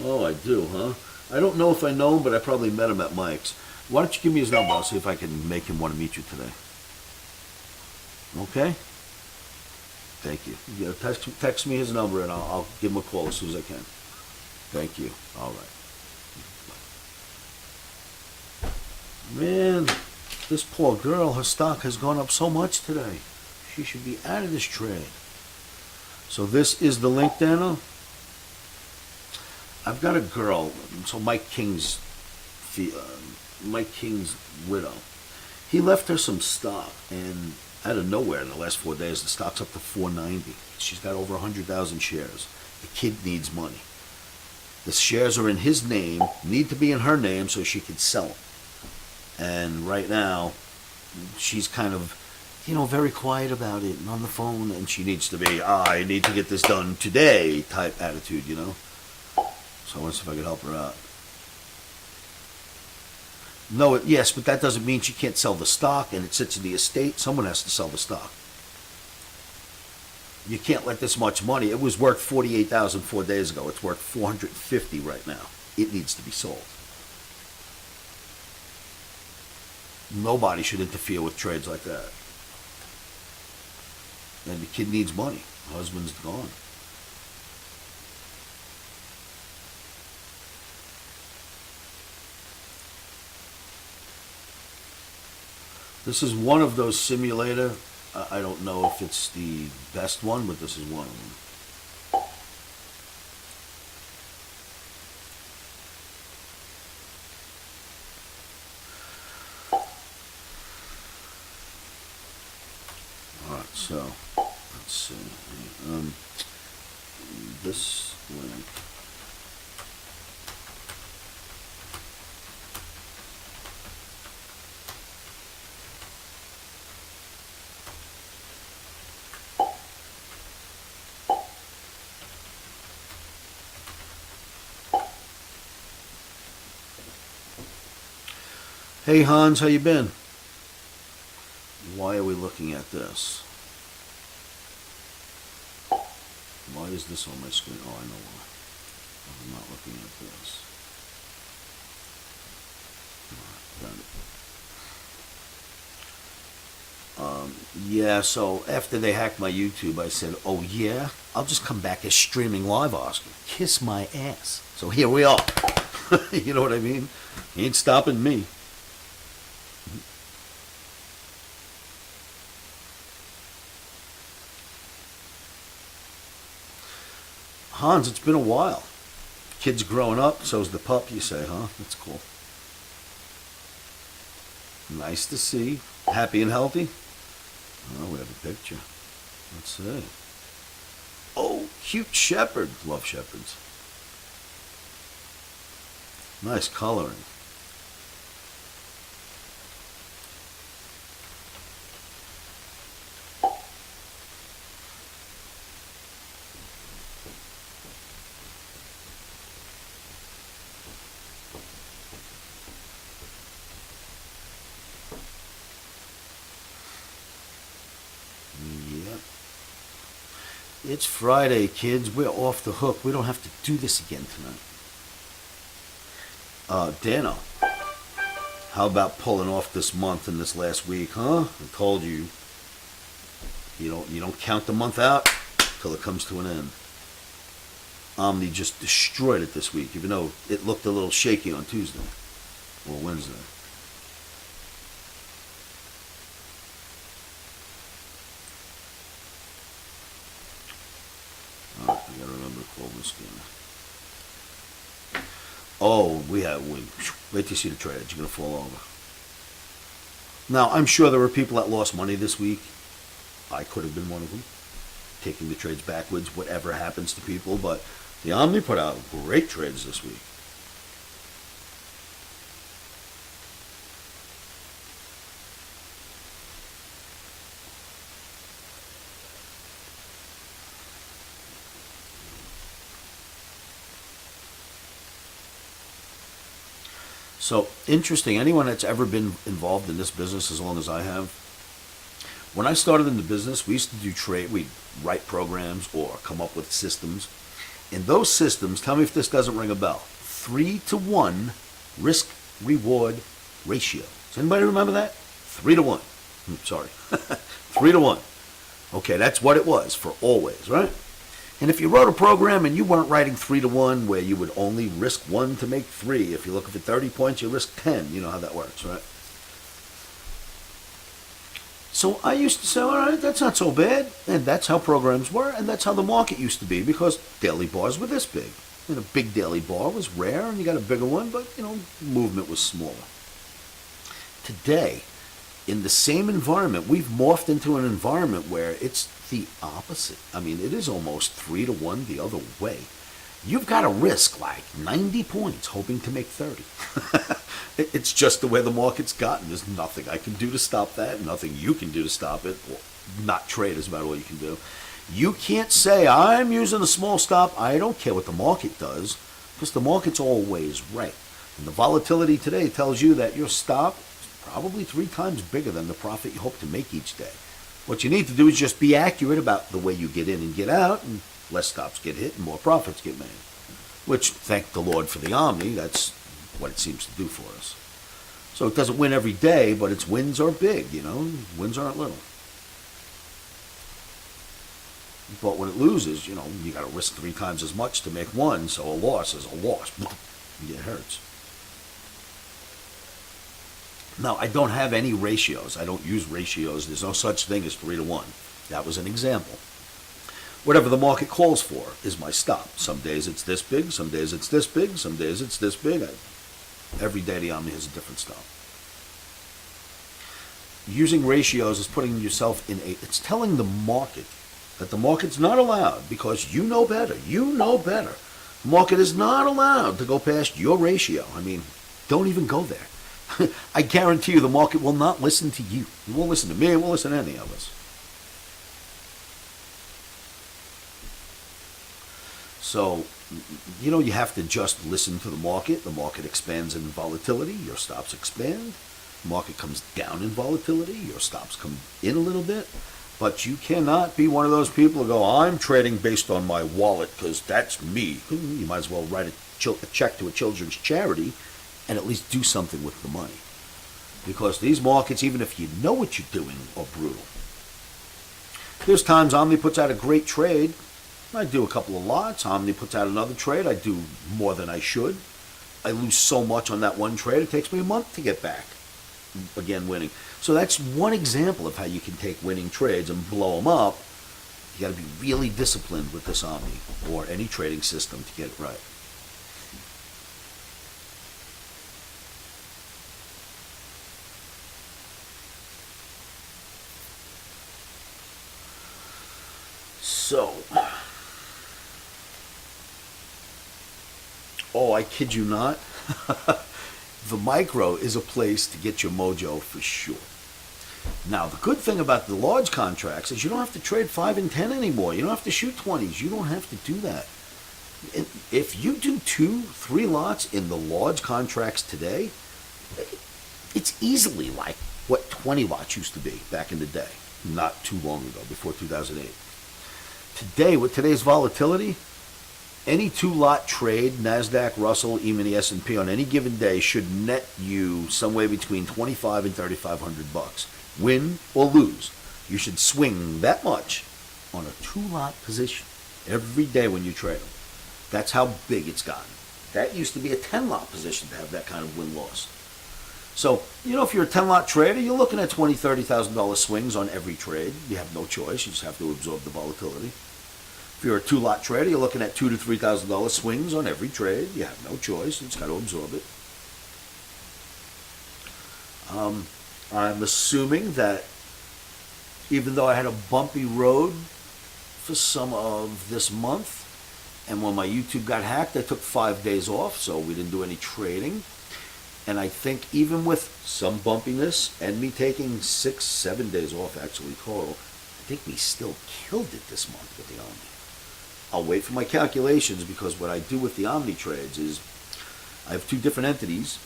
Oh, I do, huh? I don't know if I know him, but I probably met him at Mike's. Why don't you give me his number? I'll see if I can make him want to meet you today. Okay? Thank you. Yeah, text me his number and I'll give him a call as soon as I can. Thank you. All right. Man, this poor girl, her stock has gone up so much today. She should be out of this trade. So this is the link, Dano. I've got a girl, so Mike King's widow. He left her some stock, and out of nowhere in the last 4 days, the stock's up to $4.90. She's got over 100,000 shares. The kid needs money. The shares are in his name, need to be in her name so she can sell them. And right now, she's kind of, very quiet about it and on the phone, and she needs to be, I need to get this done today type attitude, So I want to see if I can help her out. No, yes, but that doesn't mean she can't sell the stock and it sits in the estate. Someone has to sell the stock. You can't let this much money. It was worth $48,000 4 days ago. It's worth $450 right now. It needs to be sold. Nobody should interfere with trades like that. And the kid needs money. Husband's gone. This is one of those simulator. I don't know if it's the best one, but this is one of them. All right, so let's see. This link. Hey Hans, how you been? Why are we looking at this? Why is this on my screen? Oh, I know why. I'm not looking at this. Yeah, so after they hacked my YouTube, I said, oh yeah, I'll just come back as streaming live, Oscar. Kiss my ass. So here we are. You know what I mean? He ain't stopping me. Hans, it's been a while. Kid's growing up, so's the pup, you say, huh? That's cool. Nice to see. Happy and healthy? Oh, we have a picture. Let's see. Oh, cute shepherd. Love shepherds. Nice coloring. It's Friday, kids. We're off the hook. We don't have to do this again tonight. Dano, how about pulling off this month and this last week, huh? I told you. You don't count the month out till it comes to an end. Omni just destroyed it this week, even though it looked a little shaky on Tuesday or Wednesday. Oh, I gotta remember to call this game. Oh, wait till you see the trades. You're gonna fall over. Now, I'm sure there were people that lost money this week. I could have been one of them, taking the trades backwards, whatever happens to people, but the Omni put out great trades this week. So, interesting, anyone that's ever been involved in this business as long as I have, when I started in the business, we used to do trade, we'd write programs or come up with systems. In those systems, tell me if this doesn't ring a bell, 3-to-1 risk-reward ratio. Does anybody remember that? 3-to-1. Sorry. 3-to-1. Okay, that's what it was for always, right? And if you wrote a program and you weren't writing 3-to-1 where you would only risk 1 to make 3, if you're looking for 30 points, you risk 10. You know how that works, right? So I used to say, all right, that's not so bad. And that's how programs were, and that's how the market used to be, because daily bars were this big. And a big daily bar was rare, and you got a bigger one, but, movement was smaller. Today, in the same environment, we've morphed into an environment where it's the opposite. I mean, it is almost 3-to-1 the other way. You've got to risk like 90 points hoping to make 30. It's just the way the market's gotten. There's nothing I can do to stop that. Nothing you can do to stop it. Well, not trade is about all you can do. You can't say, I'm using a small stop. I don't care what the market does, because the market's always right. And the volatility today tells you that your stop is probably 3 times bigger than the profit you hope to make each day. What you need to do is just be accurate about the way you get in and get out, and less stops get hit and more profits get made. Which, thank the Lord for the Omni, that's what it seems to do for us. So it doesn't win every day, but its wins are big, Wins aren't little. But when it loses, you got to risk 3 times as much to make 1, so a loss is a loss. It hurts. Now, I don't have any ratios. I don't use ratios. There's no such thing as 3-to-1. That was an example. Whatever the market calls for is my stop. Some days it's this big, some days it's this big, some days it's this big. Every day the Omni has a different stop. Using ratios is putting yourself in it's telling the market that the market's not allowed, because you know better. You know better. The market is not allowed to go past your ratio. I mean, don't even go there. I guarantee you the market will not listen to you. It won't listen to me. It won't listen to any of us. So, you have to just listen to the market. The market expands in volatility. Your stops expand. The market comes down in volatility. Your stops come in a little bit. But you cannot be one of those people who go, I'm trading based on my wallet because that's me. You might as well write a check to a children's charity and at least do something with the money. Because these markets, even if you know what you're doing, are brutal. There's times Omni puts out a great trade. I do a couple of lots. Omni puts out another trade. I do more than I should. I lose so much on that one trade, it takes me a month to get back. Again, winning. So that's one example of how you can take winning trades and blow them up. You got to be really disciplined with this Omni or any trading system to get it right. So, I kid you not. The micro is a place to get your mojo for sure. Now, the good thing about the large contracts is you don't have to trade 5 and 10 anymore. You don't have to shoot 20s. You don't have to do that. If you do 2, 3 lots in the large contracts today, it's easily like what 20 lots used to be back in the day, not too long ago, before 2008. day with today's volatility, any two-lot trade, Nasdaq, Russell, OMNI, S&P on any given day should net you somewhere between 25 and 3,500 bucks. Win or lose, you should swing that much on a two-lot position every day when you trade them. That's how big it's gotten. That used to be a 10-lot position to have that kind of win-loss. So, if you're a 10-lot trader, you're looking at $20,000, $30,000 swings on every trade. You have no choice. You just have to absorb the volatility. If you're a two-lot trader, you're looking at $2,000 to $3,000 swings on every trade. You have no choice. You just got to absorb it. I'm assuming that even though I had a bumpy road for some of this month, and when my YouTube got hacked, I took 5 days off, so we didn't do any trading. And I think even with some bumpiness and me taking 6, 7 days off actually total, I think we still killed it this month with the Omni. I'll wait for my calculations, because what I do with the Omni trades is I have 2 different entities.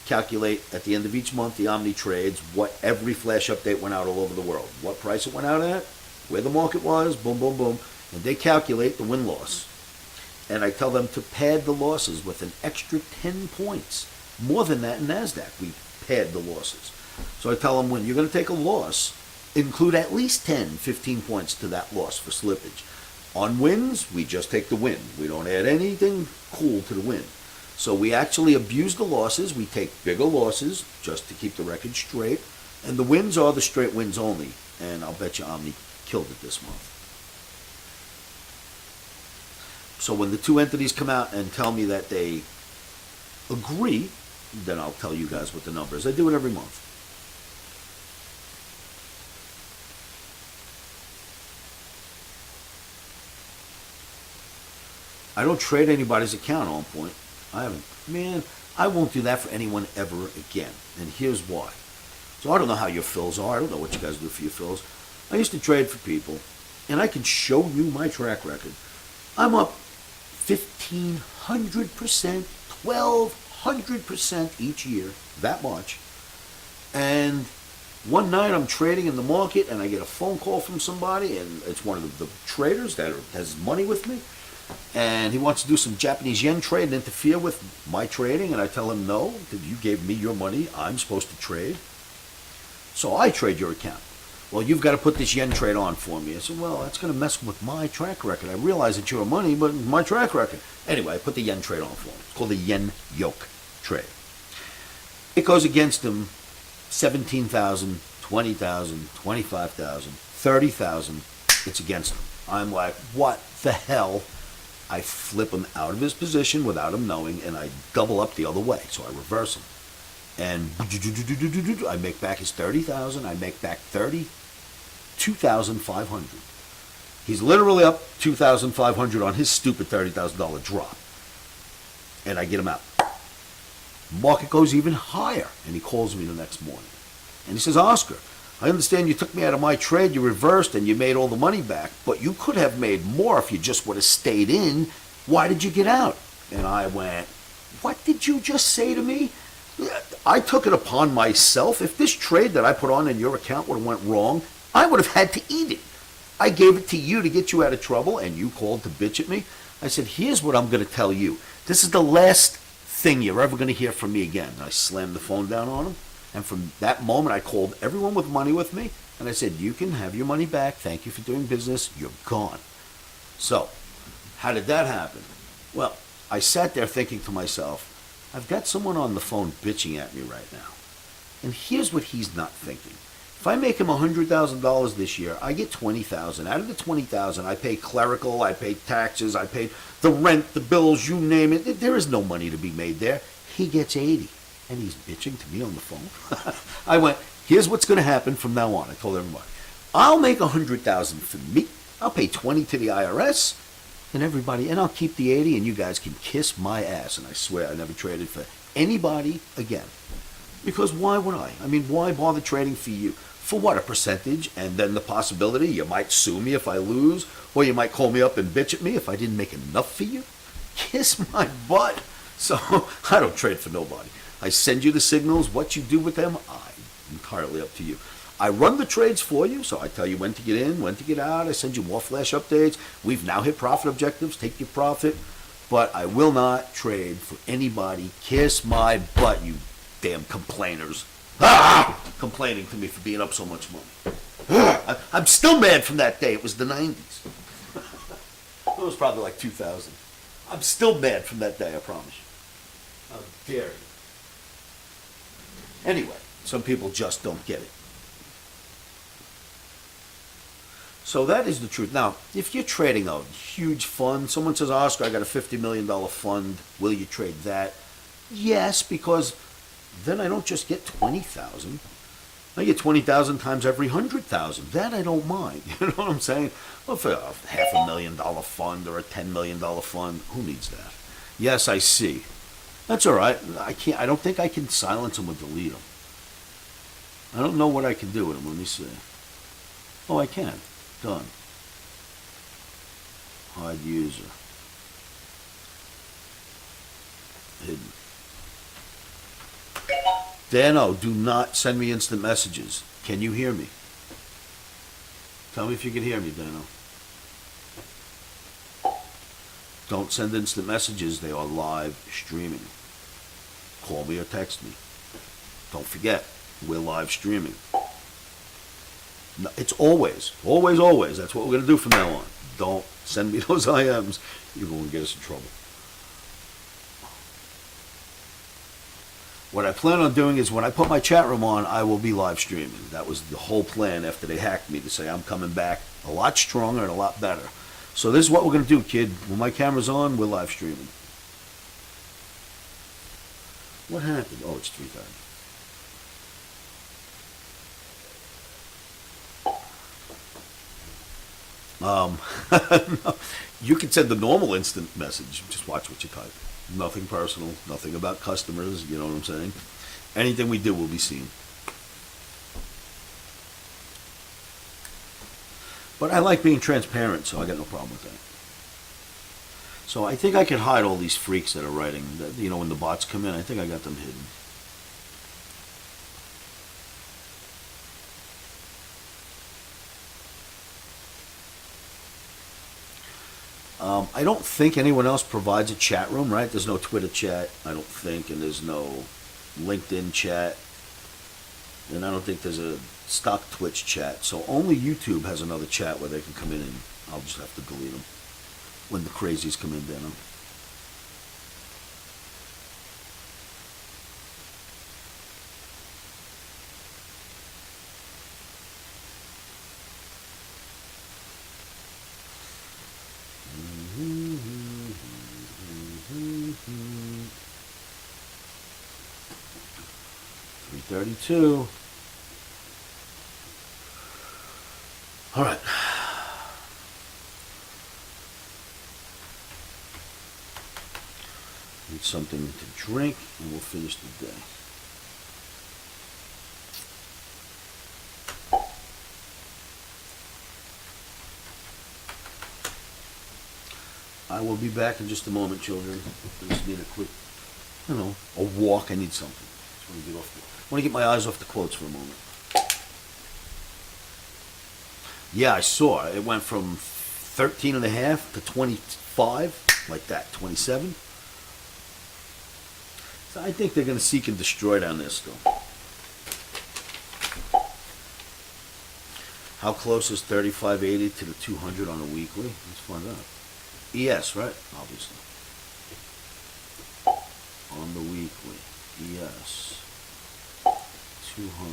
Calculate at the end of each month the Omni trades, what every flash update went out all over the world, what price it went out at, where the market was, boom, boom, boom, and they calculate the win-loss. And I tell them to pad the losses with an extra 10 points. More than that in Nasdaq, we pad the losses. So I tell them, when you're going to take a loss, include at least 10, 15 points to that loss for slippage. On wins, we just take the win. We don't add anything cool to the win. So we actually abuse the losses. We take bigger losses just to keep the record straight. And the wins are the straight wins only. And I'll bet you Omni killed it this month. So when the 2 entities come out and tell me that they agree, then I'll tell you guys what the number is. I do it every month. I don't trade anybody's account on point. I haven't. Man, I won't do that for anyone ever again. And here's why. So I don't know how your fills are. I don't know what you guys do for your fills. I used to trade for people, and I can show you my track record. I'm up 1,500%, 1,200% each year, that much. And one night I'm trading in the market, and I get a phone call from somebody, and it's one of the traders that has money with me, and he wants to do some Japanese yen trade and interfere with my trading, and I tell him, no, you gave me your money, I'm supposed to trade. So I trade your account. Well, you've got to put this yen trade on for me. I said, well, that's going to mess with my track record. I realize it's your money, but my track record. Anyway, I put the yen trade on for him. It's called the yen yoke trade. It goes against him 17,000, 20,000, 25,000, 30,000. It's against him. I'm like, what the hell? I flip him out of his position without him knowing, and I double up the other way. So I reverse him. And I make back his 30,000. I make back 32,500. He's literally up 2,500 on his stupid $30,000 drop. And I get him out. Market goes even higher. And he calls me the next morning. And he says, Oscar, I understand you took me out of my trade, you reversed, and you made all the money back. But you could have made more if you just would have stayed in. Why did you get out? And I went, what did you just say to me? I took it upon myself. If this trade that I put on in your account would have went wrong, I would have had to eat it. I gave it to you to get you out of trouble, and you called to bitch at me. I said, here's what I'm going to tell you. This is the last thing you're ever going to hear from me again. And I slammed the phone down on him. And from that moment, I called everyone with money with me, and I said, you can have your money back. Thank you for doing business. You're gone. So, how did that happen? Well, I sat there thinking to myself, I've got someone on the phone bitching at me right now. And here's what he's not thinking. If I make him $100,000 this year, I get $20,000. Out of the $20,000, I pay clerical, I pay taxes, I pay the rent, the bills, you name it. There is no money to be made there. He gets 80. And he's bitching to me on the phone. I went, here's what's going to happen from now on. I told everybody, I'll make $100,000 for me. I'll pay 20 to the IRS. And everybody, and I'll keep the 80, and you guys can kiss my ass. And I swear I never traded for anybody again. Because why would I? I mean, why bother trading for you? For what, a percentage? And then the possibility you might sue me if I lose, or you might call me up and bitch at me if I didn't make enough for you? Kiss my butt. So I don't trade for nobody. I send you the signals. What you do with them, entirely up to you. I run the trades for you, so I tell you when to get in, when to get out. I send you more flash updates. We've now hit profit objectives. Take your profit. But I will not trade for anybody. Kiss my butt, you damn complainers. Ah! Complaining to me for being up so much money. I'm still mad from that day. It was the 90s. It was probably like 2000. I'm still mad from that day, I promise you. How dare you. Anyway, some people just don't get it. So that is the truth. Now, if you're trading a huge fund, someone says, Oscar, I got a $50 million fund. Will you trade that? Yes, because then I don't just get 20,000. I get 20,000 times every 100,000. That I don't mind. You know what I'm saying? Well, for a $500,000 fund or a $10 million fund, who needs that? Yes, I see. That's all right. I don't think I can silence them or delete them. I don't know what I can do with them. Let me see. Oh, I can. Done. Hide user. Hidden. Dano, do not send me instant messages. Can you hear me? Tell me if you can hear me, Dano. Don't send instant messages. They are live streaming. Call me or text me. Don't forget, we're live streaming. No, it's always. That's what we're going to do from now on. Don't send me those IMs. You're going to get us in trouble. What I plan on doing is when I put my chat room on, I will be live streaming. That was the whole plan after they hacked me, to say I'm coming back a lot stronger and a lot better. So this is what we're going to do, kid. When my camera's on, we're live streaming. What happened? Oh, it's 3:30. No, you can send the normal instant message. Just watch what you type. Nothing personal, nothing about customers, you know what I'm saying? Anything we do will be seen. But I like being transparent, so I got no problem with that. So I think I can hide all these freaks that are writing, that, you know, when the bots come in, I think I got them hidden. I don't think anyone else provides a chat room, right? There's no Twitter chat, I don't think, and there's no LinkedIn chat, and I don't think there's a stock Twitch chat. So only YouTube has another chat where they can come in, and I'll just have to delete them when the crazies come in, Dano. $332. All right. Need something to drink, and we'll finish the day. I will be back in just a moment, children. I just need a quick, a walk. I need something. I want to get my eyes off the quotes for a moment. Yeah, I saw. It went from 13.5 to 25, like that, 27. So I think they're going to seek and destroy down there still. How close is 35.80 to the 200 on a weekly? Let's find out. ES, right? Obviously. On the weekly, ES, 200.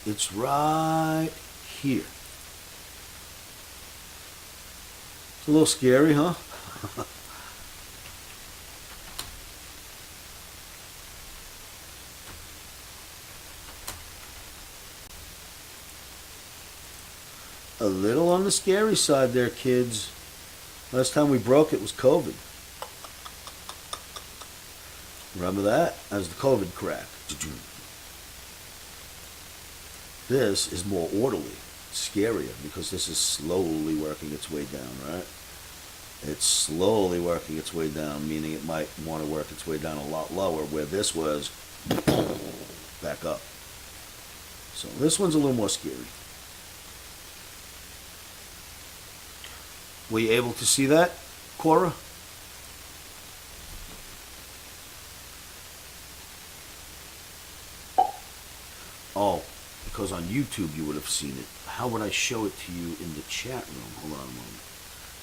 It's right here. It's a little scary, huh? A little on the scary side there, kids. Last time we broke it was COVID. Remember that? As the COVID crack. This is more orderly, scarier, because this is slowly working its way down, right? It's slowly working its way down, meaning it might want to work its way down a lot lower, where this was back up. So this one's a little more scary. Were you able to see that, Cora? Oh, because on YouTube you would have seen it. How would I show it to you in the chat room? Hold on a moment.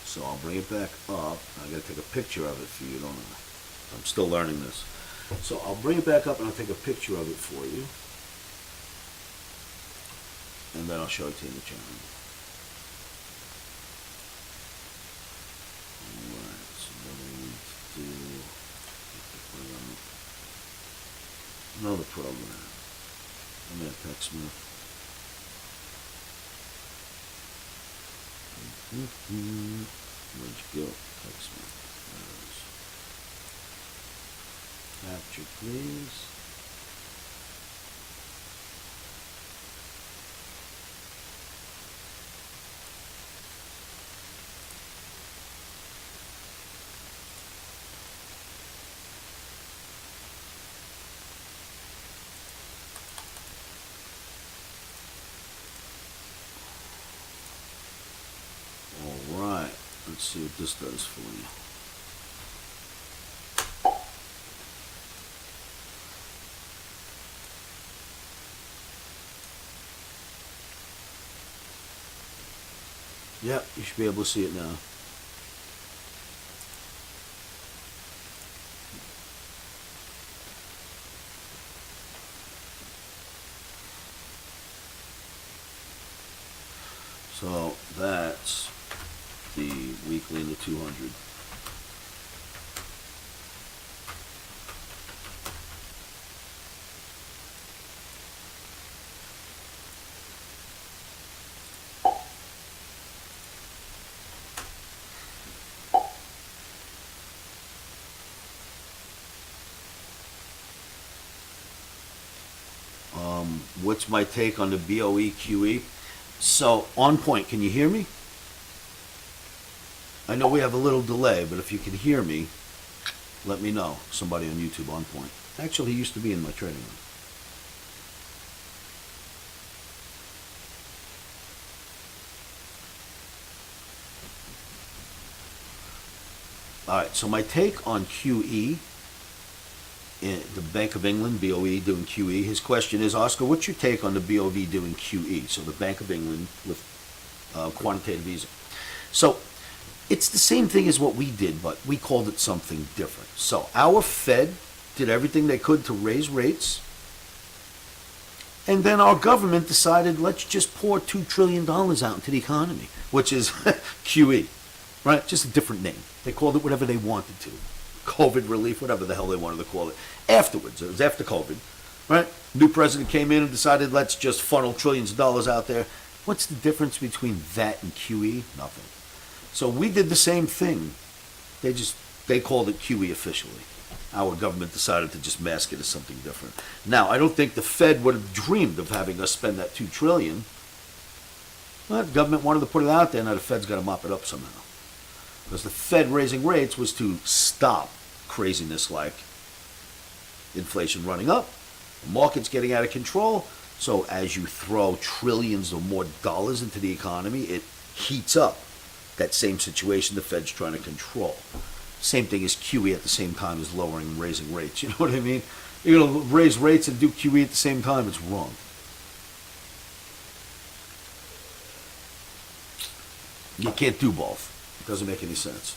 So I'll bring it back up. I gotta take a picture of it for you, don't I? I'm still learning this. So I'll bring it back up and I'll take a picture of it for you. And then I'll show it to you in the chat room. Alright, so what do we need to do? Another program. I'm gonna text me. Where'd you go? Text me. There it is. Capture, please. Alright, let's see what this does for you. Yep, you should be able to see it now. So that's the weekly and the 200. What's my take on the BOE QE? So, on point, can you hear me? I know we have a little delay, but if you can hear me, let me know. Somebody on YouTube on point. Actually, he used to be in my trading room. All right, so my take on QE, the Bank of England, BOE doing QE, his question is, Oscar, what's your take on the BOV doing QE? So the Bank of England with quantitative easing. So it's the same thing as what we did, but we called it something different. So our Fed did everything they could to raise rates, and then our government decided, let's just pour $2 trillion out into the economy, which is QE, right? Just a different name. They called it whatever they wanted to. COVID relief, whatever the hell they wanted to call it. Afterwards, it was after COVID, right? New president came in and decided, let's just funnel trillions of dollars out there. What's the difference between that and QE? Nothing. So we did the same thing. They called it QE officially. Our government decided to just mask it as something different. Now, I don't think the Fed would have dreamed of having us spend that $2 trillion. But the government wanted to put it out there, now the Fed's got to mop it up somehow. Because the Fed raising rates was to stop craziness like inflation running up, the market's getting out of control. So as you throw trillions or more dollars into the economy, it heats up that same situation the Fed's trying to control. Same thing as QE at the same time as lowering and raising rates. You know what I mean? You're going to raise rates and do QE at the same time. It's wrong. You can't do both. It doesn't make any sense.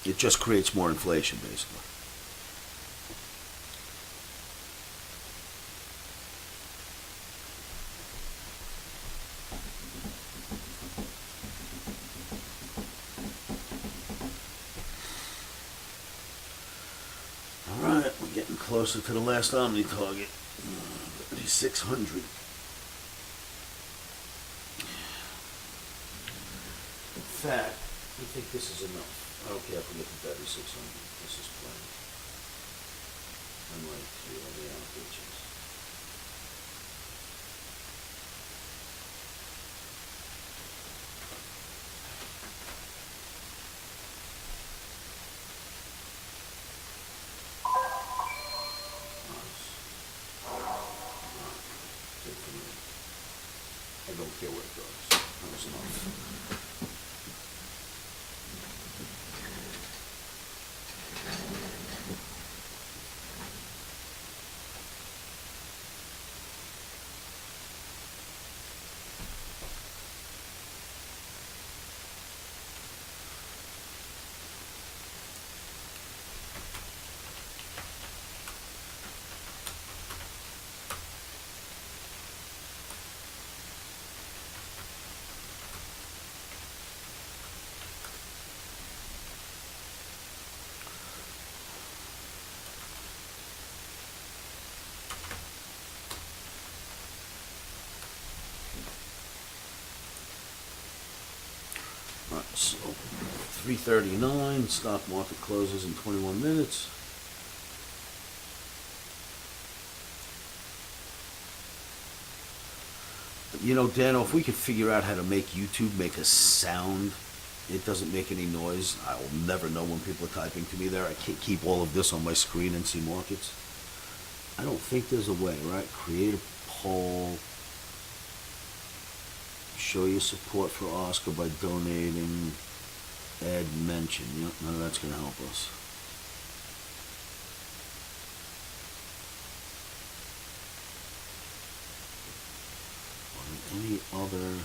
It just creates more inflation, basically. All right, we're getting closer to the last OMNI target, 600. In fact, I think this is enough. I don't care if we get to 3600. This is plenty. Unlike the other averages. care where it goes. That was enough. Alright, so 3:39, stock market closes in 21 minutes. You know, Dano, if we could figure out how to make YouTube make a sound, it doesn't make any noise. I will never know when people are typing to me there. I can't keep all of this on my screen and see markets. I don't think there's a way, right? Create a poll. Show your support for Oscar by donating. Add mention. Yep, none of that's going to help us. Any other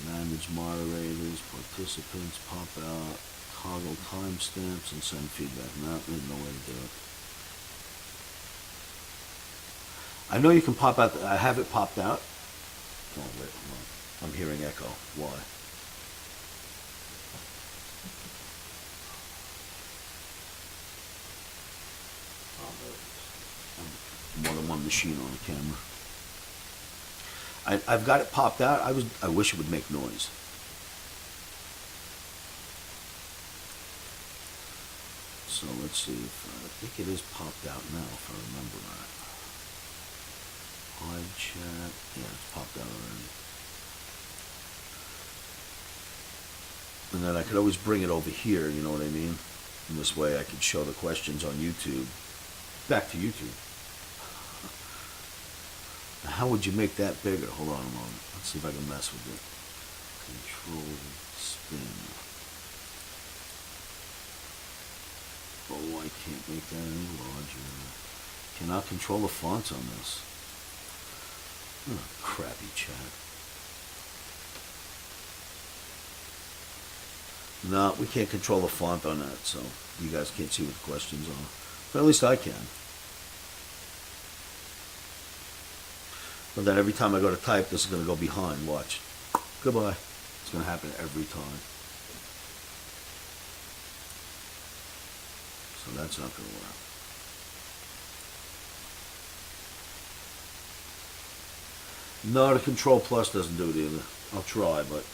manage moderators, participants, pop out, toggle timestamps, and send feedback. No, there's no way to do it. I know you can pop out. I have it popped out. Oh, wait, hold on. I'm hearing echo. Why? More than one machine on the camera. I've got it popped out. I wish it would make noise. So let's see if I think it is popped out now, if I remember right. Live chat. Yeah, it's popped out already. And then I could always bring it over here, you know what I mean? And this way I could show the questions on YouTube. Back to YouTube. Now, how would you make that bigger? Hold on a moment. Let's see if I can mess with it. Control spin. Oh, I can't make that any larger. Cannot control the fonts on this. Oh, crappy chat. No, we can't control the font on that, so you guys can't see what the questions are. But at least I can. But then every time I go to type, this is going to go behind. Watch. Goodbye. It's going to happen every time. So that's not going to work. No, the Control Plus doesn't do it either. I'll try, but...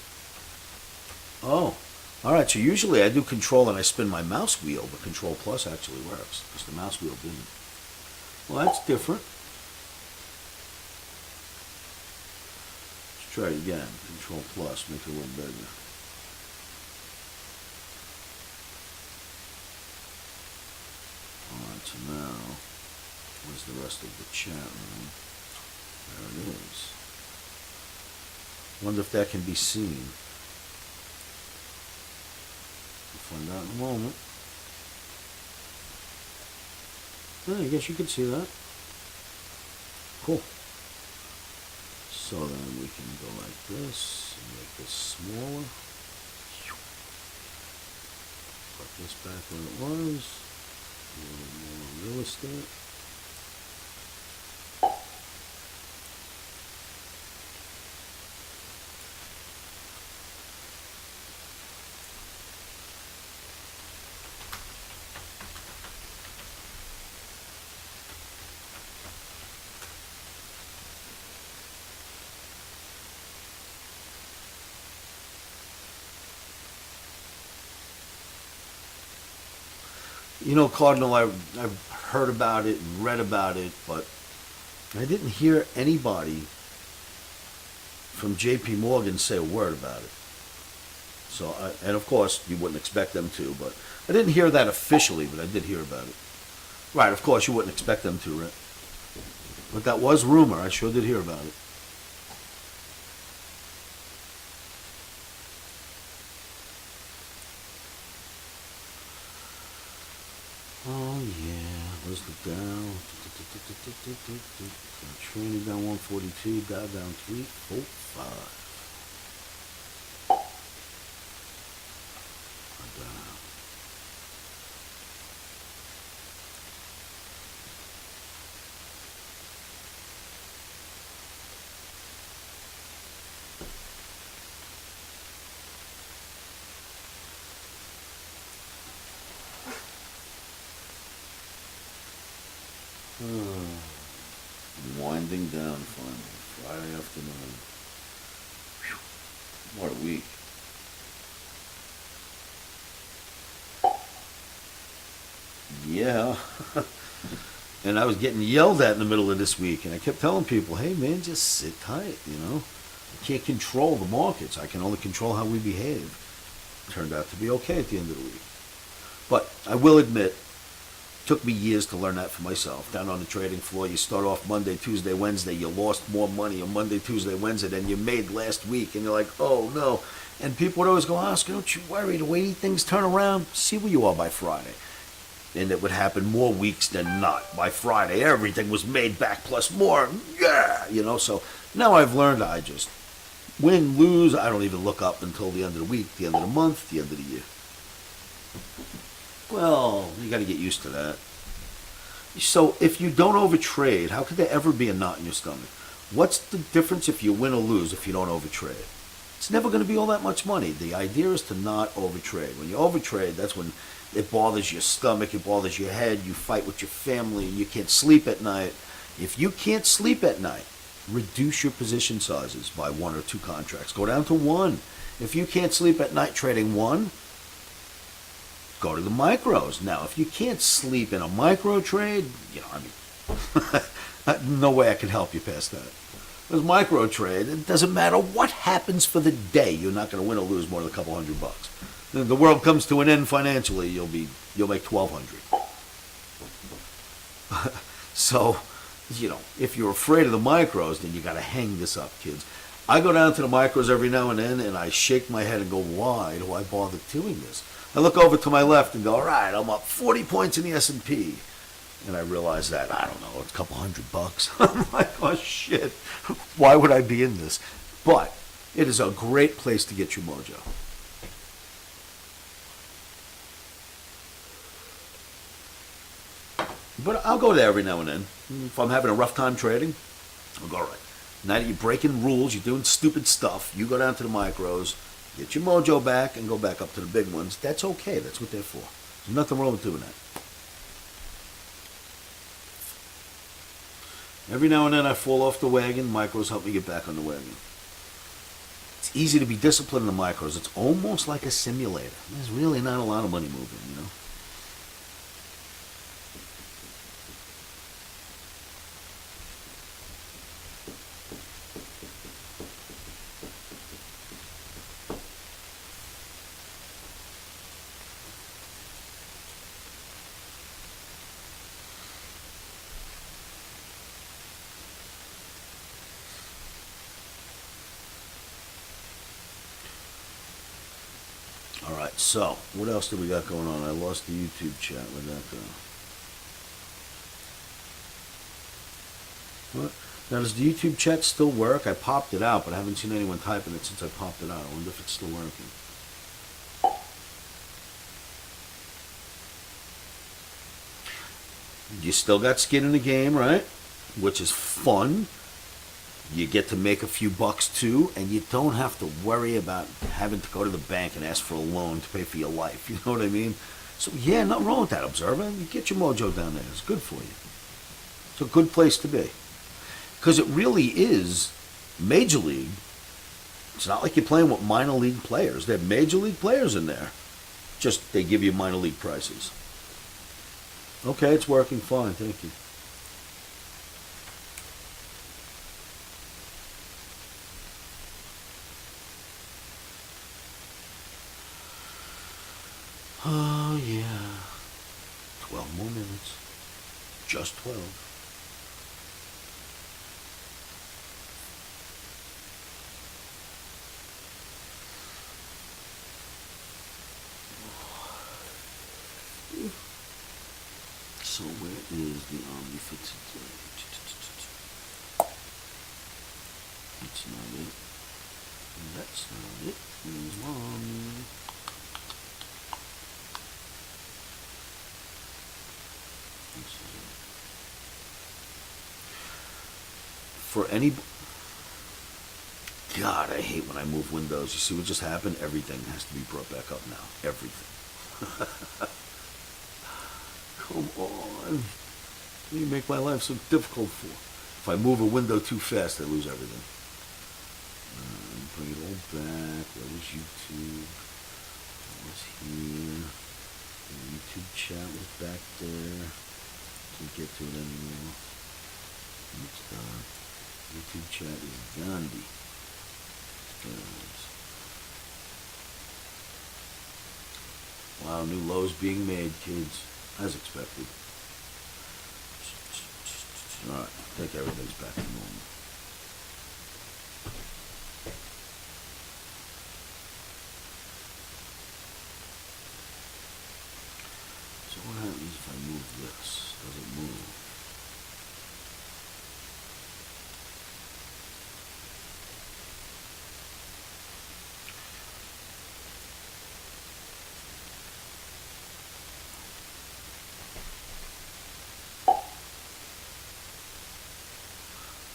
Oh. Alright, so usually I do Control and I spin my mouse wheel, but Control Plus actually works, because the mouse wheel didn't. Well, that's different. Let's try it again. Control Plus, make it a little bigger. Alright, so now, where's the rest of the chat room? There it is. Wonder if that can be seen. We'll find out in a moment. Yeah, I guess you could see that. Cool. So then we can go like this and make this smaller. Put this back where it was. A little more real estate. You know, Cardinal, I've heard about it and read about it, but I didn't hear anybody from JP Morgan say a word about it. So, and of course, you wouldn't expect them to, but I didn't hear that officially, but I did hear about it. Right, of course, you wouldn't expect them to, right? But that was rumor. I sure did hear about it. Oh yeah, where's the Dow? Trinity down 142, Dow down 345. Down. Winding down finally. Friday afternoon. Whew. What a week. Yeah. And I was getting yelled at in the middle of this week, and I kept telling people, hey man, just sit tight, you know. I can't control the markets. I can only control how we behave. Turned out to be okay at the end of the week. But I will admit, took me years to learn that for myself. Down on the trading floor, you start off Monday, Tuesday, Wednesday, you lost more money on Monday, Tuesday, Wednesday than you made last week, and you're like, oh no. And people would always go, Oscar, don't you worry, the way things turn around, see where you are by Friday. And it would happen more weeks than not. By Friday, everything was made back plus more. Yeah, you know, so now I've learned I just win, lose, I don't even look up until the end of the week, the end of the month, the end of the year. Well, you got to get used to that. So if you don't overtrade, how could there ever be a knot in your stomach? What's the difference if you win or lose if you don't overtrade? It's never going to be all that much money. The idea is to not overtrade. When you overtrade, that's when it bothers your stomach, it bothers your head, you fight with your family, you can't sleep at night. If you can't sleep at night, reduce your position sizes by 1 or 2 contracts. Go down to 1. If you can't sleep at night trading 1, go to the micros. Now, if you can't sleep in a micro trade, you know, I mean, no way I can help you past that. With micro trade, it doesn't matter what happens for the day. You're not going to win or lose more than a couple $100. If the world comes to an end financially, you'll make $1,200. So, you know, if you're afraid of the micros, then you got to hang this up, kids. I go down to the micros every now and then, and I shake my head and go, why do I bother doing this? I look over to my left and go, all right, I'm up 40 points in the S&P. And I realize that, I don't know, it's a couple $100. I'm like, oh shit, why would I be in this? But it is a great place to get your mojo. But I'll go there every now and then. If I'm having a rough time trading, I'll go, all right. Now that you're breaking rules, you're doing stupid stuff, you go down to the micros, get your mojo back, and go back up to the big ones. That's okay. That's what they're for. There's nothing wrong with doing that. Every now and then I fall off the wagon. Micros help me get back on the wagon. It's easy to be disciplined in the micros. It's almost like a simulator. There's really not a lot of money moving, you know. All right, so what else do we got going on? I lost the YouTube chat. Where'd that go? What? Now, does the YouTube chat still work? I popped it out, but I haven't seen anyone typing it since I popped it out. I wonder if it's still working. You still got skin in the game, right? Which is fun. You get to make a few bucks too, and you don't have to worry about having to go to the bank and ask for a loan to pay for your life. You know what I mean? So yeah, nothing wrong with that, Observer. You get your mojo down there. It's good for you. It's a good place to be. Because it really is major league. It's not like you're playing with minor league players. They're major league players in there. Just they give you minor league prices. Okay, it's working fine. Thank you. Oh, yeah. 12 more minutes. Just 12. So where is the Omni for today? That's not it. That's not it. Here's Omni. This is it. For any... God, I hate when I move windows. You see what just happened? Everything has to be brought back up now. Everything. Come on. You make my life so difficult for. If I move a window too fast, I lose everything. Bring it all back. Where was YouTube? That was here. The YouTube chat was back there. Can't get to it anymore. It's done. YouTube chat is Gandhi. Wow, new lows being made, kids, as expected. Alright, I think everything's back to normal. So what happens if I move this? Does it move?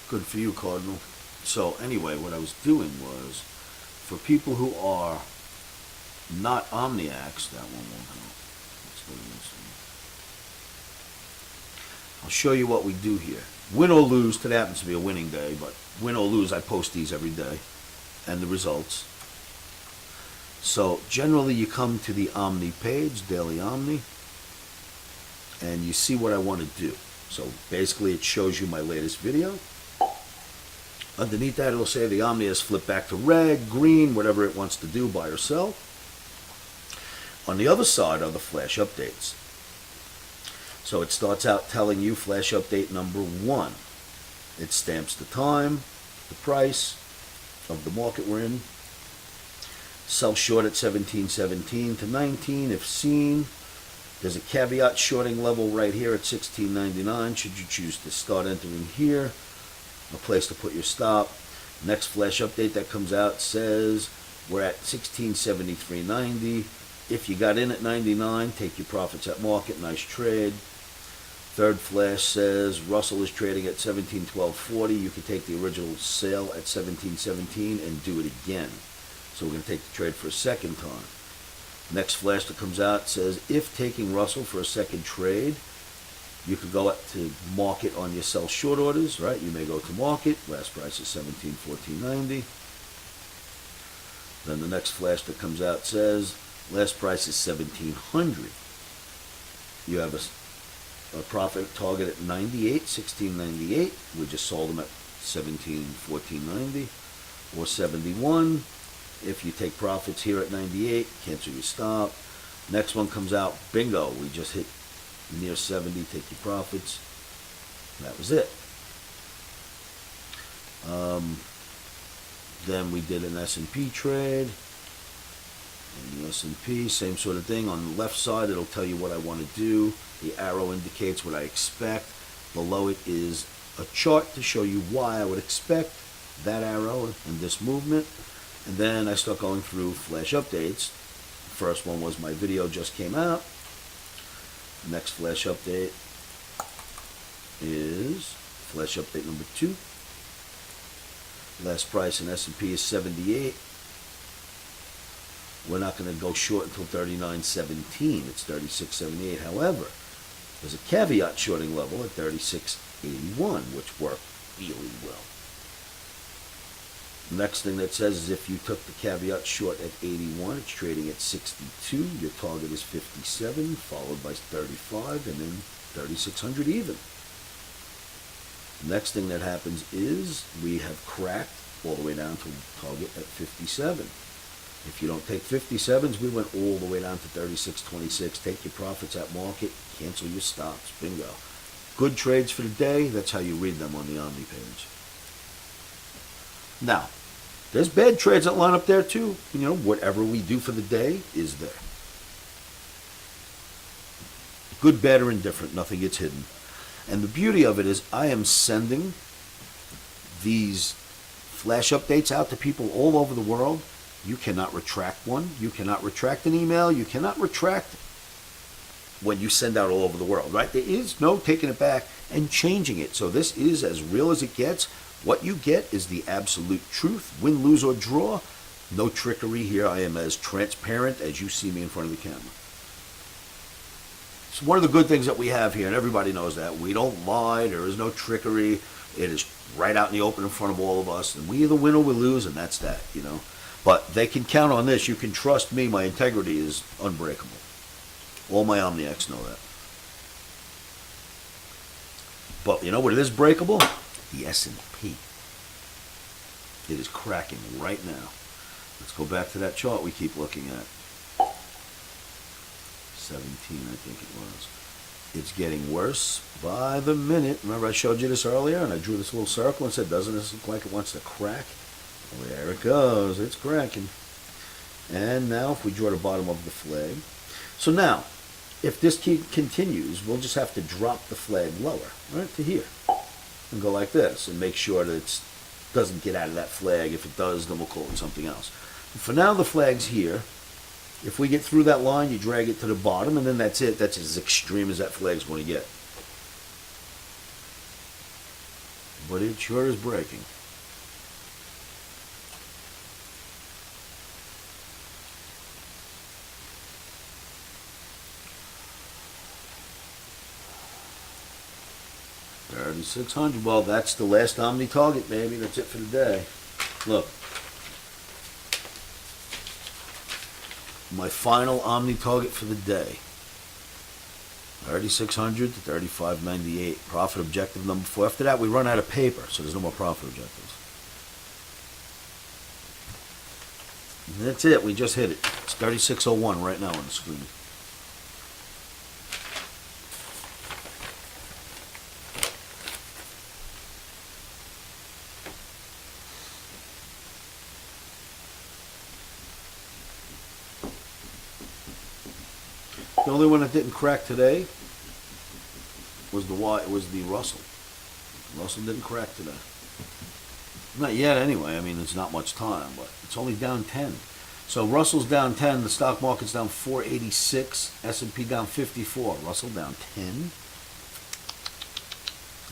Good for you, Cardinal. So anyway, what I was doing was, for people who are not Omniacs, that one won't help. Let's go to this one. I'll show you what we do here. Win or lose, today happens to be a winning day, but win or lose, I post these every day, and the results. So generally you come to the Omni page, Daily Omni, and you see what I want to do. So basically it shows you my latest video. Underneath that, it'll say the Omni has flipped back to red, green, whatever it wants to do, buy or sell. On the other side are the flash updates. So it starts out telling you flash update number 1. It stamps the time, the price of the market we're in. Sell short at 17.17 to 19 if seen. There's a caveat shorting level right here at 16.99 should you choose to start entering here. A place to put your stop. Next flash update that comes out says we're at 1673.90. If you got in at 99, take your profits at market. Nice trade. Third flash says Russell is trading at 1712.40. You can take the original sale at 1717 and do it again. So we're going to take the trade for a second time. Next flash that comes out says if taking Russell for a second trade, you could go up to market on your sell short orders, right? You may go to market. Last price is 1714.90. Then the next flash that comes out says last price is 1700. You have a profit target at 98, 1698. We just sold them at 1714.90 or 71. If you take profits here at 98, cancel your stop. Next one comes out, bingo. We just hit near 70, take your profits. That was it. Then we did an S&P trade. And the S&P, same sort of thing. On the left side, it'll tell you what I want to do. The arrow indicates what I expect. Below it is a chart to show you why I would expect that arrow and this movement. And then I start going through flash updates. First one was my video just came out. Next flash update is flash update number 2. Last price in S&P is 78. We're not going to go short until 39.17. It's 36.78. However, there's a caveat shorting level at 36.81, which worked really well. Next thing that says is if you took the caveat short at 81, it's trading at 62. Your target is 57, followed by 35, and then 3,600 even. Next thing that happens is we have cracked all the way down to target at 57. If you don't take 57s, we went all the way down to 36.26. Take your profits at market, cancel your stops. Bingo. Good trades for the day. That's how you read them on the Omni page. Now, there's bad trades that line up there too. You know, whatever we do for the day is there. Good, bad, or indifferent, nothing gets hidden. And the beauty of it is I am sending these flash updates out to people all over the world. You cannot retract one. You cannot retract an email. You cannot retract when you send out all over the world, right? There is no taking it back and changing it. So this is as real as it gets. What you get is the absolute truth. Win, lose, or draw. No trickery here. I am as transparent as you see me in front of the camera. It's one of the good things that we have here, and everybody knows that. We don't lie. There is no trickery. It is right out in the open in front of all of us, and we either win or we lose, and that's that, you know. But they can count on this. You can trust me. My integrity is unbreakable. All my Omniacs know that. But you know what it is breakable? The S&P. It is cracking right now. Let's go back to that chart we keep looking at. 17, I think it was. It's getting worse by the minute. Remember I showed you this earlier, and I drew this little circle and said, doesn't this look like it wants to crack? Well, there it goes. It's cracking. And now if we draw the bottom of the flag. So now, if this continues, we'll just have to drop the flag lower, right, to here. And go like this and make sure that it doesn't get out of that flag. If it does, then we'll call it something else. And for now, the flag's here. If we get through that line, you drag it to the bottom, and then that's it. That's as extreme as that flag's going to get. But it sure is breaking. $3,600. Well, that's the last Omni target, baby. That's it for the day. Look. My final Omni target for the day. 3,600 to 3,598. Profit objective number 4. After that, we run out of paper, so there's no more profit objectives. And that's it. We just hit it. It's 3601 right now on the screen. The only one that didn't crack today was the Russell. Russell didn't crack today. Not yet anyway. I mean, there's not much time, but it's only down 10. So Russell's down 10, the stock market's down 486, S&P down 54, Russell down 10.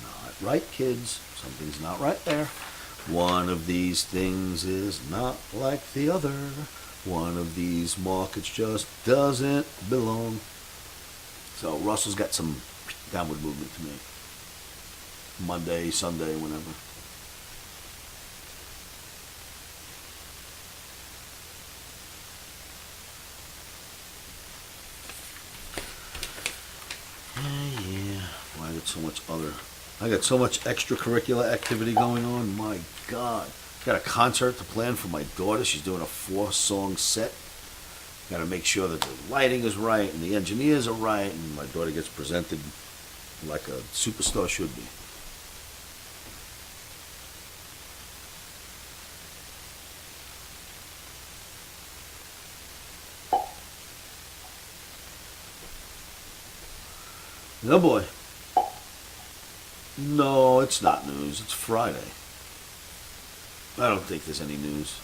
Not right, kids. Something's not right there. One of these things is not like the other. One of these markets just doesn't belong. So Russell's got some downward movement to make. Monday, Sunday, whenever. Yeah. Well, I got so much extracurricular activity going on. My God. Got a concert to plan for my daughter. She's doing a 4-song set. Got to make sure that the lighting is right and the engineers are right, and my daughter gets presented like a superstar should be. No boy. No, it's not news. It's Friday. I don't think there's any news.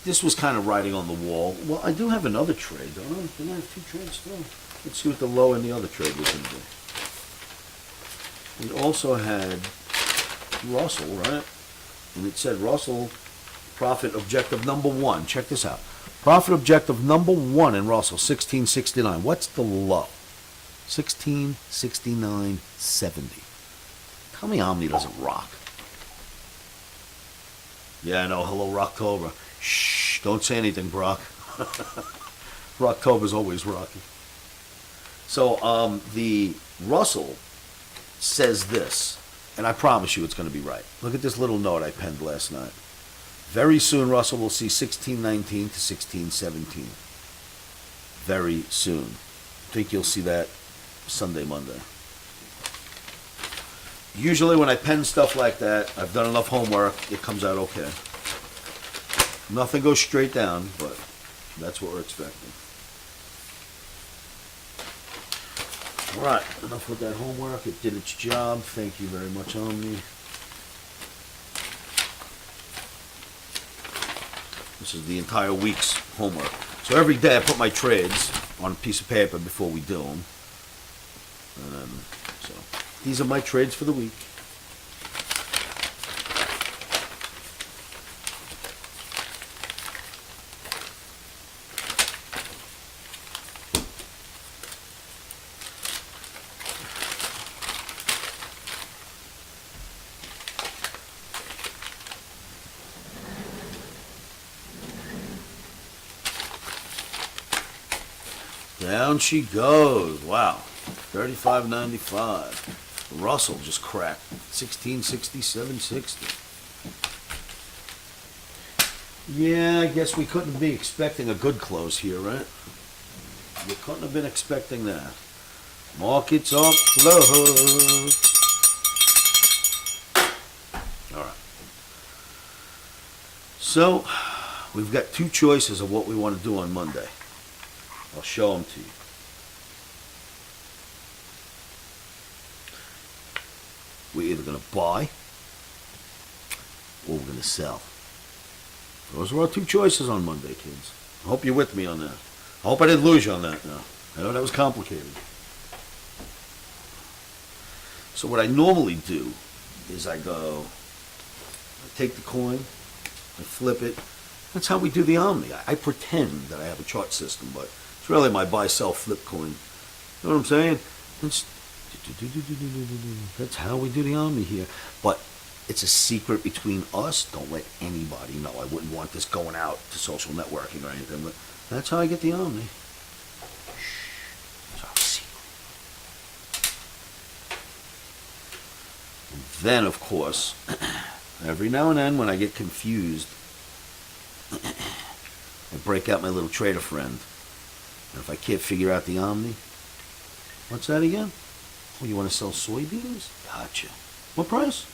This was kind of writing on the wall. Well, I do have another trade, don't I? Didn't I have 2 trades still? Let's see what the low and the other trade was going to be. We also had Russell, right? And it said Russell, profit objective number 1. Check this out. Profit objective number 1 in Russell, 1669. What's the low? 1669.70. Tell me Omni doesn't rock. Yeah, I know. Hello, Rocktober. Shh, don't say anything, Brock. Rocktober's always rocky. So, the Russell says this, and I promise you it's going to be right. Look at this little note I penned last night. Very soon, Russell will see 1619 to 1617. Very soon. I think you'll see that Sunday, Monday. Usually when I pen stuff like that, I've done enough homework, it comes out okay. Nothing goes straight down, but that's what we're expecting. All right, enough with that homework. It did its job. Thank you very much, Omni. This is the entire week's homework. So every day I put my trades on a piece of paper before we do them. So these are my trades for the week. Down she goes. Wow. 35.95. Russell just cracked 1667.60. Yeah, I guess we couldn't be expecting a good close here, right? You couldn't have been expecting that. Markets are closed. All right. So, we've got two choices of what we want to do on Monday. I'll show them to you. We're either going to buy or we're going to sell. Those are our two choices on Monday, kids. I hope you're with me on that. I hope I didn't lose you on that now. I know that was complicated. So what I normally do is I take the coin, I flip it. That's how we do the Omni. I pretend that I have a chart system, but it's really my buy, sell, flip coin. You know what I'm saying? That's how we do the Omni here. But it's a secret between us. Don't let anybody know. I wouldn't want this going out to social networking or anything, but that's how I get the Omni. It's our secret. And then, of course, every now and then when I get confused, I break out my little trader friend. And if I can't figure out the Omni, what's that again? Oh, you want to sell soybeans? Gotcha. What price?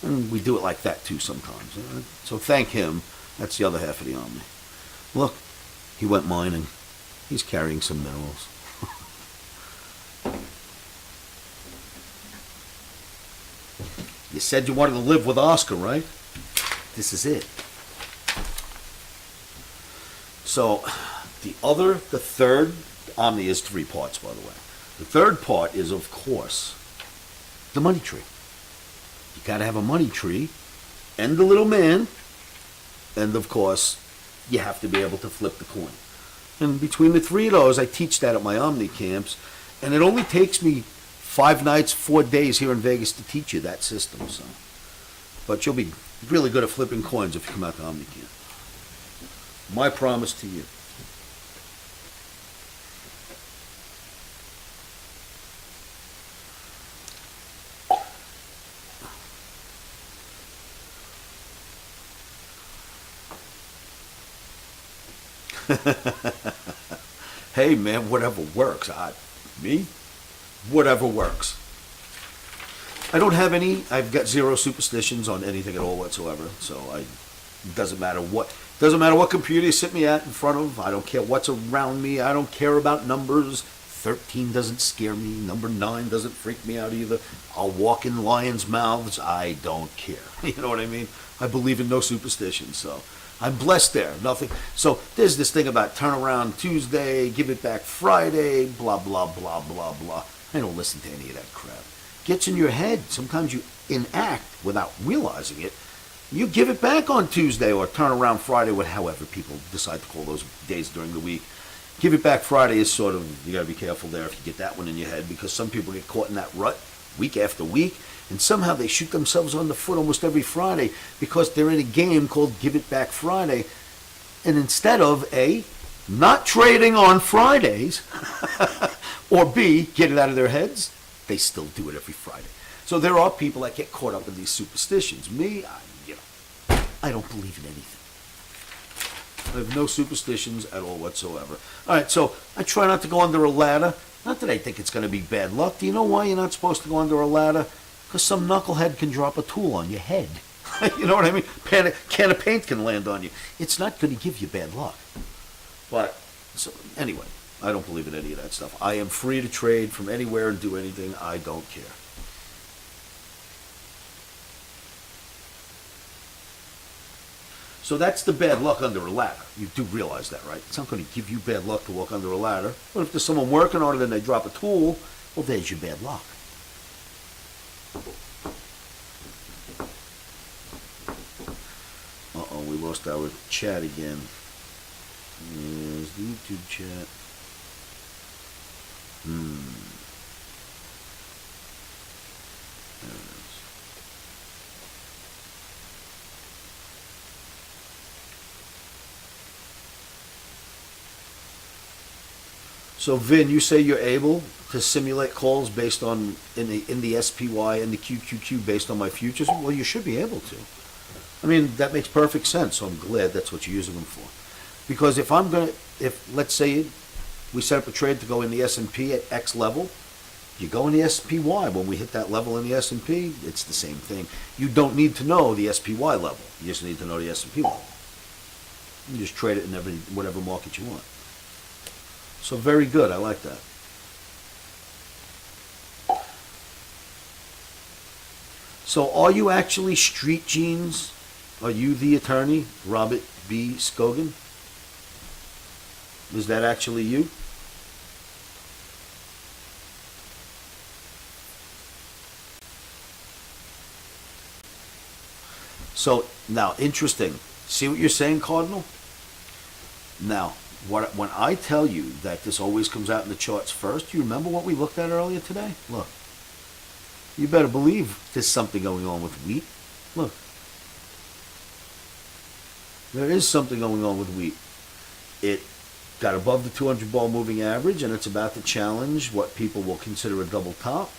And we do it like that too sometimes. So thank him. That's the other half of the Omni. Look, he went mining. He's carrying some minerals. You said you wanted to live with Oscar, right? This is it. So the third Omni is 3 parts, by the way. The third part is, of course, the money tree. You got to have a money tree and the little man, and of course, you have to be able to flip the coin. And between the 3 of those, I teach that at my Omni camps, and it only takes me 5 nights, 4 days here in Vegas to teach you that system. So, but you'll be really good at flipping coins if you come out to Omni camp. My promise to you. Hey man, whatever works. Whatever works. I don't have any. I've got 0 superstitions on anything at all whatsoever. So it doesn't matter what computer you sit me at in front of. I don't care what's around me. I don't care about numbers. 13 doesn't scare me. Number 9 doesn't freak me out either. I'll walk in lions' mouths. I don't care. You know what I mean? I believe in no superstitions. So I'm blessed there. Nothing. So there's this thing about turn around Tuesday, give it back Friday, blah, blah, blah, blah, blah. I don't listen to any of that crap. Gets in your head. Sometimes you enact without realizing it. You give it back on Tuesday or turn around Friday, however people decide to call those days during the week. Give it back Friday is sort of, you got to be careful there if you get that one in your head, because some people get caught in that rut week after week, and somehow they shoot themselves on the foot almost every Friday because they're in a game called Give It Back Friday. And instead of A, not trading on Fridays, or B, get it out of their heads, they still do it every Friday. So there are people that get caught up in these superstitions. Me, I don't believe in anything. I have no superstitions at all whatsoever. All right, so I try not to go under a ladder. Not that I think it's going to be bad luck. Do you know why you're not supposed to go under a ladder? Because some knucklehead can drop a tool on your head. You know what I mean? Can of paint can land on you. It's not going to give you bad luck. But, so anyway, I don't believe in any of that stuff. I am free to trade from anywhere and do anything. I don't care. So that's the bad luck under a ladder. You do realize that, right? It's not going to give you bad luck to walk under a ladder. But if there's someone working on it and they drop a tool, well, there's your bad luck. Uh-oh, we lost our chat again. There's the YouTube chat. There it is. So Vin, you say you're able to simulate calls based on in the SPY and the QQQ based on my futures? Well, you should be able to. I mean, that makes perfect sense. So I'm glad that's what you're using them for. Because if let's say we set up a trade to go in the S&P at X level, you go in the SPY. When we hit that level in the S&P, it's the same thing. You don't need to know the SPY level. You just need to know the S&P level. You just trade it in whatever market you want. So very good. I like that. So are you actually Street Jeans? Are you the attorney, Robert B. Scogan? Is that actually you? So now, interesting. See what you're saying, Cardinal? Now, when I tell you that this always comes out in the charts first, you remember what we looked at earlier today? Look. You better believe there's something going on with wheat. Look. There is something going on with wheat. It got above the 200 ball moving average, and it's about to challenge what people will consider a double top.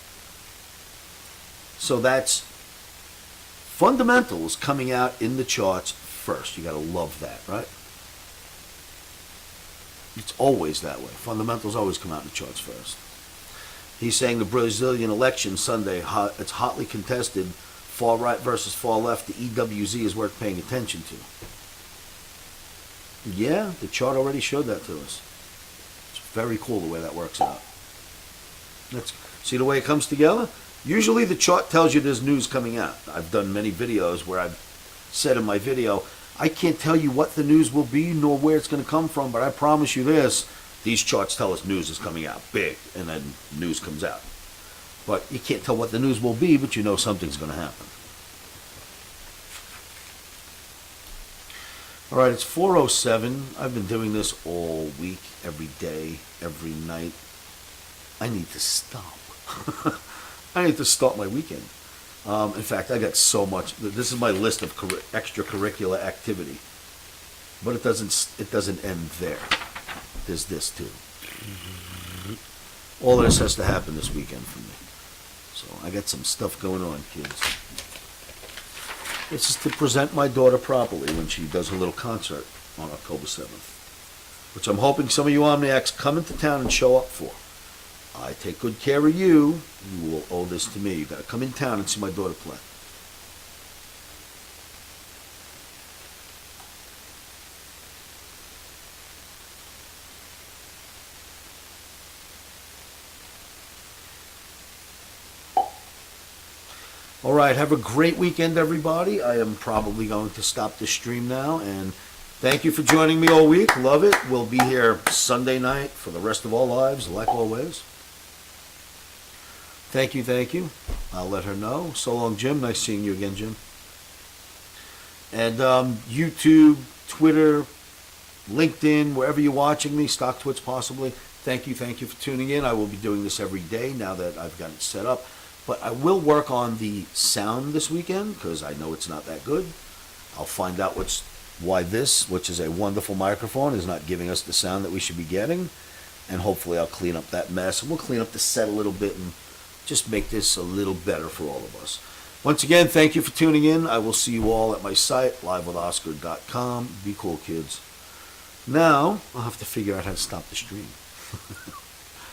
So that's fundamentals coming out in the charts first. You got to love that, right? It's always that way. Fundamentals always come out in the charts first. He's saying the Brazilian election Sunday, it's hotly contested, far right versus far left. The EWZ is worth paying attention to. Yeah, the chart already showed that to us. It's very cool the way that works out. Let's see the way it comes together. Usually the chart tells you there's news coming out. I've done many videos where I've said in my video, I can't tell you what the news will be nor where it's going to come from, but I promise you this, these charts tell us news is coming out big, and then news comes out. But you can't tell what the news will be, but you know something's going to happen. All right, it's 4:07. I've been doing this all week, every day, every night. I need to stop. I need to start my weekend. In fact, I got so much. This is my list of extracurricular activity, but it doesn't end there. There's this too. All of this has to happen this weekend for me. So I got some stuff going on, kids. This is to present my daughter properly when she does her little concert on October 7th, which I'm hoping some of you Omniacs come into town and show up for. I take good care of you. You will owe this to me. You got to come in town and see my daughter play. All right, have a great weekend, everybody. I am probably going to stop this stream now, and thank you for joining me all week. Love it. We'll be here Sunday night for the rest of our lives, like always. Thank you, thank you. I'll let her know. So long, Jim. Nice seeing you again, Jim. And YouTube, Twitter, LinkedIn, wherever you're watching me, StockTwits possibly. Thank you for tuning in. I will be doing this every day now that I've got it set up. But I will work on the sound this weekend because I know it's not that good. I'll find out why this, which is a wonderful microphone, is not giving us the sound that we should be getting. And hopefully I'll clean up that mess. And we'll clean up the set a little bit and just make this a little better for all of us. Once again, thank you for tuning in. I will see you all at my site, livewithoscar.com. Be cool, kids. Now, I'll have to figure out how to stop the stream.